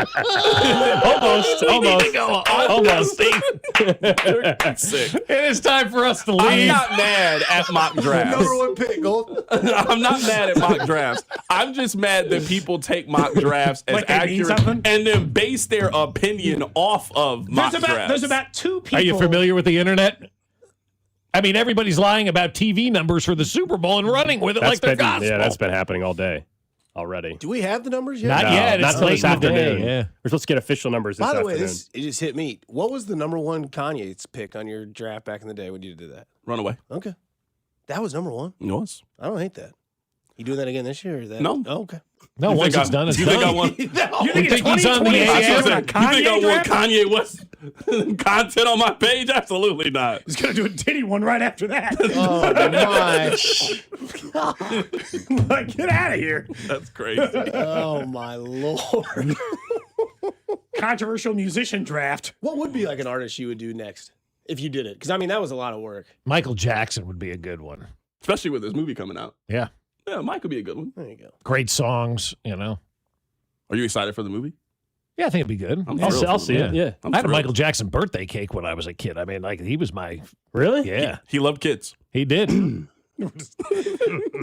Almost. sick. It is time for us to leave. I'm not mad at mock drafts. Number one pick, Gold. I'm not mad at mock drafts. I'm just mad that people take mock drafts as Like they mean accurate something? and then base their opinion off of mock drafts. There's about 2 people. Are you familiar with the internet? I mean, everybody's lying about TV numbers for the Super Bowl and running with it like they're gospel. Yeah, that's been happening all day already. Do we have the numbers yet? Not yet. Not It's till late this in the day, afternoon. yeah. We're supposed to get official numbers this By the afternoon. way, it just hit me. What was the number one Kanye's pick on your draft back in the day when you did that? Runaway. Okay. That was number one. It was. I don't hate that. You doing that again this year? Or is that? No. Oh, okay. No, You once think it's done, it's you done. think I want? You think think he's on the it's AM? 2020? You think I want draft? Kanye West content on my page? Absolutely not. He's going to do a Diddy one right after that. Oh, my. Like, get out of here. That's crazy. Oh, my Lord. Controversial musician draft. What would be like an artist you would do next if you did it? Because, I mean, that was a lot of work. Michael Jackson would be a good one. Especially with this movie coming out. Yeah. Yeah, Mike could be a good one. There you go. Great songs, you know. Are you excited for the movie? Yeah, I think it'd be good. I'll see it. Yeah. I'm I had a thrilled. Michael Jackson birthday cake when I was a kid. I mean, like, he was my... Really? Yeah. He loved kids. He did.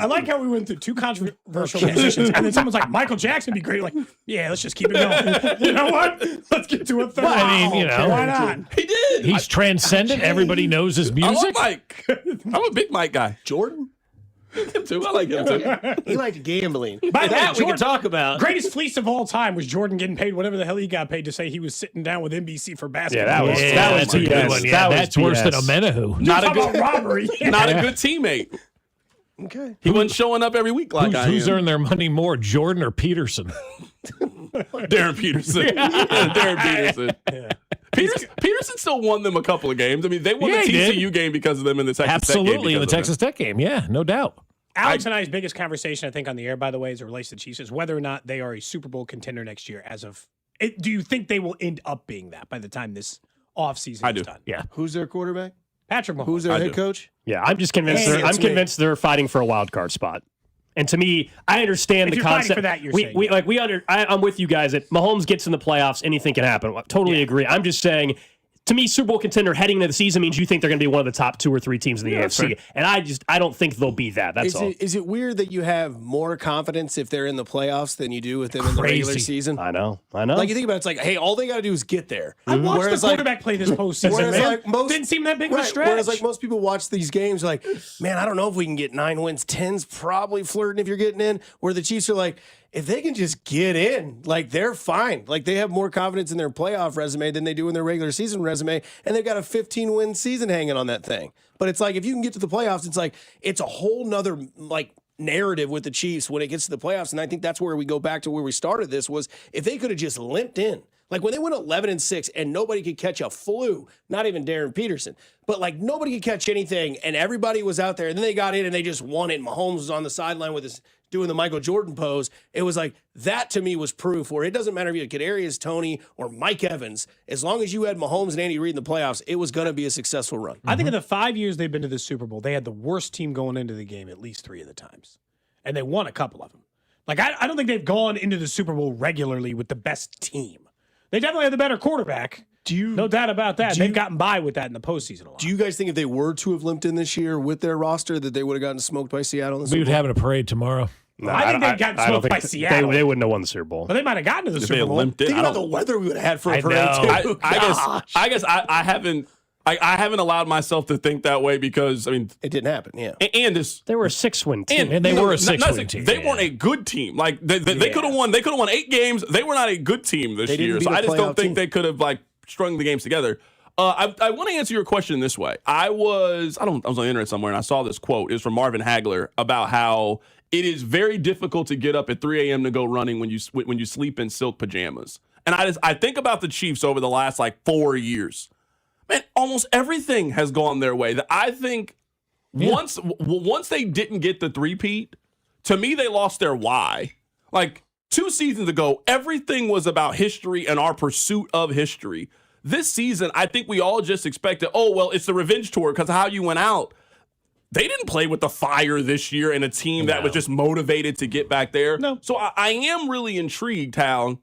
I like how we went through 2 controversial musicians, and then someone's like, Michael Jackson would be great. Like, yeah, let's just keep it going. You know what? Let's get to a third. Well, I mean, you know. Why not? He did. He's transcendent. Everybody knows his I music. love Mike. I'm a big Mike guy. Jordan? Him too. I like him too. He liked gambling. By the way, That we Jordan- can talk about. Greatest fleece of all time was Jordan getting paid whatever the hell he got paid to say he was sitting down with NBC for basketball. that was that's a BS. good one. Yeah, That was that's worse than a BS. Menahu. Not a Talk about good, robbery. not a good teammate. Okay. He wasn't showing up every week like Who's I am. earned their money more, Jordan or Peterson? Darren Peterson. Darren Peterson. Peterson still won them a couple of games. I mean, they won the TCU game because of them in the Texas Tech game. Absolutely, in the Texas Tech game. Yeah, no doubt. Alex and I's biggest conversation, I think, on the air, by the way, as it relates to the Chiefs, is whether or not they are a Super Bowl contender next year. Do you think they will end up being that by the time this offseason is done? Yeah. Who's their quarterback? Patrick Mahomes. Who's their head coach? Yeah, I'm just convinced. I'm convinced they're fighting for a wild card spot. And to me, I understand If the you're concept. fighting for that, you're saying, I'm with you guys that Mahomes gets in the playoffs, anything can happen. I totally agree. I'm just saying, to me, Super Bowl contender heading into the season means you think they're going to be one of the top 2 or 3 teams in the AFC. Fair. And I don't think they'll be that. That's all. Is it weird that you have more confidence if they're in the playoffs than you do with them in the regular season? I know. Like, you think about it, it's like, hey, all they got to do is get there. I watched Whereas, the quarterback play this postseason, whereas, man. like, most, Didn't seem that big of a right, stretch. Whereas, like, most people watch these games like, man, I don't know if we can get 9 wins. 10's probably flirting if you're getting in. Where the Chiefs are like, if they can just get in, like, they're fine. Like, they have more confidence in their playoff resume than they do in their regular season resume, and they've got a 15-win season hanging on that thing. But it's like, if you can get to the playoffs, it's like, it's a whole nother, like, narrative with the Chiefs when it gets to the playoffs. And I think that's where we go back to where we started this, was if they could have just limped in. Like, when they went 11-6 and nobody could catch a flu, not even Darren Peterson, but, like, nobody could catch anything, and everybody was out there, and then they got in and they just won it. Mahomes was on the sideline with his doing the Michael Jordan pose. It was like, that to me was proof where it doesn't matter if you had Kadarius Toney or Mike Evans, as long as you had Mahomes and Andy Reid in the playoffs, it was going to be a successful run. I think in the 5 years they've been to the Super Bowl, they had the worst team going into the game at least 3 of the times. And they won a couple of them. Like, I don't think they've gone into the Super Bowl regularly with the best team. They definitely have the better quarterback. No doubt about that. They've gotten by with that in the postseason a lot. Do you guys think if they were to have limped in this year with their roster that they would have gotten smoked by Seattle in the We Super would Bowl? have a parade tomorrow. No, I think they've gotten smoked by Seattle. They wouldn't have won the Super Bowl. But they might have gotten to the If Super they Bowl. limped in, Think I about don't- the weather we would have had for I a parade, know. too. I guess I haven't. I haven't allowed myself to think that way because, I mean, it didn't happen. Yeah, and this they were a 6-win team, and they were a 6-win not, team. They weren't a good team. Like they could have won. They could have won 8 games. They were not a good team this They didn't year. beat So a I just don't playoff think team. they could have like strung the games together. I want to answer your question this way. I was on the internet somewhere and I saw this quote. It's from Marvin Hagler about how it is very difficult to get up at 3 a.m. to go running when you sleep in silk pajamas. And I think about the Chiefs over the last like 4 years. Man, almost everything has gone their way. That I think once they didn't get the three-peat, to me they lost their why. Like 2 seasons ago, everything was about history and our pursuit of history. This season, I think we all just expected, oh, well, it's the revenge tour because of how you went out. They didn't play with the fire this year and a team that was just motivated to get back there. No. So I am really intrigued how,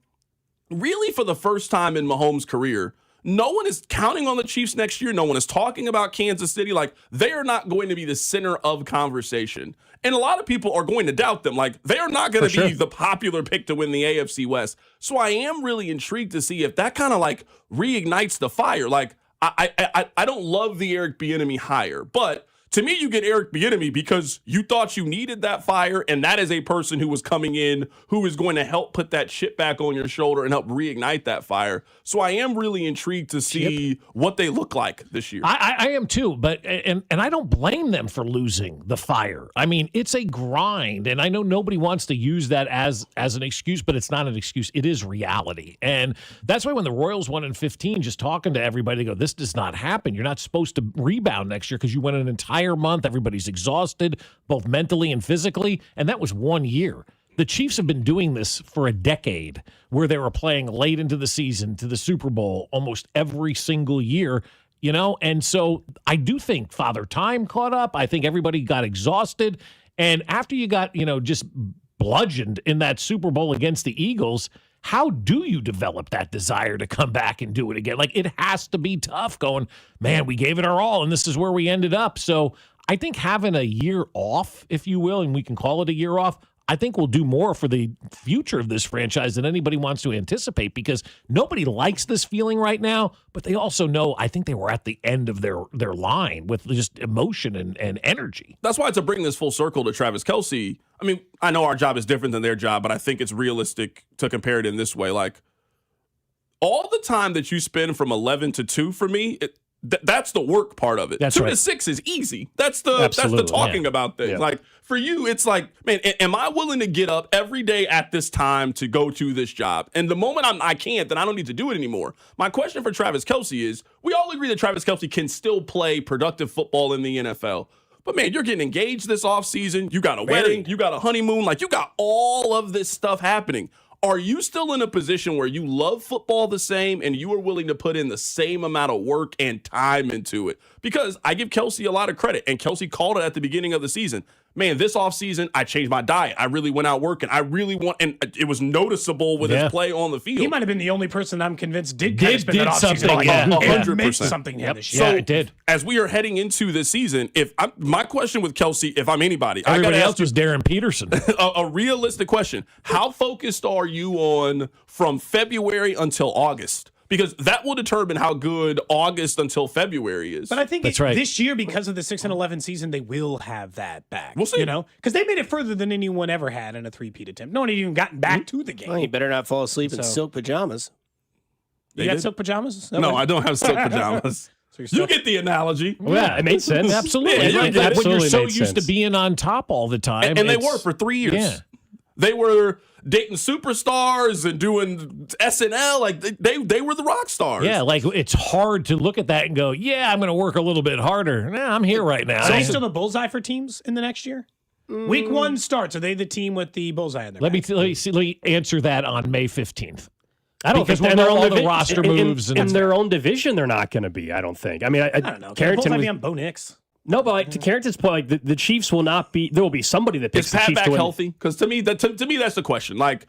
really for the first time in Mahomes' career, no one is counting on the Chiefs next year. No one is talking about Kansas City. Like, they are not going to be the center of conversation. And a lot of people are going to doubt them. Like, they are not going to be the popular pick to win the AFC West. So I am really intrigued to see if that kind of like reignites the fire. Like, I don't love the Eric Bieniemy hire, but to me, you get Eric Bieniemy because you thought you needed that fire, and that is a person who was coming in who is going to help put that chip back on your shoulder and help reignite that fire. So I am really intrigued to see what they look like this year. I am too, but and I don't blame them for losing the fire. I mean, it's a grind, and I know nobody wants to use that as an excuse, but it's not an excuse. It is reality, and that's why when the Royals won in 15, just talking to everybody, they go, "This does not happen. You're not supposed to rebound next year because you went an entire month. Everybody's exhausted, both mentally and physically, and that was 1 year." The Chiefs have been doing this for a decade where they were playing late into the season to the Super Bowl almost every single year, you know? And so I do think Father Time caught up. I think everybody got exhausted. And after you got, just bludgeoned in that Super Bowl against the Eagles, how do you develop that desire to come back and do it again? Like, it has to be tough going, man, we gave it our all, and this is where we ended up. So I think having a year off, if you will, and we can call it a year off, I think will do more for the future of this franchise than anybody wants to anticipate, because nobody likes this feeling right now, but they also know I think they were at the end of their line with just emotion and energy. That's why, to bring this full circle to Travis Kelce, I mean, I know our job is different than their job, but I think it's realistic to compare it in this way. Like, all the time that you spend from 11 to 2 for me, That's the work part of it. That's 2 right. to 6 is easy. That's the talking about things. Yeah. Like for you, it's like, man, am I willing to get up every day at this time to go to this job? And the moment I can't, then I don't need to do it anymore. My question for Travis Kelce is: we all agree that Travis Kelce can still play productive football in the NFL. But man, you're getting engaged this offseason. You got a wedding. You got a honeymoon. Like you got all of this stuff happening. Are you still in a position where you love football the same and you are willing to put in the same amount of work and time into it? Because I give Kelce a lot of credit, and Kelce called it at the beginning of the season. Man, this offseason, I changed my diet. I really went out working. I really and it was noticeable with his play on the field. He might have been the only person I'm convinced did spend that offseason. something. Yeah, 100%. Something this year. So, Yeah, it did. As we are heading into this season, my question with Kelce, if I'm anybody, Everybody I got else was Darren Peterson. a realistic question. How focused are you on from February until August? Because that will determine how good August until February is. But I think That's right. this year, because of the 6-11 season, they will have that back. We'll see. You know, because they made it further than anyone ever had in a 3-peat attempt. No one had even gotten back to the game. Well, you better not fall asleep in silk pajamas. You got silk pajamas? No, I don't have silk pajamas. So you get the analogy. Yeah, it made sense. Absolutely. Yeah, Like that, when you're absolutely so made used to sense. being on top all the time. And they it's- were for 3 years. Yeah. They were dating superstars and doing SNL. Like they were the rock stars. Yeah, like it's hard to look at that and go, yeah, I'm going to work a little bit harder. Nah, I'm here right now. Are they still the bullseye for teams in the next year? Week 1 starts. Are they the team with the bullseye in their Let back? me answer that on May 15th. I don't Because think we'll they're know all the divi- roster moves. in their own division. They're not going to be. I don't think. I mean, I don't know. Carrington might was, be on Bo Nix. no, but like to Carrington's point, like the Chiefs will not be. There will be somebody that picks Is the Pat Chiefs back to win. healthy? Because to me, that's the question. Like,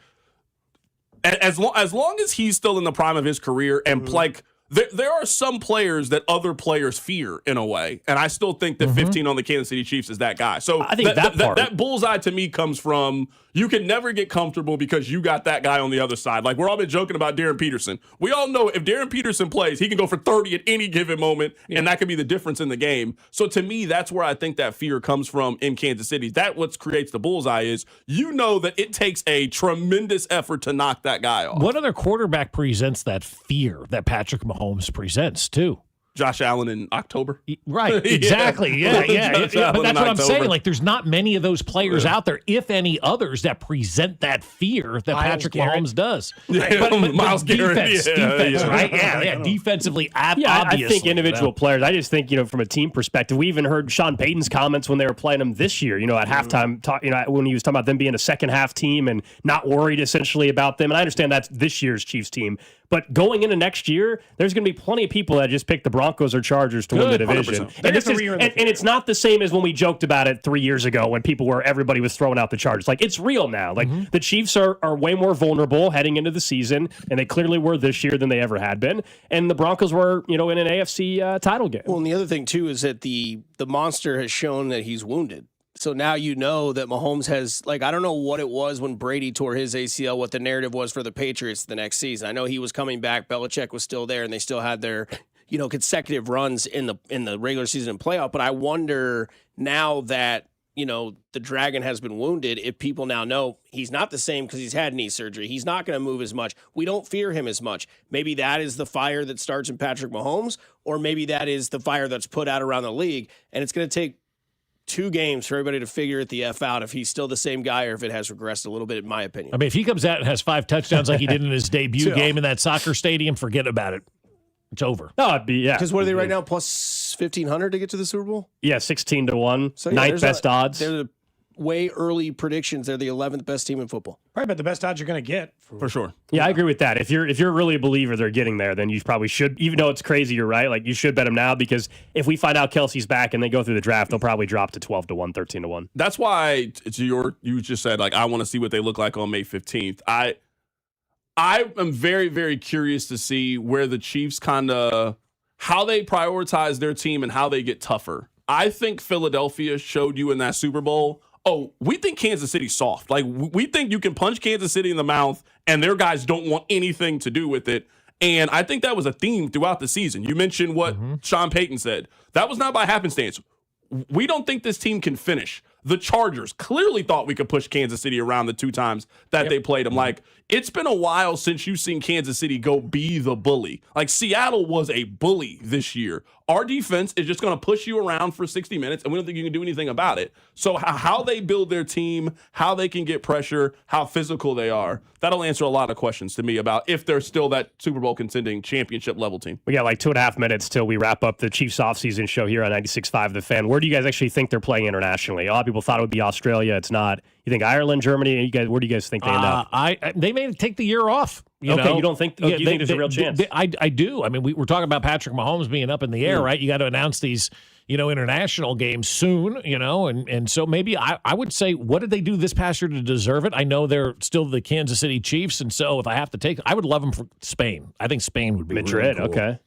as long as he's still in the prime of his career, and like there are some players that other players fear in a way, and I still think that 15 on the Kansas City Chiefs is that guy. So I think that bullseye to me comes from you can never get comfortable because you got that guy on the other side. Like we're all been joking about Darren Peterson. We all know if Darren Peterson plays, he can go for 30 at any given moment, and that could be the difference in the game. So to me, that's where I think that fear comes from in Kansas City. That what creates the bullseye is you know that it takes a tremendous effort to knock that guy off. What other quarterback presents that fear that Patrick Mahomes presents too? Josh Allen in October. Right, exactly. Yeah. Josh But Allen that's in what I'm October. saying. Like, there's not many of those players out there, if any others, that present that fear that Myles Patrick Garrett. Mahomes does. Yeah, But Myles Garrett, defense, yeah. right? Yeah. Defensively, Yeah, obviously. I think individual players. I just think, from a team perspective, we even heard Sean Payton's comments when they were playing them this year, at halftime, when he was talking about them being a second half team and not worried essentially about them. And I understand that's this year's Chiefs team. But going into next year, there's going to be plenty of people that just pick the Broncos or Chargers to win the division. 100%. And it's not the same as when we joked about it 3 years ago when everybody was throwing out the Chargers. Like, it's real now. Like, the Chiefs are way more vulnerable heading into the season, and they clearly were this year than they ever had been. And the Broncos were, in an AFC title game. Well, and the other thing, too, is that the monster has shown that he's wounded. So now you know that Mahomes has, I don't know what it was when Brady tore his ACL, what the narrative was for the Patriots the next season. I know he was coming back. Belichick was still there, and they still had their, consecutive runs in the regular season and playoff. But I wonder now that, the Dragon has been wounded, if people now know he's not the same because he's had knee surgery. He's not going to move as much. We don't fear him as much. Maybe that is the fire that starts in Patrick Mahomes, or maybe that is the fire that's put out around the league. And it's going to take 2 games for everybody to figure it the F out if he's still the same guy or if it has regressed a little bit, in my opinion. I mean, if he comes out and has 5 touchdowns like he did in his debut game in that soccer stadium, forget about it. It's over. No, it'd be, yeah. Because what are they right now? Plus 1,500 to get to the Super Bowl? Yeah, 16-1. So, ninth best odds. They're the way early predictions. They're the 11th best team in football. Probably about the best odds you're going to get. For sure. Yeah, I agree with that. If you're really a believer they're getting there, then you probably should, even though it's crazy, you're right. Like, you should bet them now, because if we find out Kelce's back and they go through the draft, they'll probably drop to 12-1, 13-1. That's why you just said, I want to see what they look like on May 15th. I am very, very curious to see where the Chiefs how they prioritize their team and how they get tougher. I think Philadelphia showed you in that Super Bowl, we think Kansas City's soft. Like, we think you can punch Kansas City in the mouth and their guys don't want anything to do with it. And I think that was a theme throughout the season. You mentioned what Sean Payton said. That was not by happenstance. We don't think this team can finish. The Chargers clearly thought we could push Kansas City around the 2 times that they played them. Like, it's been a while since you've seen Kansas City go be the bully. Like Seattle was a bully this year. Our defense is just going to push you around for 60 minutes, and we don't think you can do anything about it. So how they build their team, how they can get pressure, how physical they are, that'll answer a lot of questions to me about if they're still that Super Bowl contending championship level team. We got like 2.5 minutes till we wrap up the Chiefs offseason show here on 96.5 The Fan. Where do you guys actually think they're playing internationally? A lot of people thought it would be Australia. It's not. You think Ireland, Germany? You guys, where do you guys think they end up? They may take the year off. You okay, know? you don't think? Do you think there's a real chance? I do. I mean, we're talking about Patrick Mahomes being up in the air, right? You got to announce these, international games soon, and so maybe I would say, what did they do this past year to deserve it? I know they're still the Kansas City Chiefs, and so if I have to take, I would love them for Spain. I think Spain would be Madrid. Really cool. Okay.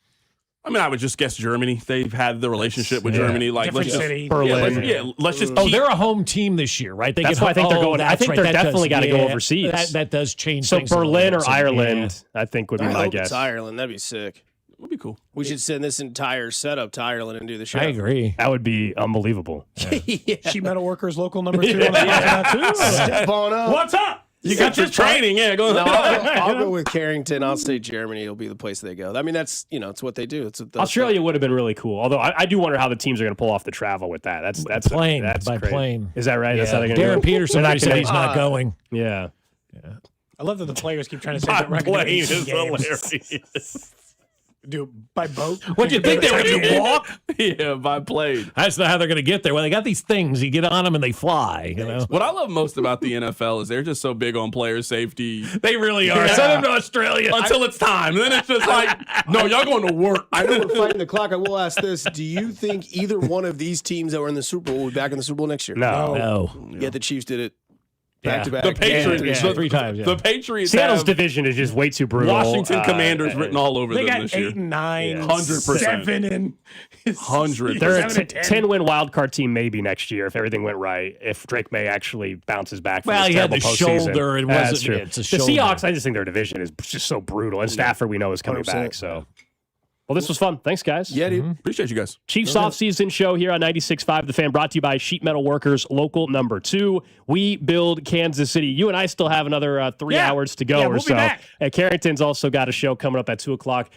I mean, I would just guess Germany. They've had the relationship with Germany. Like, let's just Berlin. Let's just. Oh, they're a home team this year, right? That's why I think they're going. I think they're definitely got to go overseas. That does change. So things Berlin or Ireland, I think would be my guess. It's Ireland. That'd be sick. Would be cool. We should send this entire setup to Ireland and do the show. I agree. That would be unbelievable. Sheet metal workers local number 2 on the Step on up. What's up? You got your training, Go. No, I'll go with Carrington. I'll say Germany will be the place they go. I mean, that's it's what they do. It's Australia would have been really cool. Although I do wonder how the teams are going to pull off the travel with that. That's plane. That's by crazy. plane. Is that right? Yeah. That's how they're going to do it. Darren Peterson said he's not going. Yeah. I love that the players keep trying to say By that record plane is is games. hilarious. Do by boat? What do you think they were going to walk? Yeah, by plane. That's not how they're going to get there. Well, they got these things. You get on them and they fly. What I love most about the NFL is they're just so big on player safety. They really are. Yeah. Send them to Australia until it's time. Then it's just like, no, y'all going to work. I know we're fighting the clock. I will ask this: do you think either one of these teams that were in the Super Bowl will be back in the Super Bowl next year? No. Yet the Chiefs did it. Back to back. The Patriots, three times. The Patriots. Seattle's division is just way too brutal. Washington Commanders written all over They them got this 8 year. and 9, 100%. 7 and 100%. They're a 10-win wild card team maybe next year if everything went right. If Drake May actually bounces back from Well, his he had terrible the postseason. shoulder. It That's wasn't. true. It's a The shoulder. Seahawks, I just think their division is just so brutal. And Stafford, we know, is coming back. So, well, this was fun. Thanks, guys. Yeah, dude. Appreciate you guys. Chiefs offseason show here on 96.5 The Fan, brought to you by Sheet Metal Workers, local number 2. We build Kansas City. You and I still have another 3 hours to go Yeah, or we'll be so. back. Carrington's also got a show coming up at 2 o'clock.